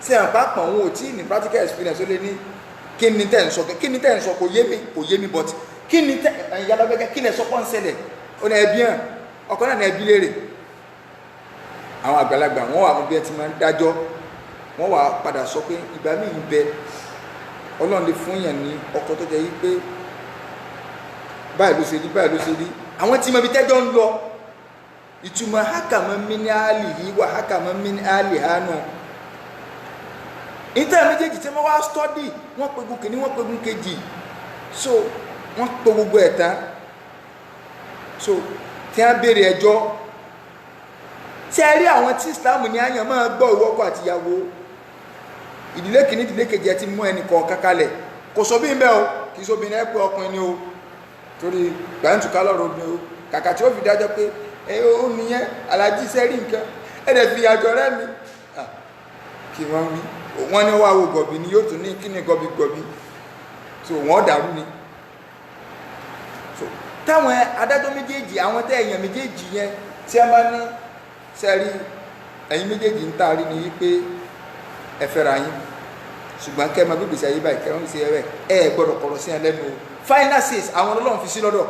ṣe àpapọ̀ òun ò tí ní practical experience ó lé ní kí ni tẹ́ ń sọ kò yé mi but kí ni tẹ́ ẹ̀yà lọ́gbẹ́gẹ́ kí ni ẹ̀sọ́ pọ́n ṣẹlẹ̀ ó ní ẹbí hàn ọkọ náà ní ẹbí léèrè àwọn àgbàlagbà wọ́n wà bí ẹ ti máa ń dájọ́ wọ́n wà padà sọ pé ìgbà míì ń bẹ Ọlọ́run lè fún yàn ní ọkọ tó jẹ́ yí pé báyìí ló ṣe rí àwọn tí mo bí tẹ́jọ́ ń lọ ìtumọ̀ hákàmọ́ mínálì yìí wà hákàmọ́ mínálì hánà ìtẹ́ méjèèjì tí wọ́n wá stọ́dì wọ́n pe gùn kìíní wọ́n pe gùn kejì so wọ́n pe gbogbo ẹ̀ tán so tí wọ́n béèrè ẹjọ́ tí a rí àwọn tí Islam ní àyàn máa gbọ́ ìwọ́kọ̀ àtìyàwó ìdílé kìíní ìdílé kejì ẹ ti mú ẹnì kọ̀ọ̀kan kalẹ̀ kò sọ bí bẹ́ẹ̀ o kì í sọ obìnrin ẹ pé ọkùnrin ni o torí gbàǹtùká lọ́rọ̀ obìnrin o kàkà tí ó fi dájọ́ pé ó nìyẹn alájí sẹ́rí nǹkan ẹ̀dẹ̀ fi àjọ rẹ̀ mi kí wọ́n wí wọ́n ní wá wo gọ̀bì ni yóò tún ní kí ni gọ̀bì so wọ́n dàrú ni so táwọn adájọ́ méjèèjì àwọn tẹ́ èèyàn méjèèjì yẹn tí a bá ní sẹ́rí ẹ̀yin méjèèjì ń taari ni wípé ẹ fẹ́ra yín ṣùgbọ́n kẹ́ ẹ máa gbégbèsè ayé báyìí kẹ́ ẹ máa gbèsè ẹ bẹ́ẹ̀ ẹ gbọ́dọ̀ kọ̀rọ̀ sí ẹ lẹ́nu o final six àwọn Ọlọ́run fi sí lọ́dọ̀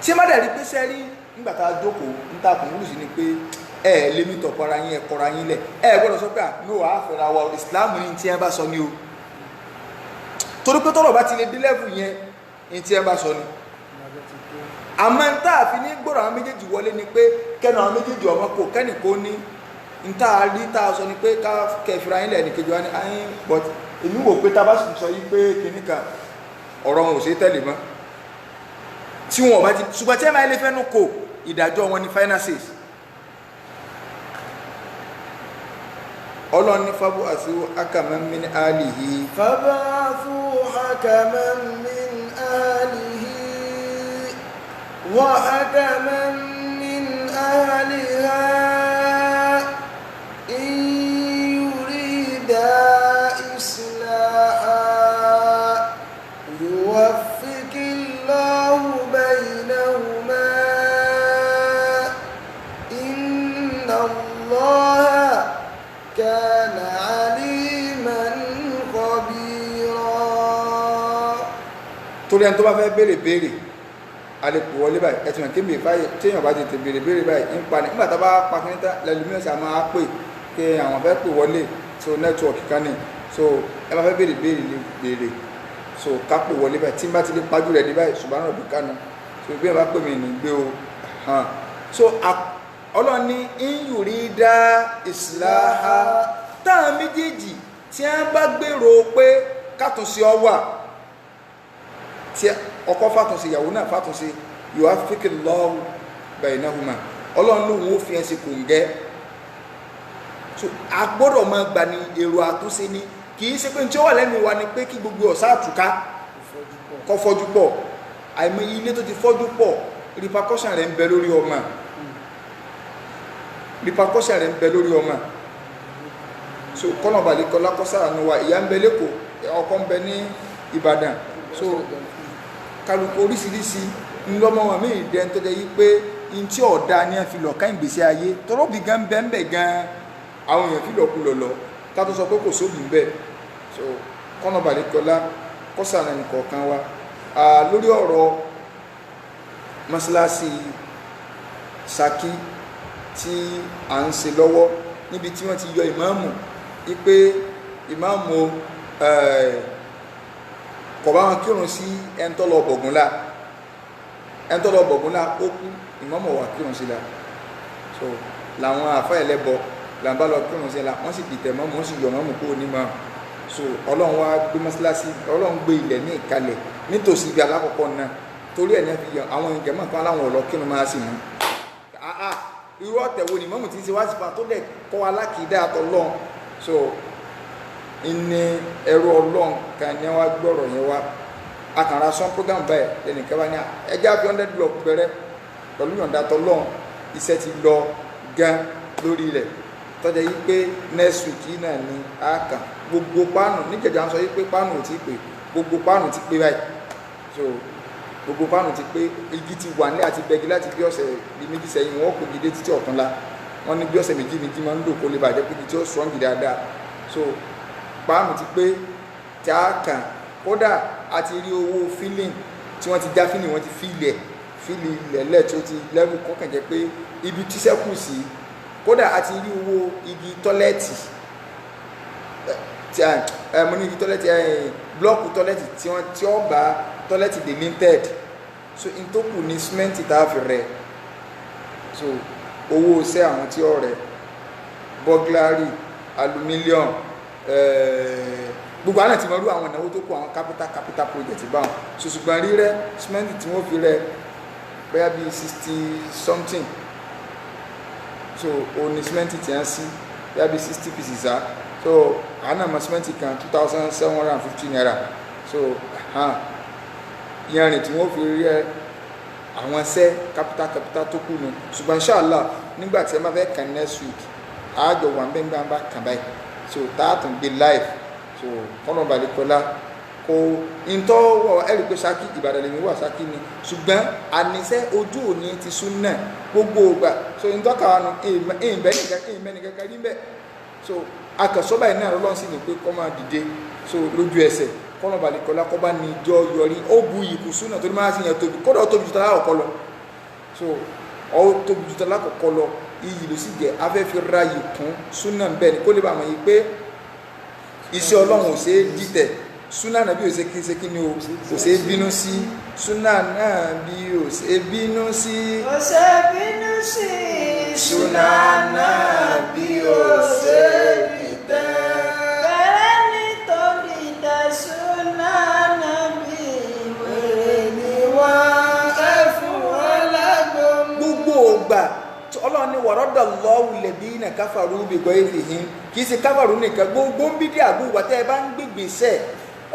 tí ẹ má dẹ̀ rí pé sẹ́rí nígbà tá a jókòó ń ta kùnúrù sí ni pé ẹ lè mí tọ̀pọ̀ ara yín ẹ kọ̀ra yín lẹ̀ ẹ gbọ́dọ̀ sọ pé no àfẹ́ra wa Islam ní tí ẹ bá sọ ní o torí pé tọ́rọ̀ bá ti lè dé lẹ́fù yẹn ní tí ẹ bá sọ ní àmọ́ ń tà fi ní gbọ́dọ̀ àwọn méjèèjì wọlé ni pé kẹ́nu àwọn méjèèjì ọmọ kò kẹ́nì kó ní ń tà rí tá a sọ ni pé ká kẹfìrà yín lẹ̀ ní kejì wa ní ayín but èmi wò pé tá a bá sọ yí pé kìíní kan ọ̀rọ̀ wọn ò ṣe tẹ̀lé mọ́ tí wọn bá ti ṣùgbọ́n tí ẹ máa lè fẹ́nu kò ìdájọ́ wọn ní finances ọlọ́run ní fábù àti hakaman min alihi فبعثوا حكما من أهله وحكما من أهلها إن يريدا إصلاحا يوفق الله بينهما إن الله كان عليما خبيرا. torí ẹni tó bá fẹ́ béèrè alẹ́pù wọlé báyìí ẹ̀tùmọ̀ kí mi báyìí téèyàn bá tètè béèrè báyìí ń pa ní nígbà tá a bá pa fún níta lẹ́lùmíọ̀sì àmọ́ á pè pé àwọn fẹ́ pè wọlé so nẹ́tíwọ̀kì kan ní so ẹ bá fẹ́ béèrè so ká pè wọlé báyìí tí n bá ti lè pájú rẹ̀ ní báyìí ṣùgbọ́n ọ̀bí kánú so bí ẹ bá pè mí ní gbé o so ọlọ́run ní ìyùrí dá ìsìláha táwọn méjèèjì tí wọ́n bá gbèrò pé kátùnsí ọ wà tí ọkọ fàtúnṣe ìyàwó náà fàtúnṣe yóò fíkì lọ́wọ́ bainahuma ọlọ́run lóhun ó fi ẹsẹ̀ kò ń gẹ́ so a gbọ́dọ̀ máa gbà ní èrò àtúnṣe ni kì í ṣe pé tí ó wà lẹ́nu wa ni pé kí gbogbo ọ̀sá àtúká kọ́ fọ́jú pọ̀ àìmọ̀ ilé tó ti fọ́jú pọ̀ repercussion rẹ̀ ń bẹ lórí ọmọ so kọ́nà balẹ̀kọ́ lákọ́sà àánú wa ìyá ń bẹ lẹ́kọ̀ọ́ ọkọ ń bẹ ní Ìbàdàn so kálukú oríṣiríṣi ńlọmọ wọn mí ìdẹ tó jẹ́ yí pé in tí ọ̀dà ni a fi lọ ká ìgbésí ayé tọrọ bí gan bẹ́ẹ̀ gan àwọn èèyàn fi lọ́kù lọ́lọ́ ká tó sọ pé kò sóbì bẹ́ẹ̀ so kọ́nà balẹ̀kọ́lá kọ́sànà nìkọ̀ọ̀kan wa lórí ọ̀rọ̀ mọ́sálásí Ṣakí tí à ń ṣe lọ́wọ́ níbi tí wọ́n ti yọ ìmáàmù wípé ìmáàmù kọ̀bá wọn kírun sí ẹntọ́lọ̀ bọ̀gúnlá ó kú ìmáàmù wà kírun sí la so làwọn àfá ẹlẹ́bọ làǹbá lọ kírun sí la wọ́n sì dìtẹ̀ mọ́mù wọ́n sì yọ mọ́mù kó onímọ̀ so ọlọ́run wá gbé mọ́sálásí ọlọ́run gbé ilẹ̀ ní ìkalẹ̀ nítòsí ibi alákọ̀ọ́kọ́ náà torí ẹ̀ ní fi yàn àwọn ìjẹ̀mọ̀ kan láwọn ọ̀lọ́ kírun máa sì mú irú ọ̀tẹ̀ wo ni mọ́mù ti ń ṣe wá sí fa tó dẹ̀ kọ́ alákìídá àtọ́lọ́run so ìní ẹrú ọlọ́run kan ní wá gbọ́rọ̀ yẹn wá akànra sọ́n program báyìí lẹ́nìkan wá ní ẹjá fi 100 block bẹ̀rẹ̀ pẹ̀lú yọ̀ǹda tọ́lọ́run iṣẹ́ ti lọ gan lórí rẹ̀ tọ́jà yí pé next week yìí náà ni a kàn gbogbo páànù níjẹ̀jà ń sọ yí pé páànù ò tí pé gbogbo páànù ti pé báyìí so gbogbo páànù ti pé igi ti wà ní àti bẹ́gi láti bí ọ̀sẹ̀ bí méjì sẹ́yìn wọ́n kò gidé títí ọ̀túnla wọ́n ní bí ọ̀sẹ̀ méjì máa ń lò kó lè bàjẹ́ pé tí ó strong dáadáa so páànù ti pé tí a kàn kódà àti rí owó fílìn tí wọ́n ti já fílìn wọ́n ti fílì ilẹ̀ tí ó ti lẹ́rù kọ́kàn jẹ́ pé ibi tí sẹ́kù sí kódà àti rí owó igi tọ́lẹ́tì mo ní igi tọ́lẹ́tì blọ́ọ̀kù tọ́lẹ́tì tí ó bá tọ́lẹ́tì dé linted so in tó kù ní símẹ́ǹtì tá a fi rẹ̀ so owó iṣẹ́ àwọn tí ó rẹ̀ burglary aluminium gbogbo àwọn tí wọ́n rú àwọn ìnáwó tó kù àwọn capital project báwọn so ṣùgbọ́n rírẹ́ símẹ́ǹtì tí wọ́n fi rẹ̀ bẹ́ẹ̀ bí 60 something so òní símẹ́ǹtì tí wọ́n sí bẹ́ẹ̀ bí 60 pieces so àwọn àmọ́ símẹ́ǹtì kan 2,750 naira so yanrìn tí wọ́n fi rẹ̀ àwọn iṣẹ́ capital tó kù nù ṣùgbọ́n inshallah nígbà tí ẹ máa fẹ́ kàn next week àjọ wà ń bẹ́ ń bá kàn báyìí so táàtùn gbé live so kọ́nà balẹ̀kọ́lá kò ìntọ́ ẹ̀rí pé Ṣakí Ìbàdàn lèmi wà Ṣakí ni ṣùgbọ́n àníṣẹ́ ojú òní ti súnà gbogbo ògbà so ìntọ́ka wanu ìmẹ́nìkankan rí bẹ́ẹ̀ so akẹ́sọ́bà iná ọlọ́run sì ní pé kọ́ máa dìde so lójú ẹsẹ̀ kọ́nà balẹ̀kọ́lá kọ́ bá ní ìjọ yọrí ó bu ìkù súnà tó ní máa sì yẹn tóbi kódà ó tóbi jù tọ́lá àkọ́kọ́ lọ so ó tóbi jù tọ́lá àkọ́kọ́ lọ iyì ló sì jẹ́ afẹ́fẹ́ ráyè kún súnà bẹ́ẹ̀ ni kó lè bá àwọn yìí pé iṣẹ́ ọlọ́run ò ṣe é dìtẹ̀ súnà náà bí ò ṣe kí ni o kò ṣe é bínú sí súnà náà bí ò ṣe é bínú sí. Kò ṣe bínú sí súnà náà bí ò ṣe dìtẹ̀. Bẹ̀rẹ̀ nítorí ìdá súnà náà bí wèrè ni wọ́n ẹ fún wọn lágbo. gbogbo ọlọ́run ní wàrọ́dà lọ́wọ́ lẹ̀bí iná káfàrú gbẹ̀gbọ́ ìfìhín kì í ṣe káfàrú nìkan gbogbo ń bí dí àgbò tẹ́ ẹ bá ń gbègbèsẹ̀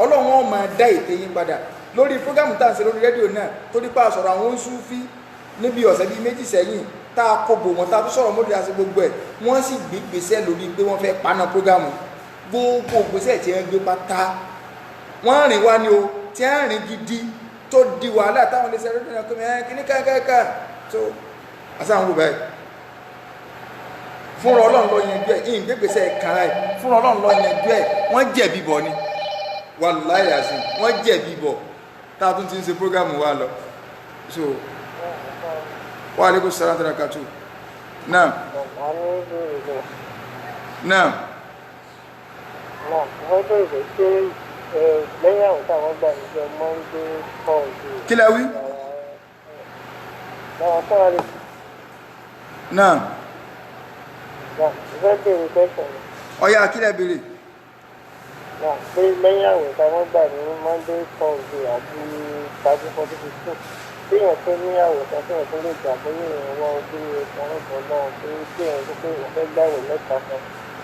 ọlọ́run ó máa dá ète yín padà lórí fúgàmù tá à ń ṣe lórí rédíò náà tó dípà sọ̀rọ̀ àwọn Súfí níbi ọ̀sẹ̀ bíi méjì sẹ́yìn tá a kó bò wọn tá a tó sọ̀rọ̀ mọ́tò àti gbogbo ẹ̀ wọ́n sì gbègbèsẹ̀ lórí pé wọ́n fẹ́ paná fúgàmù gbogbo gbèsè tí wọ́n gbé pátá wọ́n rìn wá ní o tí wọ́n rìn gidi tó di wàhálà táwọn lè ṣe rédíò náà kí ni kíní káàkáà tó asáwọn wò báyìí fúnra ọlọ́run lọ yẹn jẹ́ ìyìn gbégbèsè kàrá ẹ̀ fúnra ọlọ́run lọ yẹn jẹ́ wọ́n jẹ̀bi bọ̀ ni wàláhì àsìn wọ́n jẹ̀bi bọ̀ tá a tún ti ń ṣe prógámù wa lọ so wa alaikum salaam wa rahmatullahi náà náà lẹ́yìn àwọn táwọn gbà níjọ Monday kọ́ọ̀dù. kí lẹ wí. náà. ìfẹ́ bèrè tẹ́sán. ọ̀yá kí lẹ bèrè. pé lẹ́yìn àwọn táwọn gbà ní Monday kọ́ọ̀dù àti 30-40-15 téèyàn tó ní àwòrán téèyàn tó lè gbà pé ìrànwọ́ ojú ìfọwọ́sọ náà pé téèyàn tó pé òun fẹ́ gbàwé mẹ́ta kan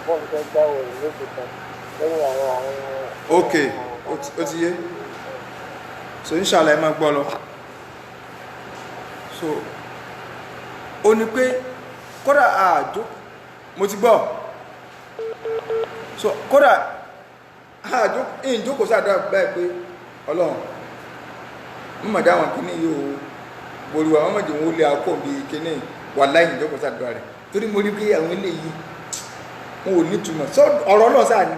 bọ́ọ̀lù fẹ́ gbàwé méjì kan lẹ́yìn àwọn ok ó ti yé so inshallah ẹ máa gbọ́ lọ so ó ní pé kódà àjò mo ti gbọ́ so kódà àjò ìjókòó sáàdá báyìí pé ọlọ́run mọ̀ dáwọn kìíní yóò borí wa mọ́mọ̀dé wọn ó lé akọ́ bí kìíní wà láì ìjókòó sáàdá rẹ̀ torí mo rí pé àwọn ilé yìí wọn ò nítumọ̀ so ọ̀rọ̀ náà sáà ni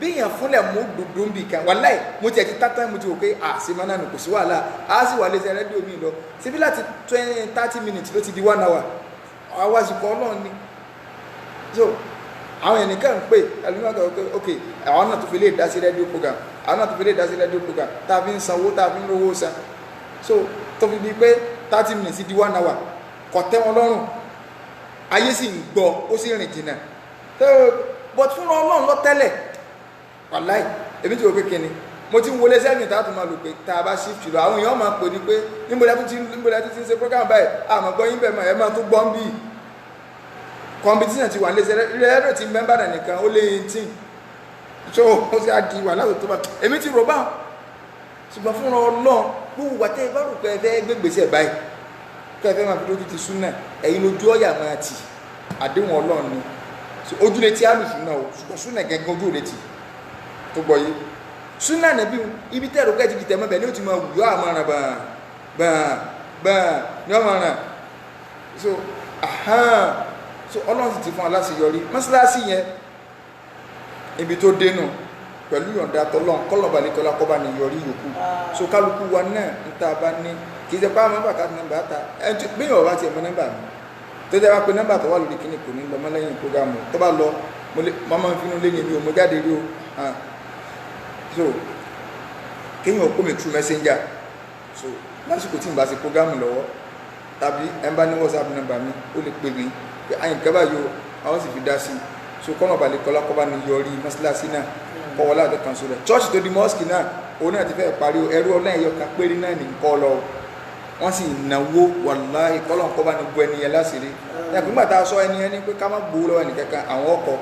bí èèyàn fúnlẹ̀ mú gbogbo ń bì kan wàláì mo ti ẹ̀ ti tátá mo ti wò pé àṣemánà nù kò sí wàhálà á sì wà léṣe rédíò mi lọ síbí láti 30 minutes ló ti di 1 hour àwọn àsìkò ọlọ́run ni so àwọn ẹnìkan ń pè ẹlòmíràn pé ok àwọn náà tó fi lè dá sí rédíò program àwọn náà tó fi lè dá sí rédíò program tá a fi ń sanwó tá a fi ń rówó san so tó fi di pé 30 minutes di 1 hour kò tẹ́ wọn lọ́rùn ayé sì ń gbọ́ ó sì rìn jìnnà so but fúnra ọlọ́run lọ tẹ́lẹ̀ wàláì èmi tí o pé kíni mo ti ń wọlé sẹ́yìn tá a tún máa lò pé tá a bá shift lọ àwọn èèyàn máa pè ní pé níbo la tún ti ń ṣe program báyìí àmọ́ gbọ́ yín bẹ̀ mọ́ ẹ máa tó gbọ́n bí competition ti wà ní rédíò ti mẹ́mbà náà nìkan ó lé 18 so ó sì á di wà láwùjọ tó bá èmi ti rò bá ṣùgbọ́n fúnra ọlọ́run gbogbo wà tẹ́ ẹ bá rò pé ẹ fẹ́ gbégbèsè báyìí kẹ́ ẹ fẹ́ máa fi lójú ti súnà ẹ̀yin lójú ọ̀yà máa tì àdéhùn ọlọ́run ni ojú létí àlùsùn náà ṣùgbọ́n súnà gẹ́gẹ́ ojú létí tó gbọ́ yé súnà nàbí ibi tẹ́rù kẹ́ ti di tẹ̀mọ́ bẹ̀ ní ó ti máa wùyọ́ àmọ́ràn bẹ́ẹ̀ ní ọmọràn so ọlọ́run sì ti fún aláṣeyọrí mọ́sálásí yẹn ibi tó dénú pẹ̀lú yọ̀ǹda tọ́lọ́n kọ́lọ̀bàlẹ́kọ́lá kọ́bà ní yọrí yòókù so kálukú wa náà ń ta bá ní kì í ṣe pàmò bàtà nọ́mbà ta ẹni bí yọ̀ọ̀ bá tiẹ̀ mọ́ nọ́mbà mi tó jẹ́ wá pé nọ́mbà tó wà lórí kíní kò ní lọ mọ́ lẹ́yìn prógámù tó bá lọ mọ́mọ́ fínú lé ní ibi òmò jáde rí o so kéèyàn ó kó mi true messenger so lásìkò tí n bá ṣe prógámù lọ́wọ́ tàbí ẹ bá ní WhatsApp nọ́mbà mi ó lè pè mí pé àyìn kẹ́ báyìí o àwọn sì fi dá sí so kọ́nà balẹ̀ kọ́lá kọ́ bá ní yọrí mọ́sálásí náà kọ́ wọlé àdó kan so rẹ̀ church tó di mosque náà òun náà ti fẹ́ parí o ẹrú ọlọ́yin yọ kan péré náà ní kọ́ lọ wọ́n sì náwó wàláhì kọ́lọ̀ kọ́ bá ní bu ẹni yẹn láṣìírí ẹ̀kú nígbà tá a sọ ẹni yẹn ní pé ká má gbowó lọ́wọ́ ẹnìkankan àwọn ọkọ̀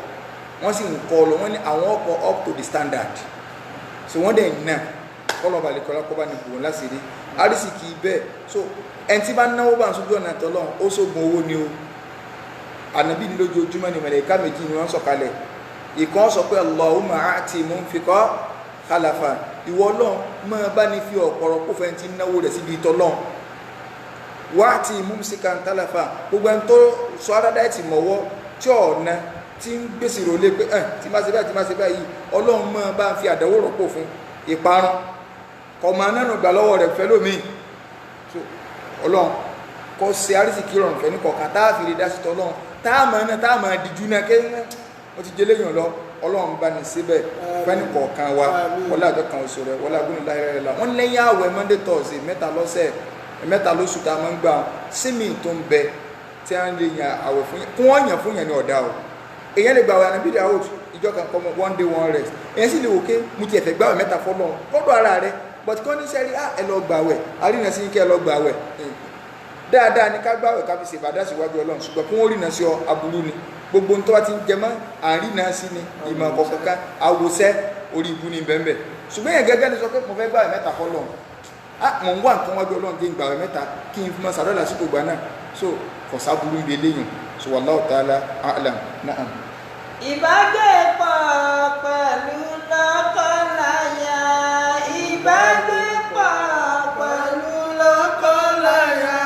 wọ́n sì ń kọ́ lọ wọ́n ní àwọn ọkọ̀ up to the standard so wọ́n dẹ̀ ná kọ́lọ̀ balẹ̀ kọ́lá kọ́ bá ní bu wọn láṣìírí arísìkì bẹ́ẹ̀ so ẹni tí bá náwó bá ń sójú ọ̀nà tọ́lọ́ ó sógun owó ni o ànábì ní lójoojúmọ́ ni màláíkà méjì ni wọ́n sọ̀kalẹ̀ ìkan sọ pé Allahumma a'ti munfiqa khalafa ìwọ Ọlọ́run máa bá ní fi ọ̀pọ̀rọ̀ kó fẹ́ ti náwó rẹ̀ síbi tọ́lọ́run wa'ti mumsikan talafa gbogbo ẹni tó sọ adáda ẹ̀ tì mọ̀wọ́ tí ọ̀nà tí ń gbèsè rọlé pé tí máa ṣe báyìí tí máa ṣe báyìí Ọlọ́run máa bá fi àdánwò rọ̀pò fún ìparun kọ̀ọ̀mọ̀ náà gbà lọ́wọ́ rẹ̀ fẹ́ lómi Ọlọ́run kọ́ ṣe àrísìkí rọrùn fẹ́ ní kọ̀ọ̀kan tá a fi lè dá sí tọ́lọ́run táàmà náà táàmà dìjú náà kí wọ́n ti jẹ́ léyìn lọ Ọlọ́run bá ní síbẹ̀ fẹ́ni kọ̀ọ̀kan wa wọlé àjọ kan oṣù rẹ̀ wọlé agúnni láyé la wọ́n lẹ́yìn àwẹ̀ Monday Thursday mẹ́ta lọ́sẹ̀ mẹ́ta lóṣù tá a máa ń gbà sími tó ń bẹ tí a ń lè yan àwẹ̀ fún yẹn kún wọ́n yàn fún yẹn ní ọ̀dà o èyàn lè gbà wẹ̀ ànábì dáwọ́ ìjọ kan kọ́ one day one rest èyàn sì lè wò ké mo ti ẹ̀fẹ̀ gbà wẹ̀ mẹ́ta fọ́lọ́ lọ́dọ̀ ara rẹ̀ but kọ́ ní sẹ́rí ẹ lọ gbà wẹ̀ àrínà sí kẹ́ ẹ lọ gbà wẹ̀ dáadáa ní ká gbààwẹ̀ ká fi ṣèbàdá síwájú Ọlọ́run ṣùgbọ́n kí wọ́n rí náà sí ọ aburú ni gbogbo nítorí ti ń jẹ mọ́ àárín náà sí ni ìmọ̀ kọ̀ọ̀kan kan àwòsẹ́ orí ibu ní bẹ́ẹ̀ ṣùgbọ́n yẹn gẹ́gẹ́ ni sọ pé mo fẹ́ gbààwẹ̀ mẹ́ta kọ́ lọ́run mo ń wá nǹkan wájú Ọlọ́run kí n gbààwẹ̀ mẹ́ta kí n fi mọ́ sàdọ́ lásìkò gbà náà so kọ̀sá burú ibi eléyìn so wallahu ta'ala a'lam na'am. Ìbágbépọ̀ pẹ̀lú lọ́kọláya. Ìbágbépọ̀ pẹ̀lú lọ́kọláya.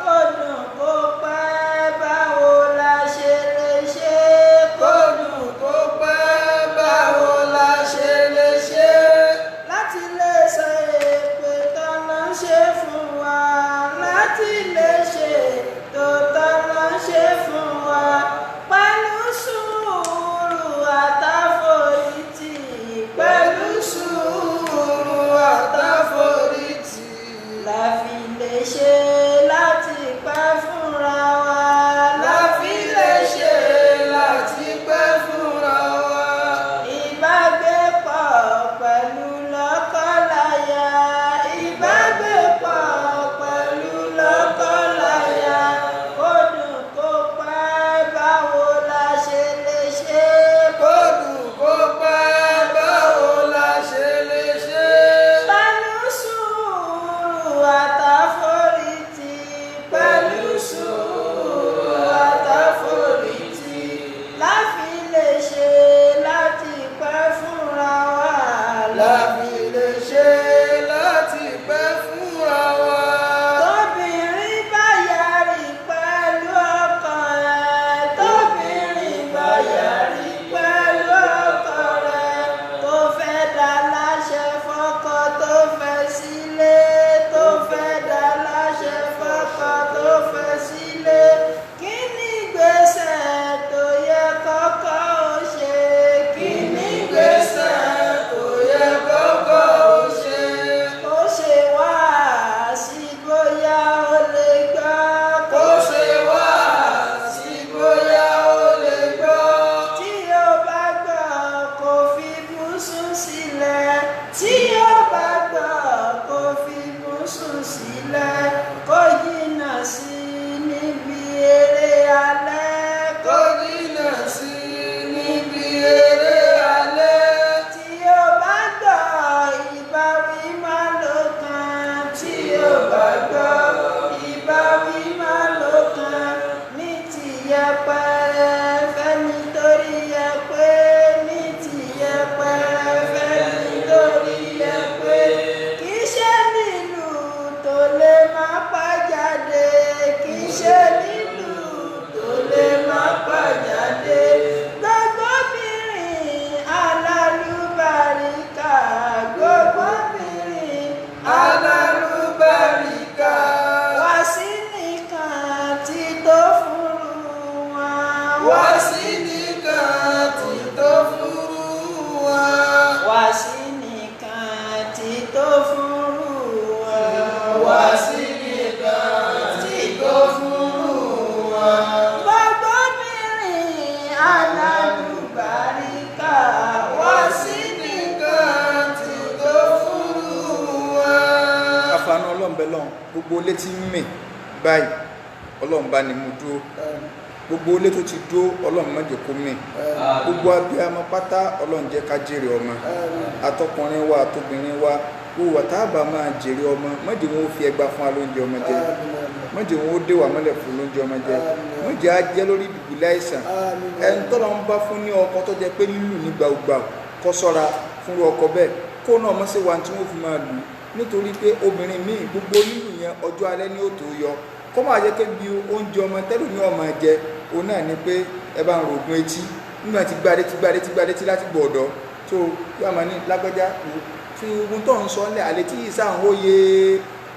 Kò dùn kó pẹ́, báwo la ṣe lè ṣe? Kò dùn kó pẹ́, báwo la ṣe lè ṣe? Láti lè ṣe èpè tọ́nà ṣe fún wa. Láti lè ṣe ètò tọ́nà ṣe fún wa. Pẹ̀lú sùúrù àtàforítì. Pẹ̀lú sùúrù àtàforítì. La fi lè ṣe láti pẹ́ fúnra wa. La fi lè ṣe láti pẹ́ fúnra wa. Ìbágbépọ̀ pẹ̀lú lọ́kọláya. Ìbágbépọ̀ pẹ̀lú lọ́kọláya. Kò dùn kó pẹ́, báwo la ṣe lè ṣe? Kò dùn kó pẹ́, báwo la ṣe lè ṣe? Pẹ̀lú sùúrù àtàforítì. Pẹ̀lú sùúrù àtàforítì. La fi lè ṣe láti pẹ́ fúnra wa. La fi lè ṣe láti pẹ́ fúnra wa. Tóbìnrin bá yarí pẹ̀lú ọkọ rẹ̀. Tóbìnrin bá yarí pẹ̀lú ọkọ rẹ̀. Tó fẹ́ dá láṣẹ fọ́kọ tó fẹ́ sílé. Tó fẹ́ dá láṣẹ fọ́kọ tó fẹ́ sílé. Kí ni ìgbésẹ̀ tó yẹ kọ́kọ́ ó ṣe? Kí ni ìgbésẹ̀ tó yẹ kọ́kọ́ ó ṣe? Ó ṣe wáàsí bóyá ó lè gbọ́. Kó ṣe wáàsí bóyá ó lè gbọ́. Tí ó bá gbọ́ kó fi bùsùn sílẹ̀. Tí ó bá gbọ́ kó fi bùsùn sílẹ̀. Kó jìnnà sí níbi eré alẹ́. Kó jìnnà sí níbi eré alẹ́. Tí ó bá gbọ́ ìbáwí máa ló kàn. Tí ó bá gbọ́ ìbáwí máa ló kàn. Ní ti yẹpẹrẹ fẹ́ni torí yẹ pé. Ní ti yẹpẹrẹ fẹ́ni torí yẹ pé. Kì í ṣe nílùú tó lè má pa jáde. Kì í ṣe nílùú tó lè má pa jáde. Gbogbo obìnrin alálùbáríkà. Gbogbo obìnrin alálùbáríkà. Wá sí nìkan tí tó fúru wọn. Wá sí nìkan tí tó fúru wọn. Wá sí nìkan tí tó fúru wọn. Wá sí nìkan tí tó fúru wọn. Gbogbo obìnrin alálùbáríkà. Wá sí nìkan tí tó fúru wọn. àfààní Ọlọ́run bẹ lọ́hùn gbogbo ilé tí ń mì báyìí Ọlọ́run bá ní mú dúró gbogbo ilé tó ti dúró Ọlọ́run má jẹ́ kó mì gbogbo abiyamọ pátá Ọlọ́run jẹ́ ká jèrè ọmọ àtọkùnrin wa àtobìnrin wa gbogbo àtàbà máa jèrè ọmọ má jẹ́ wọn ó fi ẹgbà fún alóúnjẹ ọmọ jẹ má jẹ́ wọn ó dé wà mọ́lẹ̀ fún lóúnjẹ ọmọ jẹ má jẹ́ á jẹ́ lórí ìdùbúlẹ̀ àìsàn ẹni tọ́lọ́ ń bá fún ní ọkọ tó jẹ́ pé lílù ní gbàgbà kó ṣọ́ra fún ọkọ bẹ́ẹ̀ kó náà mọ́ sí wa tí wọ́n fi máa lù nítorí pé obìnrin míì gbogbo lílù yẹn ọjọ́ alẹ́ ní òtò yọ kó máa jẹ́ pé bí oúnjẹ ọmọ tẹ́lù ní ọmọ jẹ òun náà ni pé ẹ bá ń rògùn etí nígbà tí gbádé tí láti gbọ̀ọ̀dọ̀ tó yóò máa ní lágbájá fi ogun tó ń sọ ọ́lẹ̀ àlẹ́ tí ìsà ń hóye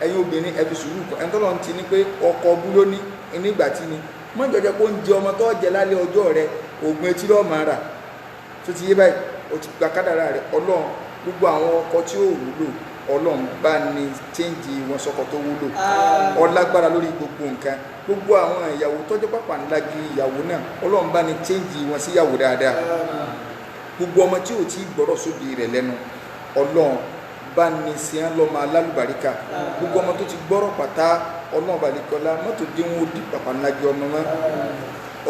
ẹ̀yin obìnrin ẹ̀fì sùúrù ẹni tó lọ́n ti ní pé ọkọ̀ bú lóní nígbà tí ni mọ́ ìjọjọ́ pé oúnjẹ ọmọ tó jẹ lálẹ́ ọjọ́ rẹ oògùn etí lọ́ọ́ máa rà tó ti yé báyìí o ti gba kádàrá rẹ Ọlọ́run gbogbo àwọn ọkọ tí ó wúlò Ọlọ́run bá ní chẹ́ǹjì wọn sọ́kọ tó wúlò ọlágbára lórí gbogbo nǹkan gbogbo àwọn ìyàwó tọ́jú pápá ńlá gi ìyàwó náà Ọlọ́run bá ní chẹ́ǹjì wọn sí ìyàwó dáadáa gbogbo ọmọ tí ò tí gbọ́rọ̀ sóde rẹ̀ lẹ́nu Ọlọ́run bá ní sèán lọ́mọ alálùbáríkà gbogbo ọmọ tó ti gbọ́rọ̀ pátá ọlọ́run bá lè kọ́lá mọ́tò dé wọn ó di pàpàǹlájọ ọmọ mọ́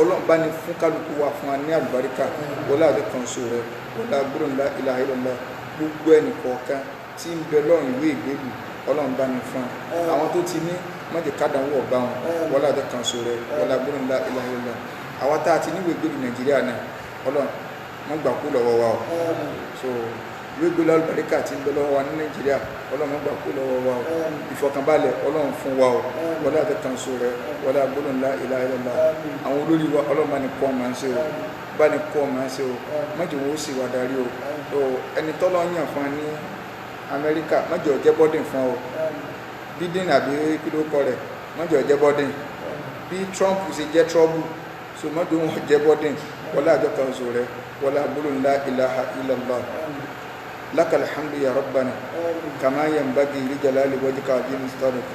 ọlọ́run bá ní fún kálukú wa fún wa ní àlùbáríkà wọlé àdé kan so rẹ wọlé agbóró ńlá ilà ìlọlá gbogbo ẹnì kọ̀ọ̀kan tí ń bẹ lọ́rùn ìwé ìgbélú ọlọ́run bá ní fún wa àwọn tó ti ní mọ́jẹ̀ kádàwọ̀ ọ̀gbá wọn wọlé àdé kan so rẹ wọlé agbóró ńlá ilà ìlọlá àwọn tá a ti níwèé ìgbélú nàìjíríà náà ọlọ́run wọ́n gbà kú lọ́wọ́ wa o so ìwé ìgbélú àlùbáríkà tí ń bẹ lọ́wọ́ wa ní nàìjíríà ọlọ́run wọ́n gbà kú lọ́wọ́ wa o ìfọ̀kànbalẹ̀ ọlọ́run fún wa o wọlé àdé kan so rẹ wọlé agbóró ńlá ilà ìlọlá àwọn olórí wa ọlọ́run bá ní kọ́ máa ń ṣe o bá ní kọ́ máa ń ṣe o mọ́jọ wo sì wà darí o so ẹni tọ́lọ́ yàn fún ẹ ní amẹ́ríkà mọ́jọ jẹ́ bọ́dìn fún ọ bídìn àbí kí ló kọ rẹ̀ mọ́jọ jẹ́ bọ́dìn bí Trump ṣe jẹ́ trọ́bù so mọ́jọ wọn jẹ́ bọ́dìn wọlé àjọ kan so rẹ wọlé agbóró ńlá ilaha illallah lakal hamdu ya rabbana kama yanbaghi li jalali wajhika azim istarik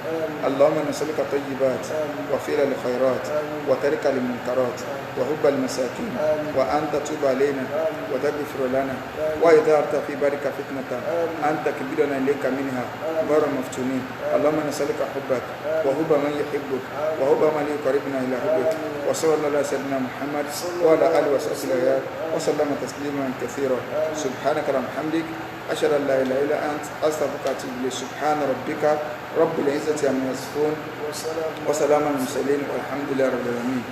allahumma nas'aluka tayyibat wa fi'la al khairat wa tarika al munkarat wa hubba al masakin wa an tatuba alayna wa taghfir lana wa idha arta fi barika fitnata anta kibirana ilayka minha ghayra maftunin allahumma nas'aluka hubbak wa hubba man yuhibbuk wa hubba man yuqarribuna ila hubbik wa sallallahu ala sayyidina muhammad wa ala alihi wa sahbihi wa sallama tasliman kathira subhanaka wa bihamdik أشهد أن لا إله إلا أنت أستغفرك وأتوب إليك سبحان ربك رب العزة عما يصفون وسلام على المرسلين والحمد لله رب العالمين